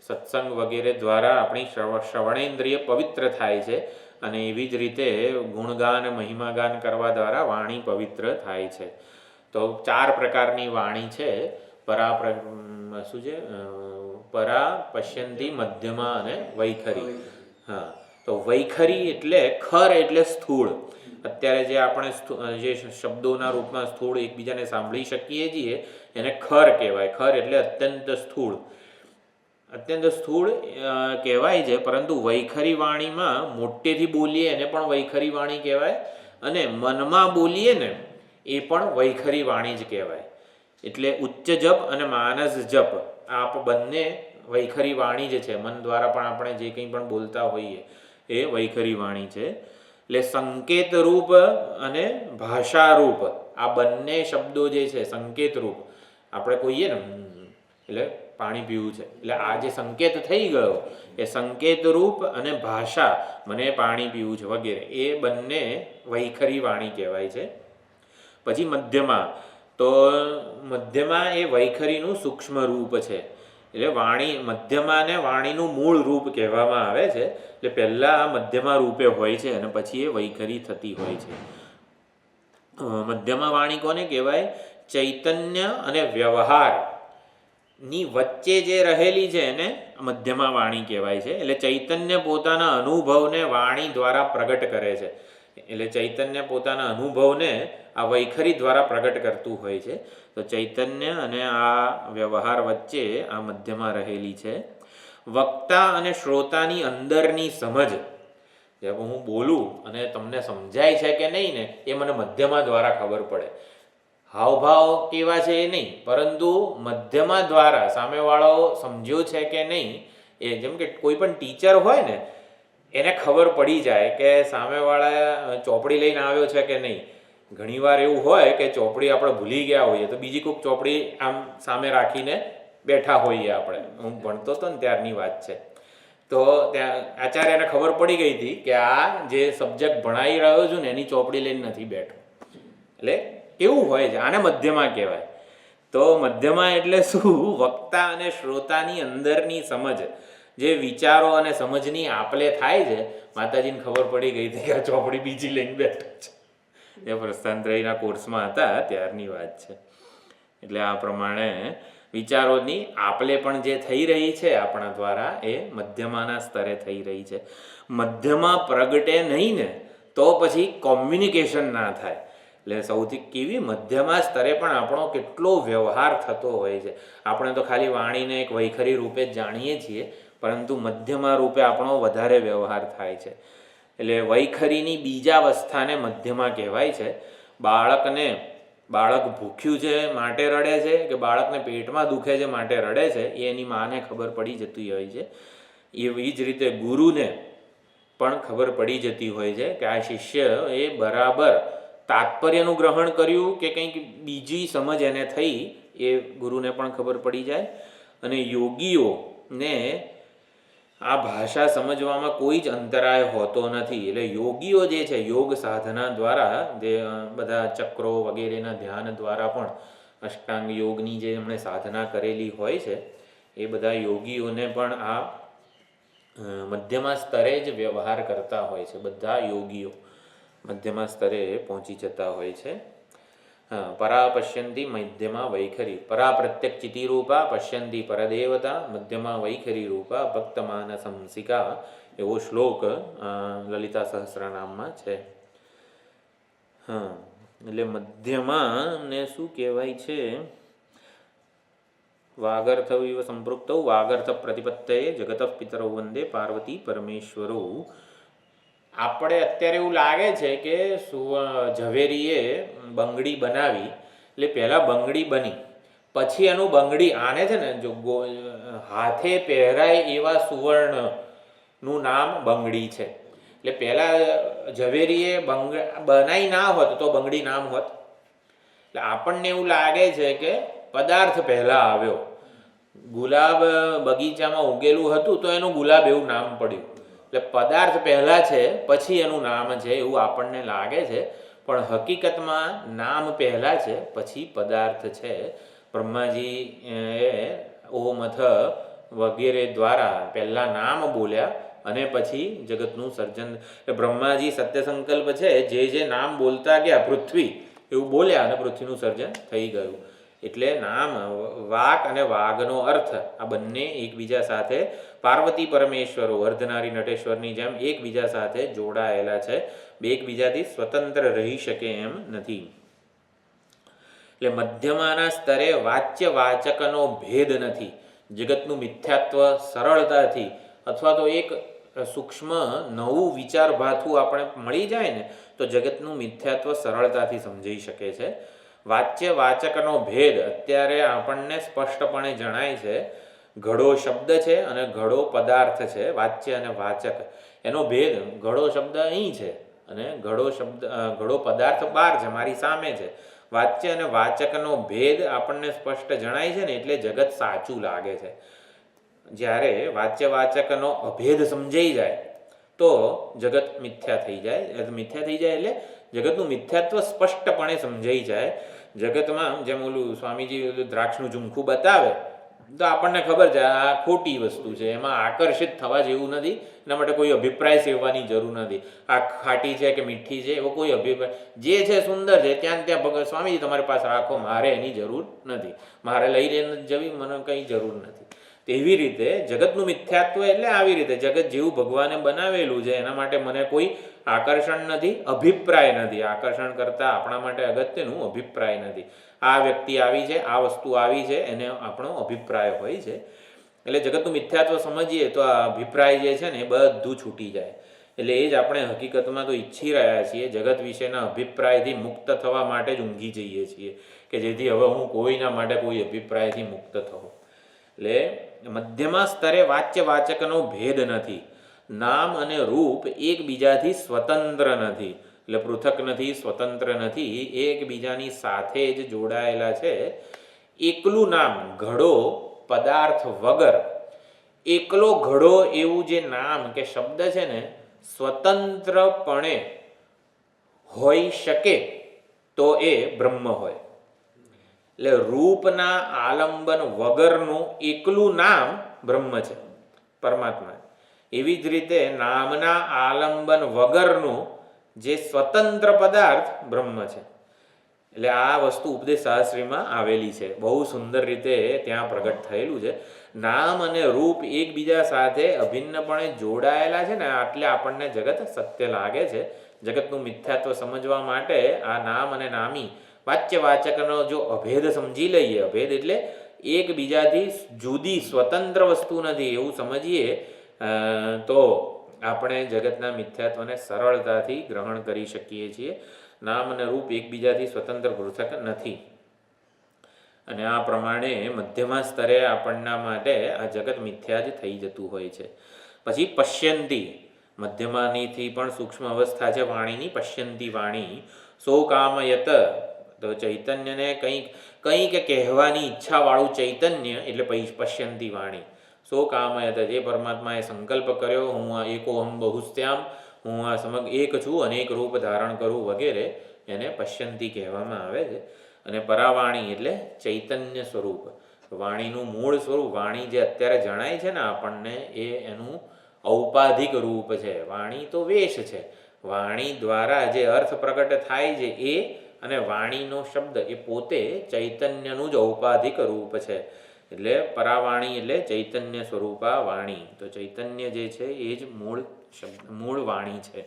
Speaker 1: સત્સંગ વગેરે દ્વારા આપણી શ્રવણેન્દ્રિય પવિત્ર થાય છે. અને એવી જ રીતે ગુણગાન મહિમાગાન કરવા દ્વારા વાણી પવિત્ર થાય છે. તો 4 પ્રકારની વાણી છે. શું છે? પરા, પશ્યંતી, મધ્યમા અને વૈખરી. હા, તો વૈખરી એટલે ખર એટલે સ્થૂળ. અત્યારે જે આપણે જે શબ્દોના રૂપમાં સ્થૂળ એકબીજાને સાંભળી શકીએ છીએ એને ખર કહેવાય. ખર એટલે અત્યંત સ્થૂળ. અત્યંત સ્થૂળ કહેવાય છે, પરંતુ વૈખરી વાણીમાં મોટેથી બોલીએ એને પણ વૈખરી વાણી કહેવાય, અને મનમાં બોલીએ ને એ પણ વૈખરી વાણી જ કહેવાય. એટલે ઉચ્ચ જપ અને માનસ જપ આ બંને વૈખરી વાણી જ છે. મન દ્વારા પણ આપણે જે કંઈ પણ બોલતા હોઈએ એ વૈખરી વાણી છે. એટલે સંકેત રૂપ અને ભાષા રૂપ આ બંને શબ્દો જે છે, સંકેત રૂપ આપણે કહીએ ને એટલે પાણી પીવું છે, એટલે આ જે સંકેત થઈ ગયો એ સંકેત રૂપ અને ભાષા મને પાણી પીવું છે વગેરે એ બંને વૈખરી વાણી કહેવાય છે. પછી મધ્યમાં, તો મધ્યમાં એ વૈખરીનું સૂક્ષ્મ રૂપ છે. એટલે વાણી મધ્યમાને વાણીનું મૂળ રૂપ કહેવામાં આવે છે. એટલે પહેલાં મધ્યમા રૂપે હોય છે અને પછી એ વૈખરી થતી હોય છે. મધ્યમા વાણી કોને કહેવાય? ચૈતન્ય અને વ્યવહાર ની વચ્ચે જે રહેલી છે એને મધ્યમા વાણી કહેવાય છે. એટલે ચૈતન્ય પોતાના અનુભવને વાણી દ્વારા પ્રગટ કરે છે. એટલે ચૈતન્ય પોતાના અનુભવને આ વૈખરી દ્વારા પ્રગટ કરતું હોય છે. તો ચૈતન્ય અને આ વ્યવહાર વચ્ચે આ મધ્યમાં રહેલી છે. વક્તા અને શ્રોતાની અંદરની સમજ, જ્યારે હું બોલું અને તમને સમજાય છે કે નહીં ને એ મને મધ્યમા દ્વારા ખબર પડે. હાવભાવ કેવા છે એ નહીં, પરંતુ મધ્યમા દ્વારા સામેવાળો સમજ્યો છે કે નહીં એ. જેમ કે કોઈ પણ ટીચર હોય ને એને ખબર પડી જાય કે સામેવાળા ચોપડી લઈને આવ્યો છે કે નહીં. ઘણીવાર એવું હોય કે ચોપડી આપણે ભૂલી ગયા હોઈએ તો બીજી કોઈક ચોપડી આમ સામે રાખીને બેઠા હોઈએ આપણે. હું ભણતો હતો ને ત્યારની વાત છે. તો ત્યાં આચાર્યને ખબર પડી ગઈ હતી કે આ જે સબ્જેક્ટ ભણાવી રહ્યો છું ને એની ચોપડી લઈને નથી બેઠો. એટલે કેવું હોય છે, આને મધ્યમાં કહેવાય. તો મધ્યમાં એટલે શું? વક્તા અને શ્રોતાની અંદરની સમજ, જે વિચારો અને સમજની આપલે થાય છે. માતાજીને ખબર પડી ગઈ હતી કે આ ચોપડી બીજી લઈને બેઠા છે. એ પ્રસ્થાનત્રયના કોર્સમાં હતા ત્યારની વાત છે. એટલે આ પ્રમાણે વિચારોની આપલે પણ જે થઈ રહી છે આપણા દ્વારા એ મધ્યમાના સ્તરે થઈ રહી છે. મધ્યમાં પ્રગટે નહીં ને તો પછી કોમ્યુનિકેશન ના થાય. એટલે સૌથી કેવી મધ્યમાં સ્તરે પણ આપણો કેટલો વ્યવહાર થતો હોય છે. આપણે તો ખાલી વાણીને એક વૈખરી રૂપે જ જાણીએ છીએ, પરંતુ મધ્યમાં રૂપે આપણો વધારે વ્યવહાર થાય છે. એટલે વૈખરીની બીજાવસ્થાને મધ્યમાં કહેવાય છે. બાળક ભૂખ્યું છે માટે રડે છે કે બાળકને પેટમાં દુખે છે માટે રડે છે એ એની માને ખબર પડી જતી હોય છે. એવી જ રીતે ગુરુને પણ ખબર પડી જતી હોય છે કે આ શિષ્ય એ બરાબર તાત્પર્યનું ગ્રહણ કર્યું કે કંઈક બીજી સમજ એને થઈ, એ ગુરુને પણ ખબર પડી જાય. અને યોગીઓને આ ભાષા સમજવામાં કોઈ જ અંતરાય હોતો નથી. એટલે યોગીઓ જે છે યોગ સાધના દ્વારા જે બધા ચક્રો વગેરેના ધ્યાન દ્વારા પણ અષ્ટાંગ યોગની જે એમણે સાધના કરેલી હોય છે એ બધા યોગીઓને પણ આ મધ્યમા સ્તરે જ વ્યવહાર કરતા હોય છે. બધા યોગીઓ મધ્યમા સ્તરે પહોંચી જતા હોય છે. પરા પશ્યંતી મધ્યમા વૈખરી. પરા પ્રત્યક ચિતિરૂપા પશ્યંતી પરદેવતા મધ્યમા વૈખરી રૂપા ભક્તમાનસંસિકા એવો શ્લોક લલિતા સહસ્રનામમાં છે. એટલે મધ્યમાં ને શું કહેવાય છે? વાગર્થ વિવ સંપૃક્તૌ વાગર્થ પ્રતિપત્તયે જગત પિતરૌ વંદે પાર્વતી પરમેશ્વરો. આપણે અત્યારે એવું લાગે છે કે ઝવેરીએ બંગડી બનાવી, એટલે પહેલાં બંગડી બની, પછી એનું બંગડી આને છે ને જો હાથે પહેરાય એવા સુવર્ણ નું નામ બંગડી છે. એટલે પહેલા ઝવેરીએ બનાવી ના હોત તો બંગડી નામ હોત. એટલે આપણને એવું લાગે છે કે પદાર્થ પહેલા આવ્યો. ગુલાબ બગીચામાં ઉગેલું હતું તો એનું ગુલાબ એવું નામ પડ્યું. એટલે પદાર્થ પહેલા છે પછી એનું નામ છે એવું આપણને લાગે છે, પણ હકીકતમાં નામ પહેલા છે પછી પદાર્થ છે. બ્રહ્માજી ઓમ અથ વગેરે દ્વારા પહેલા નામ બોલ્યા અને પછી જગતનું સર્જન. બ્રહ્માજી સત્ય સંકલ્પ છે, જે નામ બોલતા ગયા પૃથ્વી એવું બોલ્યા અને પૃથ્વીનું સર્જન થઈ ગયું. એટલે નામ, વાક અને વાઘનો અર્થ આ બંને એકબીજા સાથે પાર્વતી પરમેશ્વરો અર્ધનારી નટેશ્વરની જેમ એકબીજા સાથે જોડાયેલા છે, બે એકબીજાથી સ્વતંત્ર રહી શકે એમ નથી. એટલે મધ્યમાના સ્તરે વાચ્ય વાચકનો ભેદ નથી. જગતનું મિથ્યાત્વ સરળતાથી અથવા તો એક સૂક્ષ્મ નવું વિચારભાથું આપણે મળી જાય ને તો જગતનું મિથ્યાત્વ સરળતાથી સમજાઈ શકે છે. વાચ્ય વાચકનો ભેદ અત્યારે આપણને સ્પષ્ટપણે જણાય છે. ઘડો શબ્દ છે અને ઘડો પદાર્થ છે. વાચ્ય અને વાચક એનો ભેદ, ઘડો શબ્દ અહીં છે અને ઘડો પદાર્થ બહાર છે, મારી સામે છે. વાચ્ય અને વાચકનો ભેદ આપણને સ્પષ્ટ જણાય છે ને એટલે જગત સાચું લાગે છે. જ્યારે વાચ્ય વાચકનો અભેદ સમજાઈ જાય તો જગત મિથ્યા થઈ જાય. મિથ્યા થઈ જાય એટલે જગતનું મિથ્યાત્વ સ્પષ્ટપણે સમજાઈ જાય. જગતમાં જેમ ઓલું સ્વામીજી દ્રાક્ષનું ઝુમખું બતાવે તો આપણને ખબર છે આ ખોટી વસ્તુ છે, એમાં આકર્ષિત થવા જેવું નથી, એના માટે કોઈ અભિપ્રાય સેવવાની જરૂર નથી. આ ખાટી છે કે મીઠી છે એવો કોઈ અભિપ્રાય, જે છે સુંદર છે ત્યાં ભગવાન સ્વામીજી તમારી પાસે રાખો, મારે એની જરૂર નથી, મારે લઈને જવી મને કંઈ જરૂર નથી. તેવી રીતે જગતનું મિથ્યાત્વ એટલે આવી રીતે જગત જેવું ભગવાને બનાવેલું છે એના માટે મને કોઈ આકર્ષણ નથી, અભિપ્રાય નથી. આકર્ષણ કરતાં આપણા માટે અગત્યનું અભિપ્રાય નથી. આ વ્યક્તિ આવી છે, આ વસ્તુ આવી છે, એને આપણો અભિપ્રાય હોય છે. એટલે જગતનું મિથ્યાત્વ સમજીએ તો આ અભિપ્રાય જે છે ને એ બધું છૂટી જાય. એટલે એ જ આપણે હકીકતમાં તો ઈચ્છી રહ્યા છીએ, જગત વિશેના અભિપ્રાયથી મુક્ત થવા માટે જ ઊંઘી જઈએ છીએ કે જેથી હવે હું કોઈના માટે કોઈ અભિપ્રાયથી મુક્ત થઉં. એટલે મધ્યમાં સ્તરે વાચ્ય વાચકનો ભેદ નથી. નામ અને રૂપ એકબીજાથી સ્વતંત્ર નથી. એટલે પૃથક નથી, સ્વતંત્ર નથી, એકબીજાની સાથે જ જોડાયેલા છે. એકલું નામ ઘડો પદાર્થ વગર, એકલો ઘડો એવું જે નામ કે શબ્દ છે ને સ્વતંત્રપણે હોઈ શકે તો એ બ્રહ્મ હોય. એટલે રૂપના આલંબન વગરનું એકલું નામ બ્રહ્મ છે, પરમાત્મા. એવી જ રીતે નામના આલંબન વગરનું જે સ્વતંત્ર પદાર્થ બ્રહ્મ છે. એટલે આ વસ્તુ ઉપદેશ શાસ્ત્રીમાં આવેલી છે, બહુ સુંદર રીતે ત્યાં પ્રગટ થયેલું છે. નામ અને રૂપ એકબીજા સાથે અભિન્નપણે જોડાયેલા છે ને એટલે આપણને જગત સત્ય લાગે છે. જગતનું મિથ્યાત્વ સમજવા માટે આ નામ અને નામી વાચ્ય વાચકનો જો અભેદ સમજી લઈએ, અભેદ એટલે એકબીજાથી જુદી સ્વતંત્ર વસ્તુ નથી એવું સમજીએ તો આપણે જગતના મિથ્યાત્વને સરળતાથી ગ્રહણ કરી શકીએ છીએ. નામ અને રૂપ એકબીજાથી સ્વતંત્ર પૃથક નથી. અને આ પ્રમાણે મધ્યમા સ્તરે આપણના માટે આ જગત મિથ્યા જ થઈ જતું હોય છે. પછી પશ્યંતી, મધ્યમાનીથી પણ સૂક્ષ્મ અવસ્થા છે વાણીની. પશ્યંતી વાણી સો કામયત, તો ચૈતન્યને કંઈક કહેવાની ઈચ્છાવાળું ચૈતન્ય એટલે પશ્યંતી વાણી. સો કામયત, જે પરમાત્માએ સંકલ્પ કર્યો હું આ એકોહમ બહુસ્ત્યામ, હું આ સમગ્ર એક છું, અનેક રૂપ ધારણ કરું વગેરે, એને પશ્યંતી કહેવામાં આવે છે. અને પરાવાણી એટલે ચૈતન્ય સ્વરૂપ, વાણીનું મૂળ સ્વરૂપ. વાણી જે અત્યારે જણાય છે ને આપણને એ એનું ઔપાધિક રૂપ છે. વાણી તો વેશ છે, વાણી દ્વારા જે અર્થ પ્રગટ થાય છે એ, અને વાણીનો શબ્દ એ પોતે ચૈતન્યનું જ ઔપાધિક રૂપ છે. એટલે પરાવાણી એટલે ચૈતન્ય સ્વરૂપા વાણી. તો ચૈતન્ય જે છે એ જ મૂળ વાણી છે.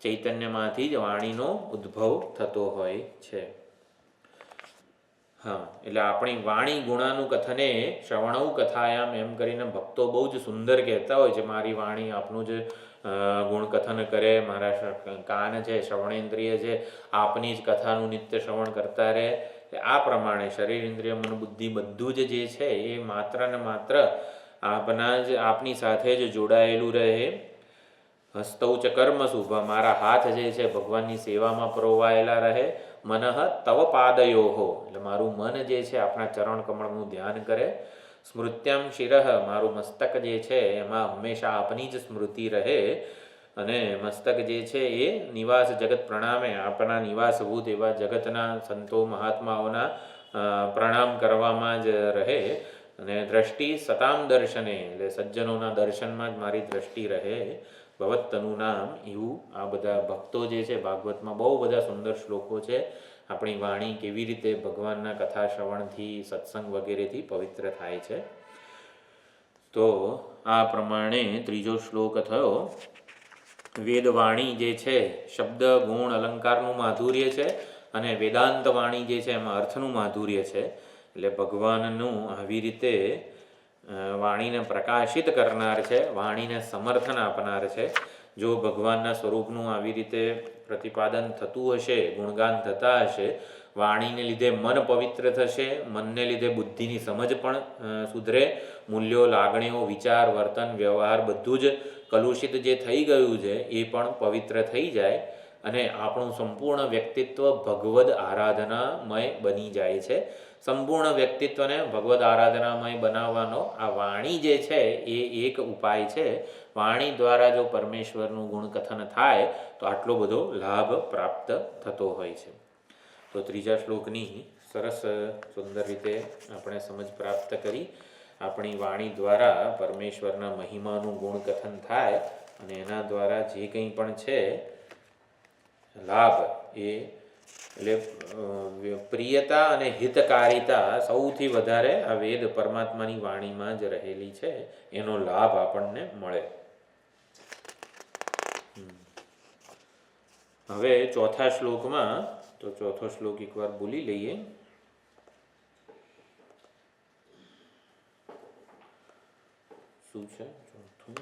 Speaker 1: ચૈતન્યમાંથી જ વાણીનો ઉદ્ભવ થતો હોય છે. હા, એટલે આપણી વાણી ગુણાનું કથને શ્રવણૌ કથાયામ એમ કરીને ભક્તો બહુ જ સુંદર કહેતા હોય છે. મારી વાણી આપનું જ ગુણ કથન કરે, મારા કાન છે, શ્રવણેન્દ્રિય છે, આપની જ કથાનું નિત્ય શ્રવણ કરતા રહે. આ પ્રમાણે શરીર, ઇન્દ્રિય, મન, બુદ્ધિ બધું જ જે છે એ માત્ર ને માત્ર આપની સાથે જ જોડાયેલું રહે. હસ્તૌ ચ કર્મ શુભ, મારા હાથ જે છે ભગવાનની સેવામાં પરોવાયેલા રહે. મનઃ તવ પાદયોહો, એટલે મારું મન જે છે આપણા ચરણ કમળનું ધ્યાન કરે. સ્મૃત્યમ શિરઃ, મારું મસ્તક જે છે એમાં હંમેશા આપની જ સ્મૃતિ રહે. અને મસ્તક જે છે એ નિવાસ જગત પ્રણામે, આપણા નિવાસભૂત એવા જગતના સંતો મહાત્માઓના પ્રણામ કરવામાં જ રહે. અને દ્રષ્ટિ સતામ દર્શને, એટલે સજ્જનોના દર્શનમાં જ મારી દ્રષ્ટિ રહે. ભવત્તનું નામ, એવું આ બધા ભક્તો જે છે ભાગવતમાં બહુ બધા સુંદર શ્લોકો છે. આપણી વાણી કેવી રીતે ભગવાનના કથા શ્રવણથી, સત્સંગ વગેરેથી પવિત્ર થાય છે. તો આ પ્રમાણે ત્રીજો શ્લોક થયો. વેદવાણી જે છે શબ્દ ગુણ અલંકારનું માધુર્ય છે, અને વેદાંત વાણી જે છે એમાં અર્થનું માધુર્ય છે. એટલે ભગવાનનું આવી રીતે વાણીને પ્રકાશિત કરનાર છે, વાણીને સમર્થન આપનાર છે. જો ભગવાનના સ્વરૂપનું આવી રીતે પ્રતિપાદન થતું હશે, ગુણગાન થતા હશે, વાણીને લીધે મન પવિત્ર થશે, મનને લીધે બુદ્ધિની સમજ પણ સુધરે, મૂલ્યો, લાગણીઓ, વિચાર, વર્તન, વ્યવહાર બધું જ કલુષિત જે થઈ ગયું છે એ પણ પવિત્ર થઈ જાય, અને આપણું સંપૂર્ણ વ્યક્તિત્વ ભગવદ આરાધનામય બની જાય છે. સંપૂર્ણ વ્યક્તિત્વને ભગવદ આરાધનામય બનાવવાનો આ વાણી જે છે એ એક ઉપાય છે. વાણી દ્વારા જો પરમેશ્વરનું ગુણકથન થાય તો આટલો બધો લાભ પ્રાપ્ત થતો હોય છે. તો ત્રીજા શ્લોકની સરસ સુંદર રીતે આપણે સમજ પ્રાપ્ત કરી. આપણી વાણી દ્વારા પરમેશ્વરના મહિમાનું ગુણકથન થાય, અને એના દ્વારા જે કંઈ પણ છે લાભ, એ એટલે પ્રિયતા અને હિતકારિતા સૌથી વધારે આ વેદ પરમાત્માની વાણીમાં જ રહેલી છે, એનો લાભ આપણને મળે. હવે ચોથા શ્લોકમાં, તો ચોથો શ્લોક એકવાર બોલી લઈએ. શું છે ચોથું?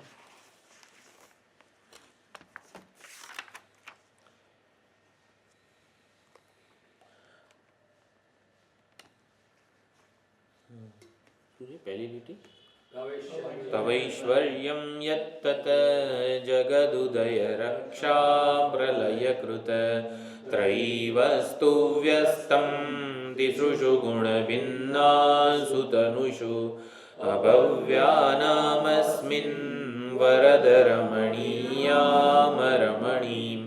Speaker 1: પહેલી લીટી, તવૈશ્વર્યમ યત્તત જગદુદય રક્ષા પ્રલયકૃત ત્રયીવસ્તુ વ્યસ્તમ તિસૃષુ ગુણભિન્નાસુ તનુષુ અભવ્યાનામસ્મિન વરદરમણીયામરમણીમ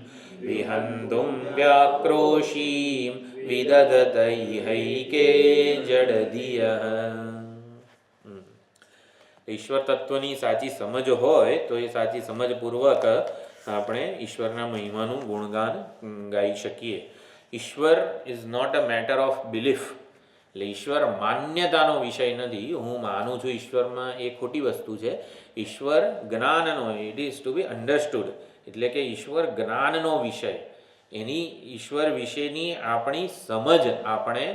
Speaker 1: વિહંતુમ વ્યાક્રોશીમ વિદધતૈહૈકે જડદિયઃ. ઈશ્વર તત્વની સાચી સમજ હોય તો એ સાચી સમજપૂર્વક આપણે ઈશ્વરના મહિમાનું ગુણગાન ગાઈ શકીએ. ઈશ્વર is not a matter of belief, એટલે ઈશ્વર માન્યતાનો વિષય નથી. હું માનું છું ઈશ્વરમાં, એ ખોટી વસ્તુ છે. ઈશ્વર જ્ઞાનનો, it is to be understood, એટલે કે ઈશ્વર જ્ઞાનનો વિષય. એની ઈશ્વર વિશેની આપણી સમજ આપણે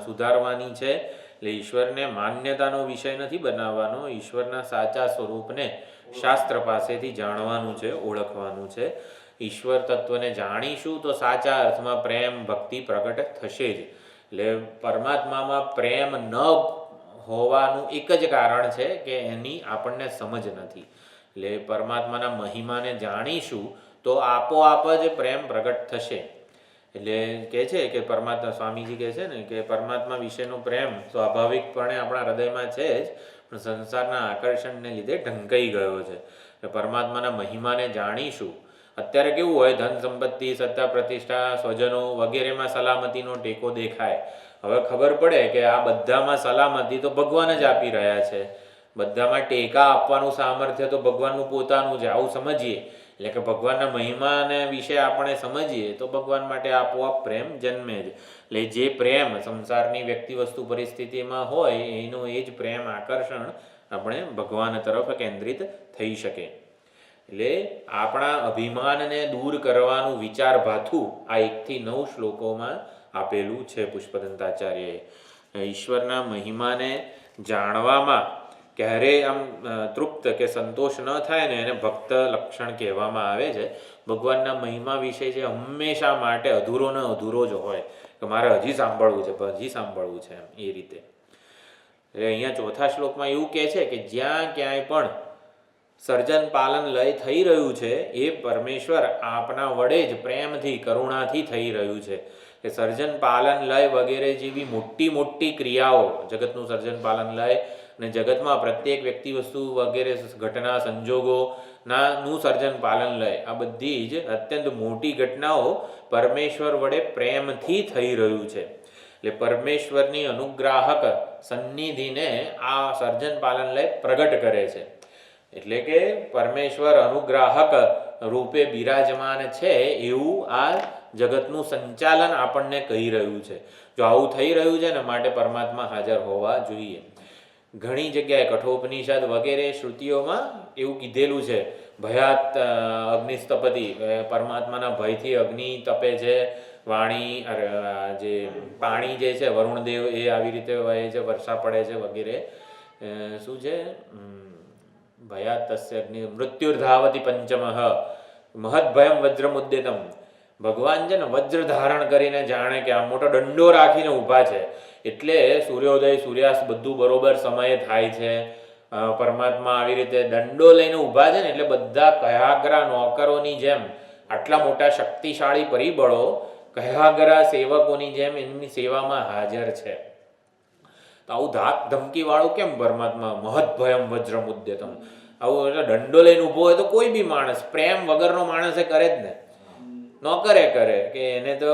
Speaker 1: સુધારવાની છે. એટલે ઈશ્વરને માન્યતાનો વિષય નથી બનાવવાનો. ઈશ્વરના સાચા સ્વરૂપને શાસ્ત્ર પાસેથી જાણવાનું છે, ઓળખવાનું છે. ઈશ્વર તત્વને જાણીશું તો સાચા અર્થમાં પ્રેમ ભક્તિ પ્રગટ થશે જ. એટલે પરમાત્મામાં પ્રેમ ન હોવાનું એક જ કારણ છે કે એની આપણને સમજ નથી. એટલે પરમાત્માના મહિમાને જાણીશું તો આપોઆપ જ પ્રેમ પ્રગટ થશે. એટલે કહે છે કે પરમાત્મા, સ્વામીજી કહે છે ને કે પરમાત્મા વિશેનો પ્રેમ સ્વાભાવિકપણે આપણા હૃદયમાં છે જ, પણ સંસારના આકર્ષણને લીધે ઢંકાઈ ગયો છે. એટલે પરમાત્માના મહિમાને જાણીશું. અત્યારે કેવું હોય, ધન સંપત્તિ, સત્તા પ્રતિષ્ઠા, સ્વજનો વગેરેમાં સલામતીનો ટેકો દેખાય. હવે ખબર પડે કે આ બધામાં સલામતી તો ભગવાન જ આપી રહ્યા છે, બધામાં ટેકા આપવાનું સામર્થ્ય તો ભગવાનનું પોતાનું છે, આવું સમજીએ. એટલે કે ભગવાનના મહિમાને વિશે આપણે સમજીએ તો ભગવાન માટે આપોઆપ પ્રેમ જન્મે જ. એટલે જે પ્રેમ સંસારની વ્યક્તિ વસ્તુ પરિસ્થિતિમાં હોય એનું એ જ પ્રેમ આકર્ષણ આપણે ભગવાન તરફ કેન્દ્રિત થઈ શકે. એટલે આપણા અભિમાનને દૂર કરવાનું વિચાર ભાથું આ 1 થી 9 શ્લોકોમાં આપેલું છે પુષ્પદંતાચાર્યએ. ઈશ્વરના મહિમાને જાણવામાં ક્યારેય આમ તૃપ્ત કે સંતોષ ન થાય ને એને ભક્ત લક્ષણ કહેવામાં આવે છે. ભગવાનના મહિમા વિશે છે હંમેશા માટે અધૂરો જ હોય કે મારે હજી સાંભળવું છે, એમ એ રીતે. એટલે અહીંયા ચોથા શ્લોકમાં એવું કહે છે કે જ્યાં ક્યાંય પણ સર્જન પાલન લય થઈ રહ્યું છે એ પરમેશ્વર આપના વડે જ પ્રેમથી કરુણાથી થઈ રહ્યું છે. કે સર્જન પાલન લય વગેરે જેવી મોટી મોટી ક્રિયાઓ, જગતનું સર્જન પાલન લય અને જગતમાં પ્રત્યેક વ્યક્તિ વસ્તુ વગેરે ઘટના સંજોગોનું સર્જન પાલન લય, આ બધી જ અત્યંત મોટી ઘટનાઓ પરમેશ્વર વડે પ્રેમથી થઈ રહ્યું છે. એટલે પરમેશ્વરની અનુગ્રાહક સન્નિધિને આ સર્જન પાલન લય પ્રગટ કરે છે. એટલે કે પરમેશ્વર અનુગ્રાહક રૂપે બિરાજમાન છે એવું આ જગતનું સંચાલન આપણને કહી રહ્યું છે. જો આવું થઈ રહ્યું છે ને માટે પરમાત્મા હાજર હોવા જોઈએ. ઘણી જગ્યાએ કઠોપનિષદ વગેરે શ્રુતિઓમાં એવું કીધેલું છે, ભયાત અગ્નિસ્તપતિ, પરમાત્માના ભયથી અગ્નિ તપે છે, વાણી જે પાણી જે છે વરુણદેવ એ આવી રીતે વહે છે, વર્ષા પડે છે વગેરે. શું છે? ભયાત તસ્ય અગ્નિ મૃત્યુર્ધાવતી પંચમઃ મહદભયમ વજ્રમુદ્યતમ. ભગવાન છે ને વજ્ર ધારણ કરીને જાણે કે આ મોટો દંડો રાખીને ઊભા છે, એટલે સૂર્યોદય સૂર્યાસ્ત બધું બરોબર સમયે થાય છે. પરમાત્મા આવી રીતે દંડો લઈને ઊભા છે ને એટલે બધા કયાગ્રા નોકરોની જેમ, આટલા મોટા શક્તિશાળી પરિબળો કયાગ્રા સેવકોની જેમ એમની સેવામાં હાજર છે. તો આવું ધાક ધમકી વાળું કેમ પરમાત્મા મહદભયમ વજ્રમુદ્યતમ, આવું એટલે દંડો લઈને ઊભો હોય તો કોઈ બી માણસ, પ્રેમ વગરનો માણસ એ કરે જ ને, ન કરે કે એને તો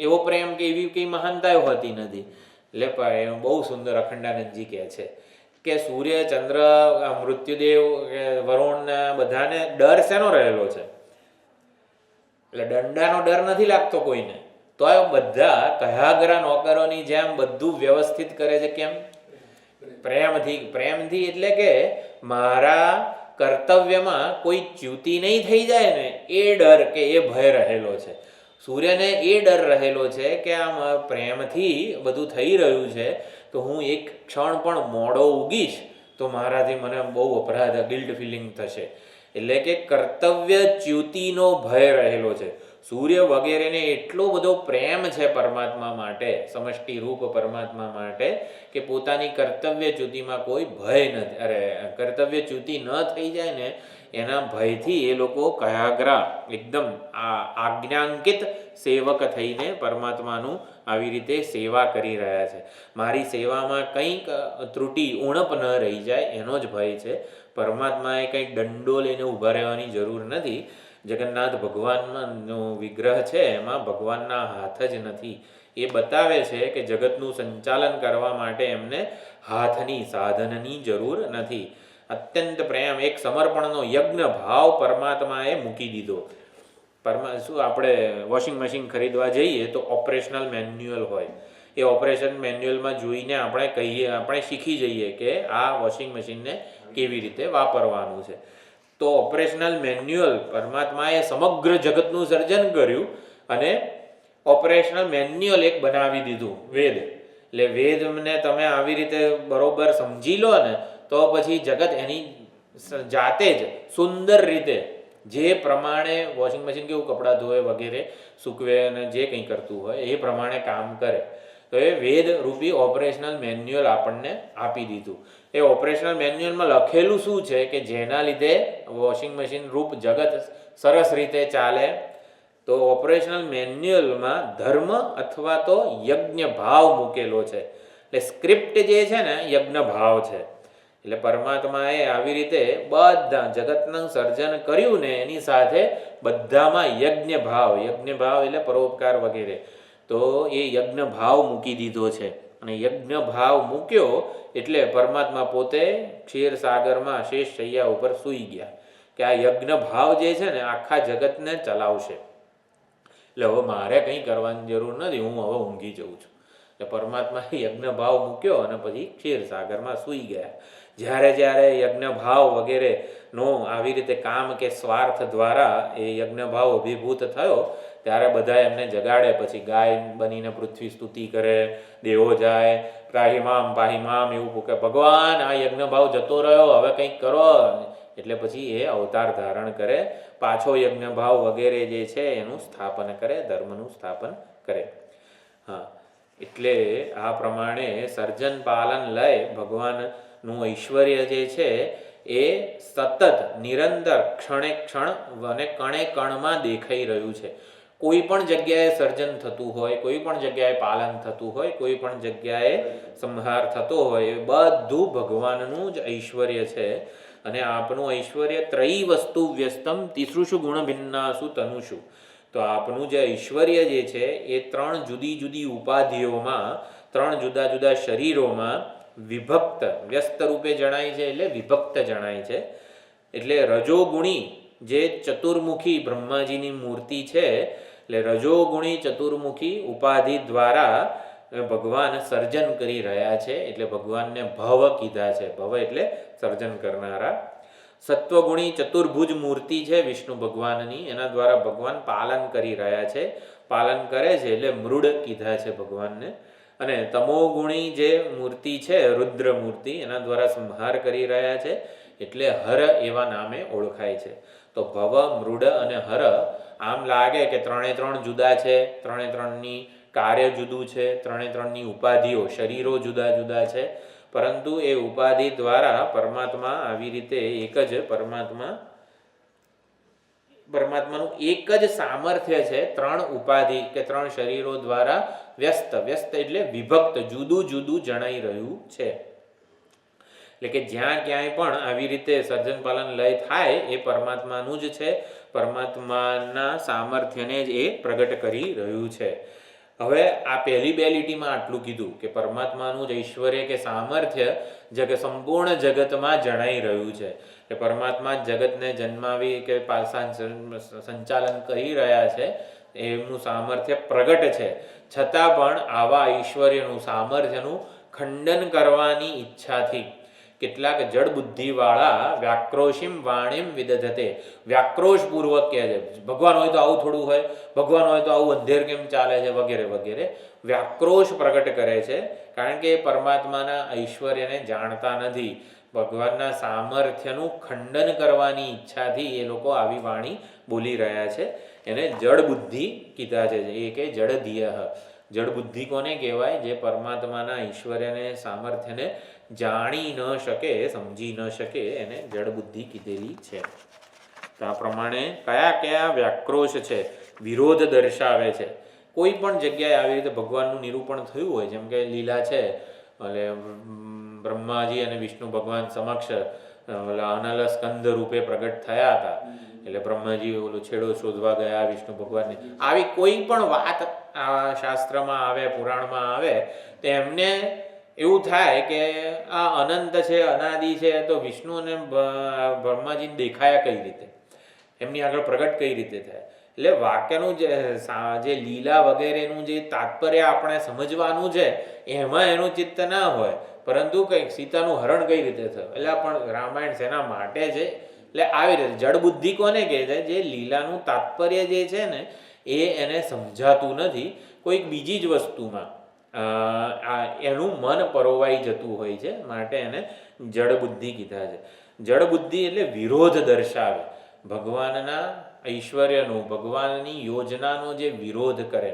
Speaker 1: એવો પ્રેમ કે એવી કંઈ મહાનતાઓ હોતી નથી. એટલે બહુ સુંદર અખંડાનંદજી કહે છે કે સૂર્ય, ચંદ્ર, મૃત્યુદેવ, વરુણ બધાને ડર શેનો રહેલો છે? એટલે દંડાનો ડર નથી લાગતો કોઈને, તો આ બધા કયાગ્રા નોકરોની જેમ બધું વ્યવસ્થિત કરે છે. કેમ? પ્રેમથી. એટલે કે મારા કર્તવ્યમાં કોઈ ચ્યુતિ નહીં થઈ જાય ને એ ડર કે એ ભય રહેલો છે. સૂર્યને એ ડર રહેલો છે કે આ પ્રેમથી બધું થઈ રહ્યું છે, તો હું એક ક્ષણ પણ મોડો ઉગીશ તો મારાથી મને બહુ અપરાધ, ગિલ્ટ ફિલિંગ થશે. એટલે કે કર્તવ્ય ચ્યુતિનો ભય રહેલો છે. સૂર્ય વગેરેને એટલો બધો પ્રેમ છે પરમાત્મા માટે, સમષ્ટિ રૂપ પરમાત્મા માટે, કે પોતાની કર્તવ્ય ચ્યુતિમાં કોઈ ભય નથી, કર્તવ્ય ચ્યુતિ ન થઈ જાય ને એના ભયથી એ લોકો કયાગ્રા એકદમ આજ્ઞાંકિત સેવક થઈને પરમાત્માનું આવી રીતે સેવા કરી રહ્યા છે. મારી સેવામાં કંઈક ત્રુટિ, ઉણપ ન રહી જાય એનો જ ભય છે. પરમાત્માએ કંઈક દંડો લઈને ઊભા રહેવાની જરૂર નથી. જગન્નાથ ભગવાનનો વિગ્રહ છે એમાં ભગવાનના હાથ જ નથી. એ બતાવે છે કે જગતનું સંચાલન કરવા માટે એમને હાથની, સાધનની જરૂર નથી. અત્યંત પ્રેમ, એક સમર્પણનો યજ્ઞ ભાવ પરમાત્માએ મૂકી દીધો. શું આપણે વોશિંગ મશીન ખરીદવા જઈએ તો ઓપરેશનલ મેન્યુઅલ હોય, એ ઓપરેશન મેન્યુઅલમાં જોઈને આપણે શીખી જઈએ કે આ વોશિંગ મશીનને કેવી રીતે વાપરવાનું છે. તો ઓપરેશનલ મેન્યુઅલ પરમાત્માએ સમગ્ર જગતનું સર્જન કર્યું અને ઓપરેશનલ મેન્યુઅલ એક બનાવી દીધું, વેદ. એટલે વેદને તમે આવી રીતે બરોબર સમજી લો ને તો પછી જગત એની જાતે જ સુંદર રીતે જે પ્રમાણે વોશિંગ મશીન કેવું કપડાં ધોવે વગેરે, સૂકવે અને જે કંઈ કરતું હોય એ પ્રમાણે કામ કરે. તો એ વેદ રૂપી ઓપરેશનલ મેન્યુઅલ આપણને આપી દીધું. એ ઓપરેશનલ મેન્યુઅલમાં લખેલું શું છે કે જેના લીધે વોશિંગ મશીન રૂપ જગત સરસ રીતે ચાલે? તો ઓપરેશનલ મેન્યુઅલમાં ધર્મ અથવા તો યજ્ઞ ભાવ મૂકેલો છે. એટલે સ્ક્રિપ્ટ જે છે ને યજ્ઞ ભાવ છે. એટલે પરમાત્માએ આવી રીતે બધા જગતનું સર્જન કર્યું ને એની સાથે બધામાં યજ્ઞ ભાવ એટલે પરોપકાર વગેરે, તો એ યજ્ઞ ભાવ મૂકી દીધો છે. અને યજ્ઞ ભાવ મૂક્યો એટલે પરમાત્મા પોતે ક્ષીરસાગરમાં શેષ શૈયા ઉપર સૂઈ ગયા કે આ યજ્ઞ ભાવ જે છે ને આખા જગતને ચલાવશે. એટલે હવે મારે કંઈ કરવાની જરૂર નથી, હું હવે ઊંઘી જઉં છું. એટલે પરમાત્માએ યજ્ઞ ભાવ મૂક્યો અને પછી ક્ષીરસાગરમાં સૂઈ ગયા. જ્યારે યજ્ઞ ભાવ વગેરેનો આવી રીતે કામ કે સ્વાર્થ દ્વારા એ યજ્ઞ ભાવ અભિભૂત થયો ત્યારે બધા એમને જગાડે. પછી ગાય બનીને પૃથ્વી સ્તુતિ કરે, દેવો જાય પાહિમામ એવું પૂકે, ભગવાન આ યજ્ઞ ભાવ જતો રહ્યો, હવે કંઈક કરો. એટલે પછી એ અવતાર ધારણ કરે, પાછો યજ્ઞ ભાવ વગેરે જે છે એનું સ્થાપન કરે, ધર્મનું સ્થાપન કરે. હા, એટલે આ પ્રમાણે સર્જન પાલન લય ભગવાનનું ઐશ્વર્ય જે છે એ સતત નિરંતર ક્ષણે ક્ષણ અને કણે કણમાં દેખાઈ રહ્યું છે. કોઈ પણ જગ્યાએ સર્જન થતું હોય, કોઈ પણ જગ્યાએ પાલન થતું હોય, કોઈ પણ જગ્યાએ સંહાર થતો હોય, એ બધું ભગવાનનું જ ઐશ્વર્ય છે. અને આપનું ઐશ્વર્ય ત્રયી વસ્તુ વ્યસ્તમ તિસૃષુ ગુણ ભિન્નાસુ તનુષુ. તો આપનું જે ઐશ્વર્ય જે છે એ 3 જુદી જુદી ઉપાધિઓમાં, 3 જુદા જુદા શરીરોમાં વિભક્ત, વ્યસ્ત રૂપે જણાય છે એટલે વિભક્ત જણાય છે. એટલે રજોગુણી જે ચતુર્મુખી બ્રહ્માજીની મૂર્તિ છે, એટલે રજોગુણી ચતુર્મુખી ઉપાધિ દ્વારા ભગવાન સર્જન કરી રહ્યા છે. એટલે ભગવાનને ભવ કીધા છે. ભવ એટલે સર્જન કરનારા. સત્વગુણી ચતુર્ભુજ મૂર્તિ છે વિષ્ણુ ભગવાનની, એના દ્વારા ભગવાન પાલન કરી રહ્યા છે. પાલન કરે છે એટલે મૃડ કીધા છે ભગવાનને. અને તમોગુણી જે મૂર્તિ છે રુદ્ર મૂર્તિ, એના દ્વારા સંહાર કરી રહ્યા છે એટલે હર એવા નામે ઓળખાય છે. તો ભવ, મૃડ અને હર આમ લાગે કે 3 જુદા છે, 3ની કાર્ય જુદું છે, 3ની ઉપાધિઓ શરીરો જુદા જુદા છે, પરંતુ એ ઉપાધિ દ્વારા પરમાત્મા આવી રીતે એક જ પરમાત્માનું એક જ સામર્થ્ય છે. 3 ઉપાધિ કે 3 શરીરો દ્વારા વ્યસ્ત એટલે વિભક્ત, જુદું જુદું જણાઈ રહ્યું છે. એટલે કે જ્યાં ક્યાંય પણ આવી રીતે સર્જન પાલન લય થાય એ પરમાત્માનું જ છે. પરમાત્માના સામર્થ્યને જ એ પ્રગટ કરી રહ્યું છે. હવે આ પહેલી 2 લીટીમાં આટલું કીધું કે પરમાત્માનું જ ઐશ્વર્ય કે સામર્થ્ય સંપૂર્ણ જગતમાં જણાઈ રહ્યું છે. કે પરમાત્મા જગતને જન્માવી કે સંચાલન કરી રહ્યા છે, એમનું સામર્થ્ય પ્રગટ છે. છતાં પણ આવા ઐશ્વર્યનું, સામર્થ્યનું ખંડન કરવાની ઈચ્છાથી કેટલાક જડ બુદ્ધિવાળા વ્યાક્રોશીમ વાણીમ વિદધતે, વ્યાક્રોશપૂર્વક કહે છે ભગવાન હોય તો આવું થોડું હોય, ભગવાન હોય તો આવું અંધેર કેમ ચાલે છે, વગેરે વગેરે વ્યાક્રોશ પ્રગટ કરે છે. કારણ કે પરમાત્માના ઐશ્વર્યને જાણતા નથી. ભગવાનના સામર્થ્યનું ખંડન કરવાની ઈચ્છાથી એ લોકો આવી વાણી બોલી રહ્યા છે. એને જડ બુદ્ધિ કીધા છે. એ કે જડધીય. જડ બુદ્ધિ કોને કહેવાય? જે પરમાત્માના ઐશ્વર્યને, સામર્થ્યને જાણી ન શકે, સમજી ન શકે, એને જડ બુદ્ધિ કીધેલી છે. તો આ પ્રમાણે કયા કયા વ્યાક્રોશ છે, વિરોધ દર્શાવે છે. કોઈ પણ જગ્યાએ આવી રીતે ભગવાનનું નિરૂપણ થયું હોય, જેમ કે લીલા છે, એટલે બ્રહ્માજી અને વિષ્ણુ ભગવાન સમક્ષ અનલ સ્કંદ રૂપે પ્રગટ થયા હતા. એટલે બ્રહ્માજી ઓલો છેડો શોધવા ગયા વિષ્ણુ ભગવાનને. આવી કોઈ પણ વાત આ શાસ્ત્રમાં આવે, પુરાણમાં આવે, તો એમને એવું થાય કે આ અનંત છે, અનાદિ છે, તો વિષ્ણુ અને બ્રહ્માજીને દેખાયા કઈ રીતે, એમની આગળ પ્રગટ કઈ રીતે થાય? એટલે વાક્યનું જે લીલા વગેરેનું જે તાત્પર્ય આપણે સમજવાનું છે, એમાં એનું ચિત્ત ના હોય, પરંતુ કંઈક સીતાનું હરણ કઈ રીતે થયું, એટલે પણ રામાયણ શેના માટે છે. એટલે આવી રીતે જડ બુદ્ધિ કોને કહે છે? જે લીલાનું તાત્પર્ય જે છે ને એને સમજાતું નથી, કોઈક બીજી જ વસ્તુમાં એનું મન પરોવાઈ જતું હોય છે, માટે એને જડ બુદ્ધિ કીધા છે. જડ બુદ્ધિ એટલે વિરોધ દર્શાવે, ભગવાનના ઐશ્વર્યનો, ભગવાનની યોજનાનો જે વિરોધ કરે.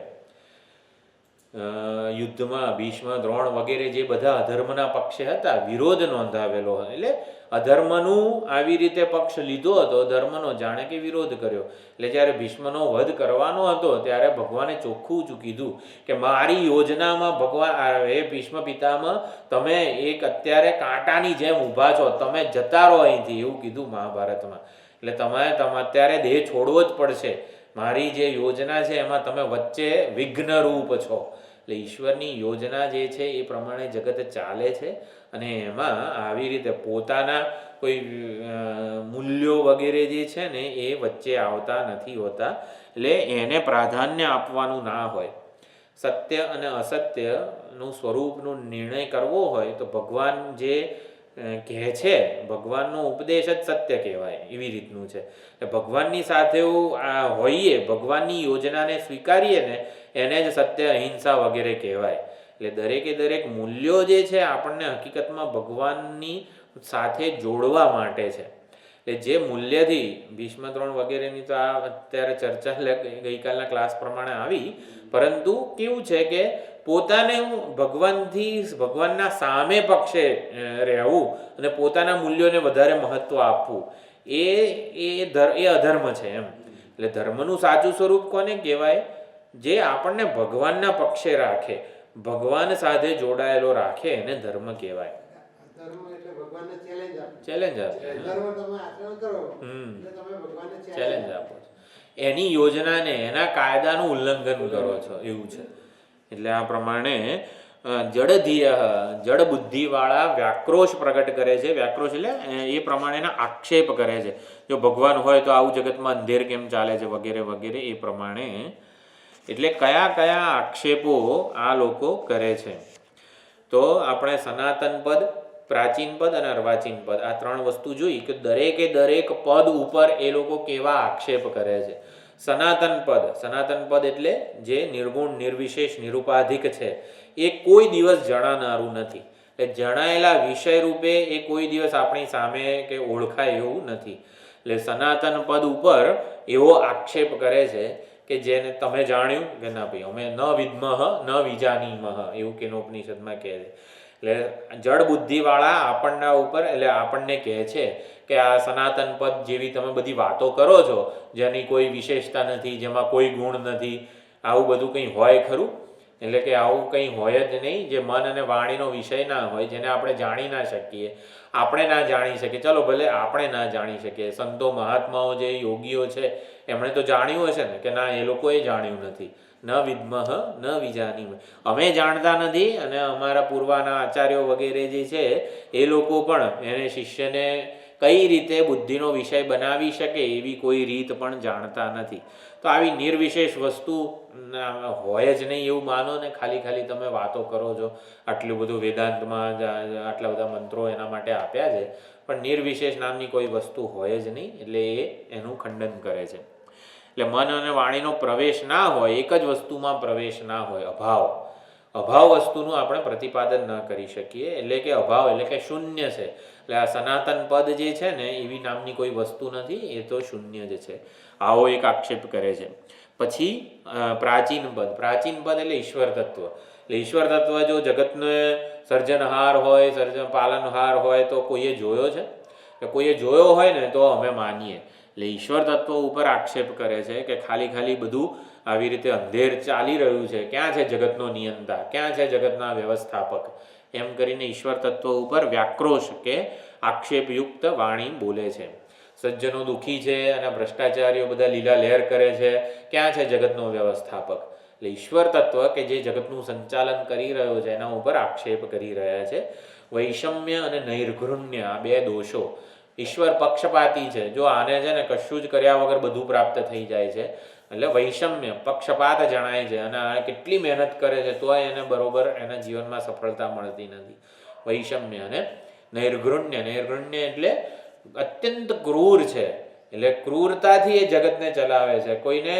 Speaker 1: યુદ્ધમાં ભીષ્મ, દ્રોણ વગેરે જે બધા અધર્મના પક્ષે હતા, વિરોધ નોંધાવેલો. એટલે અધર્મનું આવી રીતે પક્ષ લીધો હતો, ધર્મનો જાણે કે વિરોધ કર્યો. એટલે જ્યારે ભીષ્મનો વધ કરવાનો હતો ત્યારે ભગવાને ચોખ્ખું કીધું કે મારી યોજનામાં ભગવાન, હે ભીષ્મ પિતામહ, તમે એક અત્યારે કાંટાની જેમ ઊભા છો, તમે જતા રહો અહીંથી, એવું કીધું મહાભારતમાં. એટલે તમે અત્યારે દેહ છોડવો જ પડશે. મારી જે યોજના છે એમાં તમે વચ્ચે વિઘ્નરૂપ છો. એટલે ઈશ્વરની યોજના જે છે એ પ્રમાણે જગત ચાલે છે, અને એમાં આવી રીતે પોતાના કોઈ મૂલ્યો વગેરે જે છે ને એ વચ્ચે આવતા નથી હોતા. એટલે એને પ્રાધાન્ય આપવાનું ના હોય. સત્ય અને અસત્યનું સ્વરૂપનું નિર્ણય કરવો હોય તો ભગવાન જે કહે છે, ભગવાનનો ઉપદેશ જ સત્ય કહેવાય, એવી રીતનું છે. ભગવાનની સાથે હોઈએ, ભગવાનની યોજનાને સ્વીકારીએ ને, એને જ સત્ય, અહિંસા વગેરે કહેવાય. એટલે દરેકે દરેક મૂલ્યો જે છે આપણને હકીકતમાં ભગવાનની સાથે જોડવા માટે છે. એટલે જે મૂલ્યથી ભીષ્મ દ્રોણ વગેરેની તો આ અત્યારે ચર્ચા ગઈકાલના ક્લાસ પ્રમાણે આવી, પરંતુ કેવું છે કે પોતાને ભગવાનના સામે પક્ષે રહેવું અને પોતાના મૂલ્યોને વધારે મહત્વ આપવું એ અધર્મ છે એમ. એટલે ધર્મનું સાચું સ્વરૂપ કોને કહેવાય? જે આપણને ભગવાનના પક્ષે રાખે, ભગવાન સાથે જોડાયેલો રાખે એને ધર્મ કહેવાય.
Speaker 2: ધર્મ એટલે ભગવાનને
Speaker 1: ચેલેન્જ આપે.
Speaker 2: ધર્મ તમે આચરણ કરો એટલે તમે ભગવાનને
Speaker 1: ચેલેન્જ આપો છો, એની યોજનાને એના કાયદાનું ઉલ્લંઘન કરો છો એવું છે. એટલે આ પ્રમાણે જડ બુદ્ધિવાળા વ્યાક્રોશ પ્રગટ કરે છે. વ્યાક્રોશ એટલે એ પ્રમાણેના આક્ષેપ કરે છે. જો ભગવાન હોય તો આવું જગતમાં અંધેર કેમ ચાલે છે વગેરે વગેરે એ પ્રમાણે. એટલે કયા કયા આક્ષેપો આ લોકો કરે છે? તો આપણે સનાતન પદ, પ્રાચીન પદ અને અર્વાચીન પદ આ 3 વસ્તુ જોઈ કે દરેક પદ ઉપર એ લોકો કેવા આક્ષેપ કરે છે. સનાતન પદ એટલે જે નિર્ગુણ, નિર્વિશેષ, નિરુપાધિક છે એ કોઈ દિવસ જણાનારું નથી. એટલે જણાયેલા વિષય રૂપે એ કોઈ દિવસ આપણી સામે કે ઓળખાય એવું નથી. એટલે સનાતન પદ ઉપર એવો આક્ષેપ કરે છે કે જેને તમે જાણ્યું કે ના ભાઈ અમે ન વિદ્મઃ ન વિજાનીમઃ એવું કેનોપનિષદમાં કહે છે. એટલે જડ બુદ્ધિવાળા આપણને કહે છે કે આ સનાતન પદ જેવી તમે બધી વાતો કરો છો જેની કોઈ વિશેષતા નથી, જેમાં કોઈ ગુણ નથી, આવું બધું કંઈ હોય ખરું? એટલે કે આવું કંઈ હોય જ નહીં, જે મન અને વાણીનો વિષય ના હોય, જેને આપણે જાણી ના શકીએ, આપણે ના જાણી શકીએ. ચલો ભલે આપણે ના જાણી શકીએ, સંતો મહાત્માઓ જે યોગીઓ છે એમણે તો જાણ્યું હશે ને કે ના એ લોકોએ જાણ્યું નથી. ન વિદ્મઃ ન વિજાનીમઃ, અમે જાણતા નથી અને અમારા પૂર્વાના આચાર્યો વગેરે જે છે એ લોકો પણ એને શિષ્યને કઈ રીતે બુદ્ધિનો વિષય બનાવી શકે એવી કોઈ રીત પણ જાણતા નથી. તો આવી નિર્વિશેષ વસ્તુ હોય જ નહીં એવું માનો ને ખાલી તમે વાતો કરો છો. આટલું બધું વેદાંતમાં આટલા બધા મંત્રો એના માટે આપ્યા છે, પણ નિર્વિશેષ નામની કોઈ વસ્તુ હોય જ નહીં. એટલે એ એનું ખંડન કરે છે. એટલે મન અને વાણીનો પ્રવેશ ના હોય, એક જ વસ્તુમાં પ્રવેશ ના હોય, અભાવ વસ્તુનું આપણે પ્રતિપાદન ન કરી શકીએ. એટલે કે અભાવ એટલે કે શૂન્ય છે. એટલે આ સનાતન પદ જે છે ને એવી નામની કોઈ વસ્તુ નથી, એ તો શૂન્ય જ છે. આવો એક આક્ષેપ કરે છે. પછી પ્રાચીન પદ એટલે ઈશ્વર તત્વ. એટલે ઈશ્વર તત્વ જો જગતનો સર્જનહાર હોય, પાલનહાર હોય તો કોઈએ જોયો છે? કે કોઈએ જોયો હોય ને તો અમે માનીએ. એટલે ઈશ્વર તત્વ ઉપર આક્ષેપ કરે છે કે ખાલી બધું આવી રીતે અંધેર ચાલી રહ્યું છે. ક્યાં છે જગતનો નિયંતા? ક્યાં છે જગતના વ્યવસ્થાપક? એમ કરીને ઈશ્વર તત્વ ઉપર વ્યાક્રોશ કે આક્ષેપયુક્ત વાણી બોલે છે. સજ્જનો દુઃખી છે અને ભ્રષ્ટાચારીઓ બધા લીલા લહેર કરે છે. ક્યાં છે જગતનો વ્યવસ્થાપક? એટલે ઈશ્વર તત્વ કે જે જગતનું સંચાલન કરી રહ્યો છે એના ઉપર આક્ષેપ કરી રહ્યા છે. વૈષમ્ય અને નૈર્ઘૃણ્ય આ 2 દોષો. ઈશ્વર પક્ષપાતી છે. જો આને છે ને કશું જ કર્યા વગર બધું પ્રાપ્ત થઈ જાય છે, એટલે વૈષમ્ય પક્ષપાત જણાય છે. અને આ કેટલી મહેનત કરે છે તોય એને બરોબર એના જીવનમાં સફળતા મળતી નથી. વૈષમ્ય અને નૈર્ઘૃણ્ય એટલે અત્યંત ક્રૂર છે. એટલે ક્રૂરતાથી એ જગતને ચલાવે છે. કોઈને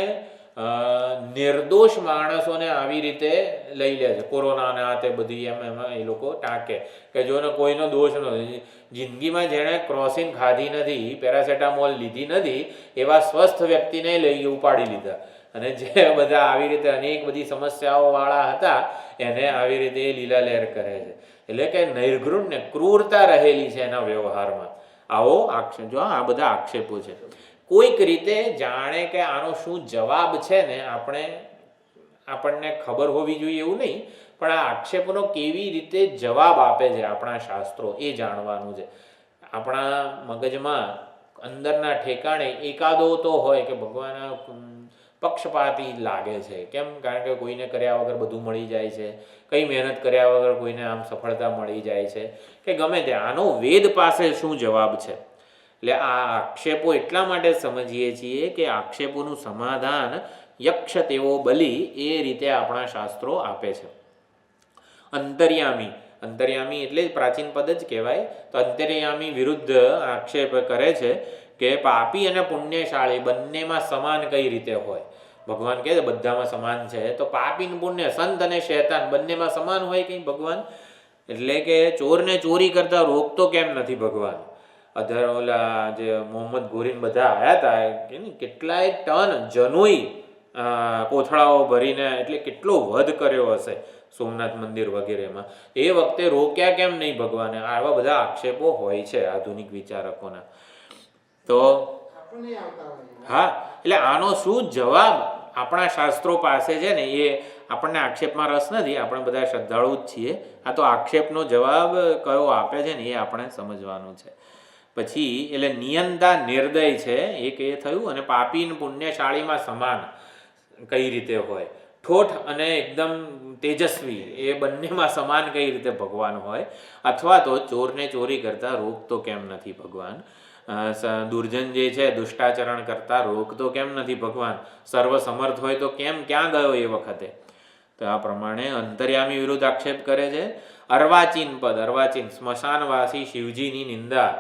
Speaker 1: નિર્દોષ માણસોને આવી રીતે લઈ લે છે. કોરોનાને આ તે બધી એમાં એ લોકો ટાંકે કે જોને કોઈનો દોષ નથી. જિંદગીમાં જેણે ક્રોસિન ખાધી નથી, પેરાસેટામોલ લીધી નથી, એવા સ્વસ્થ વ્યક્તિને લઈ ઉપાડી લીધા. અને જે બધા આવી રીતે અનેક બધી સમસ્યાઓવાળા હતા એને આવી રીતે લીલા લહેર કરે છે. એટલે કે નૈર્ઘૃણ્ય ક્રૂરતા રહેલી છે એના વ્યવહારમાં. આવો આક્ષેપ, જો આ બધા આક્ષેપો છે. કોઈક રીતે જાણે કે આનો શું જવાબ છે ને આપણને ખબર હોવી જોઈએ એવું નહીં, પણ આ આક્ષેપોનો કેવી રીતે જવાબ આપે છે આપણા શાસ્ત્રો એ જાણવાનું છે. આપણા મગજમાં અંદરના ઠેકાણે એકાદો તો હોય કે ભગવાન પક્ષપાતી લાગે છે. કેમ? કારણ કે કોઈને કર્યા વગર બધું મળી જાય છે, કંઈ મહેનત કર્યા વગર કોઈને આમ સફળતા મળી જાય છે કે ગમે તે. આનો વેદ પાસે શું જવાબ છે? એટલે આ આક્ષેપો એટલા માટે સમજીએ છીએ કે આક્ષેપોનું સમાધાન યક્ષ તેવો બલિ એ રીતે આપણા શાસ્ત્રો આપે છે. અંતર્યામી એટલે પ્રાચીન પદ જ કહેવાય. તો અંતર્યામી વિરુદ્ધ આક્ષેપ કરે છે કે પાપી અને પુણ્યશાળી બંનેમાં સમાન કઈ રીતે હોય? ભગવાન કહે છે બધામાં સમાન છે, તો પાપી ને પુણ્ય, સંત અને શૈતાન બંનેમાં સમાન હોય કંઈ ભગવાન? એટલે કે ચોરને ચોરી કરતા રોકતો કેમ નથી ભગવાન? ઓલા જે મોહમ્મદ ઘોરીને બધા આવ્યા હતા કે કેટલાય ટન જનોઈ કોથળાઓ ભરીને, એટલે કેટલો વધ કર્યો હશે સોમનાથ મંદિર વગેરેમાં. એ વખતે રોક્યા કેમ નહીં ભગવાને? આવા બધા આક્ષેપો હોય છે આધુનિક વિચારકોના. તો હા, એટલે આનો શું જવાબ આપણા શાસ્ત્રો પાસે છે ને, એ આપણને આક્ષેપમાં રસ નથી, આપણે બધા શ્રદ્ધાળુ જ છીએ. આ તો આક્ષેપનો જવાબ કયો આપે છે ને એ આપણે સમજવાનું છે. પછી એટલે નિયંતા નિર્દય છે એક એ થયું, અને પાપી ને પુણ્યશાળીમાં સમાન કઈ રીતે હોય, ઠોઠ અને એકદમ તેજસ્વી એ બંનેમાં સમાન કઈ રીતે ભગવાન હોય, અથવા તો ચોરને ચોરી કરતા રોકતો કેમ નથી ભગવાન, દુર્જન જે છે દુષ્ટાચરણ કરતા રોકતો કેમ નથી ભગવાન, સર્વ સમર્થ હોય તો કેમ ક્યાં ગયો એ વખતે? તો આ પ્રમાણે અંતર્યામી વિરુદ્ધ આક્ષેપ કરે છે. અર્વાચીન પદ, અર્વાચીન સ્મશાનવાસી શિવજીની નિંદા,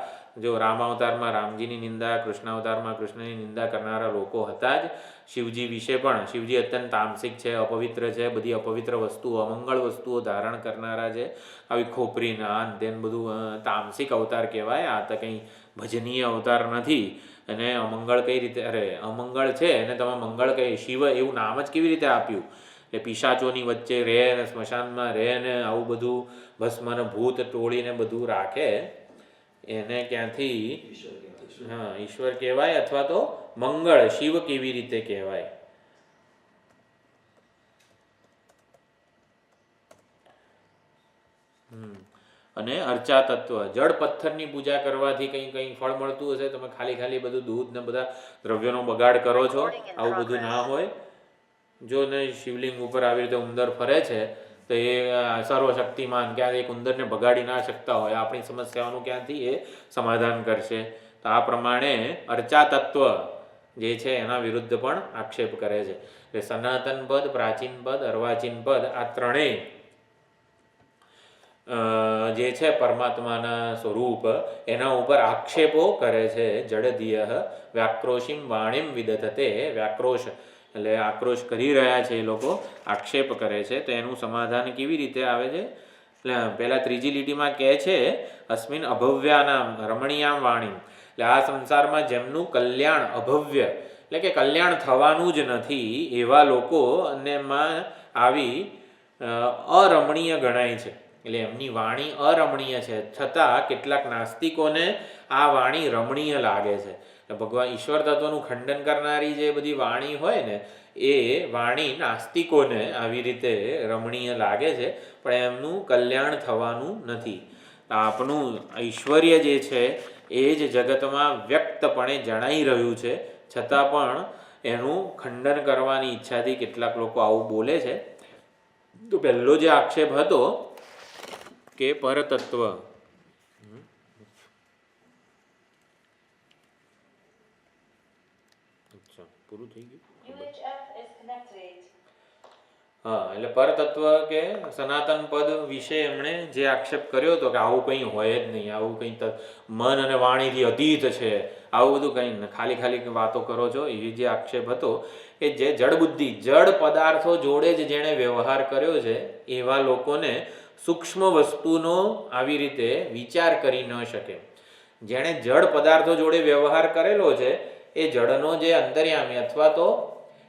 Speaker 1: જો રામાવતારમાં રામજીની નિંદા, કૃષ્ણાવતારમાં કૃષ્ણની નિંદા કરનારા લોકો હતા જ. શિવજી વિશે પણ, શિવજી અત્યંત તામસિક છે, અપવિત્ર છે, બધી અપવિત્ર વસ્તુઓ, અમંગળ વસ્તુઓ ધારણ કરનારા છે. આવી ખોપરી નાન તેન બધું તામસિક અવતાર કહેવાય. આ તો કંઈ ભજનીય અવતાર નથી. અને અમંગળ કઈ રીતે, અરે અમંગળ છે અને તમે મંગળ કઈ, શિવ એવું નામ જ કેવી રીતે આપ્યું? એ પિશાચોની વચ્ચે રહે ને સ્મશાનમાં રહે ને આવું બધું ભસ્મ ને ભૂત ટોળીને બધું રાખે, એને ક્યાંથી હા ઈશ્વર કહેવાય? અથવા તો મંગળ શિવ કેવી રીતે કહેવાય? અને અર્ચા તત્વ, જળ પથ્થરની પૂજા કરવાથી કંઈ કંઈ ફળ મળતું હશે? તમે ખાલી ખાલી બધું દૂધ ને બધા દ્રવ્યોનો બગાડ કરો છો, આવું બધું ના હોય. જો ને શિવલિંગ ઉપર આવી રીતે ઉંદર ફરે છે તો એ સર્વશક્તિમાન, ક્યાં એક ઉંદરને બગાડી ના શકતા હોય, આપણી સમસ્યાઓનું ક્યાંથી એ સમાધાન કરશે? તો આ પ્રમાણે અર્ચા તત્વ જે છે એના વિરુદ્ધ પણ આક્ષેપ કરે છે. એટલે સનાતન પદ, પ્રાચીન પદ, અર્વાચીન પદ, આ ત્રણેય જે છે પરમાત્માના સ્વરૂપ એના ઉપર આક્ષેપો કરે છે. જડદીય વ્યાક્રોશીમ વાણીમ વિદધતે, વ્યાક્રોશ એટલે આક્રોશ કરી રહ્યા છે એ લોકો, આક્ષેપ કરે છે. તો એનું સમાધાન કેવી રીતે આવે છે? એટલે પહેલાં ત્રીજી લીટીમાં કહે છે અસ્મિન અભવ્યાનામ રમણીયામ વાણી, એટલે આ સંસારમાં જેમનું કલ્યાણ અભવ્ય એટલે કે કલ્યાણ થવાનું જ નથી એવા લોકો અનેમાં આવી અરમણીય ગણાય છે. એટલે એમની વાણી અરમણીય છે, છતાં કેટલાક નાસ્તિકોને આ વાણી રમણીય લાગે છે. ભગવાન ઈશ્વર તત્વનું ખંડન કરનારી જે બધી વાણી હોય ને એ વાણી નાસ્તિકોને આવી રીતે રમણીય લાગે છે, પણ એમનું કલ્યાણ થવાનું નથી. આપનું ઐશ્વર્ય જે છે એ જ જગતમાં વ્યક્તપણે જણાઈ રહ્યું છે, છતાં પણ એનું ખંડન કરવાની ઈચ્છાથી કેટલાક લોકો આવું બોલે છે. તો પહેલો જે આક્ષેપ હતો કે પરતત્વ, પૂરું થઈ ગયું. હા, એટલે પરતત્વ કે સનાતન પદ વિશે એમણે જે આક્ષેપ કર્યો હતો કે આવું કંઈ હોય જ નહીં, આવું કંઈ મન અને વાણીથી અતીત છે, આવું બધું કંઈ ખાલી ખાલી વાતો કરો છો, એ જે આક્ષેપ હતો કે જે જડ બુદ્ધિ, જડ પદાર્થો જોડે જ જેણે વ્યવહાર કર્યો છે એવા લોકોને સૂક્ષ્મ વસ્તુનો આવી રીતે વિચાર કરી ન શકે. જેણે જડ પદાર્થો જોડે વ્યવહાર કરેલો છે એ જડનો જે અંતર્યામી અથવા તો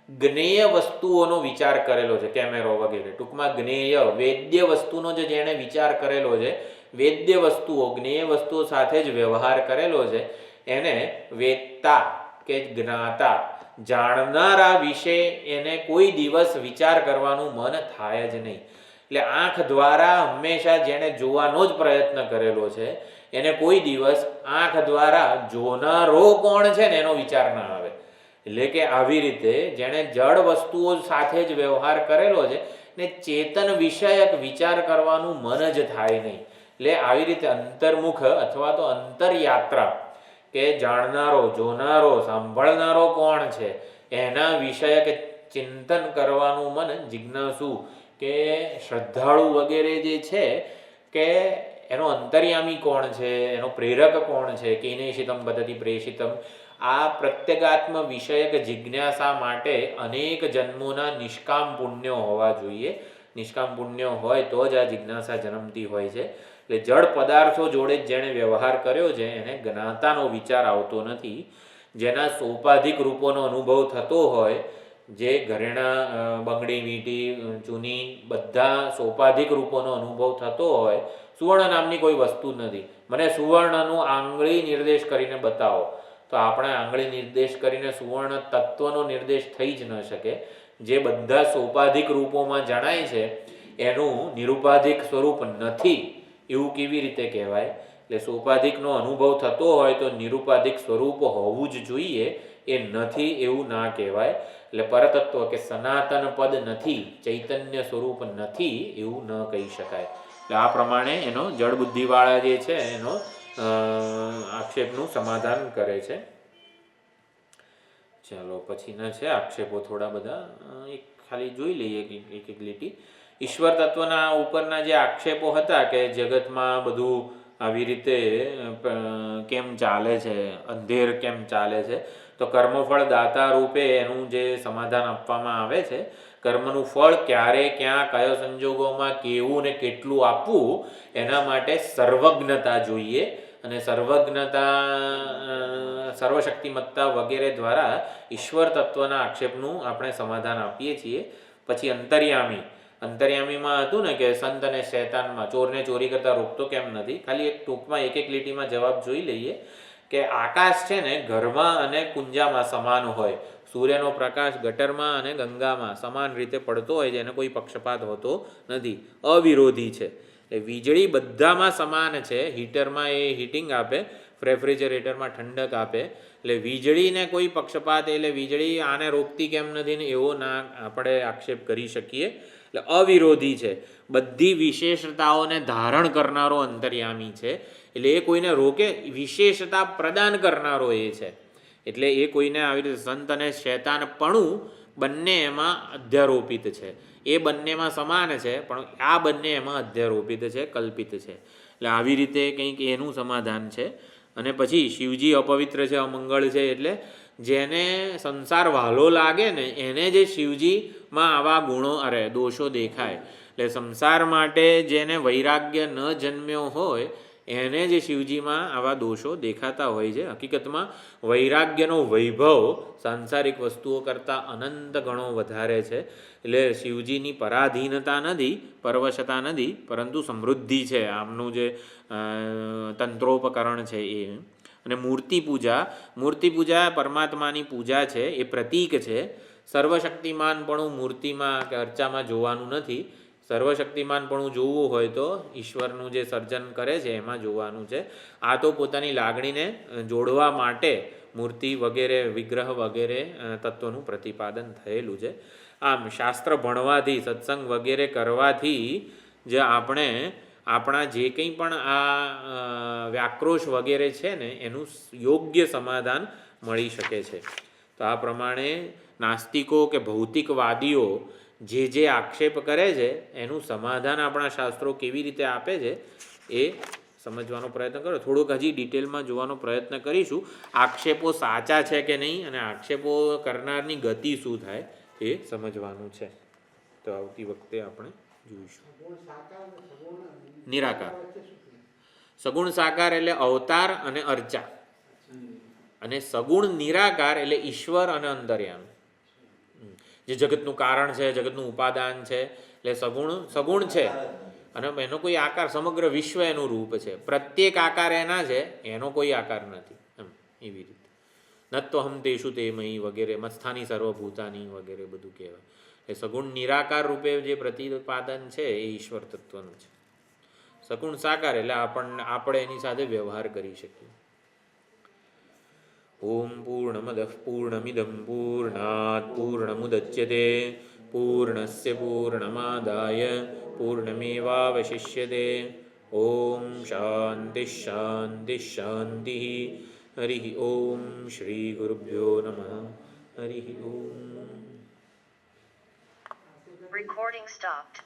Speaker 1: જ્ઞેય વસ્તુઓનો વિચાર કરેલો છે, કેમેરો વગેરે, ટૂંકમાં જ્ઞેય વેદ્ય વસ્તુનો જે જેણે વિચાર કરેલો છે, વેદ્ય વસ્તુઓ જ્ઞેય વસ્તુઓ સાથે જ વ્યવહાર કરેલો છે, એને વેદતા કે જ્ઞાતા જાણનારા વિશે એને કોઈ દિવસ વિચાર કરવાનું મન થાય જ નહીં. એટલે આંખ દ્વારા હંમેશા જેણે જોવાનો જ પ્રયત્ન કરેલો છે એને કોઈ દિવસ આંખ દ્વારા જોનારો કોણ છે ને એનો વિચાર ના આવે. એટલે કે આવી રીતે જેણે જડ વસ્તુઓ સાથે જ વ્યવહાર કરેલો છે ને ચેતન વિષયક વિચાર કરવાનું મન જ થાય નહીં. એટલે આવી રીતે અંતર્મુખ અથવા તો અંતરયાત્રા કે જાણનારો, જોનારો, સાંભળનારો કોણ છે એના વિષયક ચિંતન કરવાનું મન જિજ્ઞાસુ કે શ્રદ્ધાળુ વગેરે જે છે કે એનો અંતર્યામી કોણ છે, એનો પ્રેરક કોણ છે, કેનેશિતમ પદ્ધતિ પ્રેષિતમ, આ પ્રત્યેગાત્મ વિષયક જિજ્ઞાસા માટે અનેક જન્મોના નિષ્કામ પુણ્યો હોવા જોઈએ. નિષ્કામ પુણ્ય હોય તો જ આ જિજ્ઞાસા જન્મતી હોય છે. એટલે જળ પદાર્થો જોડે જ જેણે વ્યવહાર કર્યો છે એને જ્ઞાતાનો વિચાર આવતો નથી. જેના સોપાધિક રૂપોનો અનુભવ થતો હોય, જે ઘરેણા, બંગડી, વીંટી, ચૂની બધા સોપાધિક રૂપોનો અનુભવ થતો હોય, સુવર્ણ નામની કોઈ વસ્તુ નથી. મને સુવર્ણનું આંગળી નિર્દેશ કરીને બતાવો, તો આપણે આંગળી નિર્દેશ કરીને સુવર્ણ તત્વનો નિર્દેશ થઈ જ ન શકે. જે બધા સોપાધિક રૂપોમાં જણાય છે એનું નિરુપાધિક સ્વરૂપ નથી એવું કેવી રીતે કહેવાય? એટલે સોપાધિકનો અનુભવ થતો હોય તો નિરુપાધિક સ્વરૂપ હોવું જ જોઈએ, એ નથી એવું ના કહેવાય. એટલે પરતત્વ કે સનાતન પદ નથી, ચૈતન્ય સ્વરૂપ નથી એવું ન કહી શકાય. એટલે આ પ્રમાણે એનો જળ બુદ્ધિવાળા જે છે એનો આક્ષેપનું સમાધાન કરે છે. ચાલો પછીના છે આક્ષેપો થોડા બધા, એક ખાલી જોઈ લઈએ એક એક લીટી. ઈશ્વર તત્વના ઉપરના જે આક્ષેપો હતા કે જગતમાં બધું આવી રીતે કેમ ચાલે છે, અંધેર કેમ ચાલે છે, તો કર્મફળ દાતા રૂપે એનું જે સમાધાન આપવામાં આવે છે, કર્મનું ફળ ક્યારે, ક્યાં, કયો સંજોગોમાં, કેવું ને કેટલું આપવું, એના માટે સર્વજ્ઞતા જોઈએ. અને સર્વજ્ઞતા, સર્વશક્તિમત્તા વગેરે દ્વારા ઈશ્વર તત્વના આક્ષેપનું આપણે સમાધાન આપીએ છીએ. પછી અંતર્યામીમાં હતું ને કે સંત અને શૈતાનમાં ચોરને ચોરી કરતા રોકતો કેમ નથી. ખાલી એક ટૂંકમાં એક લીટીમાં જવાબ જોઈ લઈએ કે આકાશ છે ને ઘરમાં અને કુંજામાં સમાન હોય, સૂર્યનો પ્રકાશ ગટરમાં અને ગંગામાં સમાન રીતે પડતો હોય છે, એને કોઈ પક્ષપાત હોતો નથી, અવિરોધી છે. એ વીજળી બધામાં સમાન છે. હીટરમાં એ હીટિંગ આપે, રેફ્રિજરેટરમાં ઠંડક આપે. એટલે વીજળીને કોઈ પક્ષપાત, એટલે વીજળી આને રોકતી કેમ નથી ને એવો ના આપણે આક્ષેપ કરી શકીએ. એટલે અવિરોધી છે, બધી વિશેષતાઓને ધારણ કરનારો અંતર્યામી છે. એટલે એ કોઈને રોકે, વિશેષતા પ્રદાન કરનારો એ છે. એટલે એ કોઈને આવી રીતે સંત અને શૈતાનપણું બંને એમાં અધ્યારોપિત છે. એ બંનેમાં સમાન છે પણ આ બંને એમાં અધ્યારોપિત છે, કલ્પિત છે. એટલે આવી રીતે કંઈક એનું સમાધાન છે. અને પછી શિવજી અપવિત્ર છે, અમંગળ છે, એટલે જેને સંસાર વહાલો લાગે ને એને જે શિવજીમાં આવા ગુણો દોષો દેખાય. એટલે સંસાર માટે જેને વૈરાગ્ય ન જન્મ્યો હોય એને જે શિવજીમાં આવા દોષો દેખાતા હોય છે. હકીકતમાં વૈરાગ્યનો વૈભવ સાંસારિક વસ્તુઓ કરતાં અનંત ગણો વધારે છે. એટલે શિવજીની પરાધીનતા નથી, પરવશતા નથી, પરંતુ સમૃદ્ધિ છે આમનું જે તંત્રોપકરણ છે એ. અને મૂર્તિ પૂજા પરમાત્માની પૂજા છે, એ પ્રતીક છે. સર્વશક્તિમાનપણું મૂર્તિમાં કે અર્ચામાં જોવાનું નથી. સર્વશક્તિમાનપણું જોવું હોય તો ઈશ્વરનું જે સર્જન કરે છે એમાં જોવાનું છે. આ તો પોતાની લાગણીને જોડવા માટે મૂર્તિ વગેરે, વિગ્રહ વગેરે તત્વનું પ્રતિપાદન થયેલું છે. આમ શાસ્ત્ર ભણવાથી, સત્સંગ વગેરે કરવાથી જે આપણે આપણા જે કંઈ પણ આ વ્યાક્રોશ વગેરે છે ને એનું યોગ્ય સમાધાન મળી શકે છે. તો આ પ્રમાણે નાસ્તિકો કે ભૌતિકવાદીઓ જે આક્ષેપ કરે છે એનું સમાધાન આપણા શાસ્ત્રો કેવી રીતે આપે છે એ સમજવાનો પ્રયત્ન કરો. થોડુંક હજી ડિટેલમાં જોવાનો પ્રયત્ન કરીશું. આક્ષેપો સાચા છે કે નહીં અને આક્ષેપો કરનારની ગતિ શું થાય એ સમજવાનું છે. તો આવતી વખતે આપણે જોઈશું. નિરાકાર, સગુણ સાકાર એટલે અવતાર અને અર્ચા, અને સગુણ નિરાકાર એટલે ઈશ્વર અને અંતર્યામી. જે જગતનું કારણ છે, જગતનું ઉપાદાન છે, એટલે સગુણ છે અને એનો કોઈ આકાર, સમગ્ર વિશ્વ એનું રૂપ છે. પ્રત્યેક આકાર એના છે, એનો કોઈ આકાર નથી. એમ એવી રીતે નત્વહમ તેષુ તે મયી વગેરે, મત્સ્થાની સર્વભૂતાની વગેરે બધું કહેવાય. એ સગુણ નિરાકાર રૂપે જે પ્રતિપાદન છે એ ઈશ્વર તત્વનું છે. સગુણ સાકાર એટલે આપણે એની સાથે વ્યવહાર કરી શકીએ. ઓમ પૂર્ણમદઃ પૂર્ણમિદં પૂર્ણાત પૂર્ણમુદચ્યતે પૂર્ણસ્ય પૂર્ણમાદાય પૂર્ણમેવાવશિષ્યતે. ઓમ શાંતિ શાંતિ શાંતિ. હરિ ઓમ શ્રી ગુરુભ્યો નમઃ. હરિ ઓમ.
Speaker 3: Recording stopped.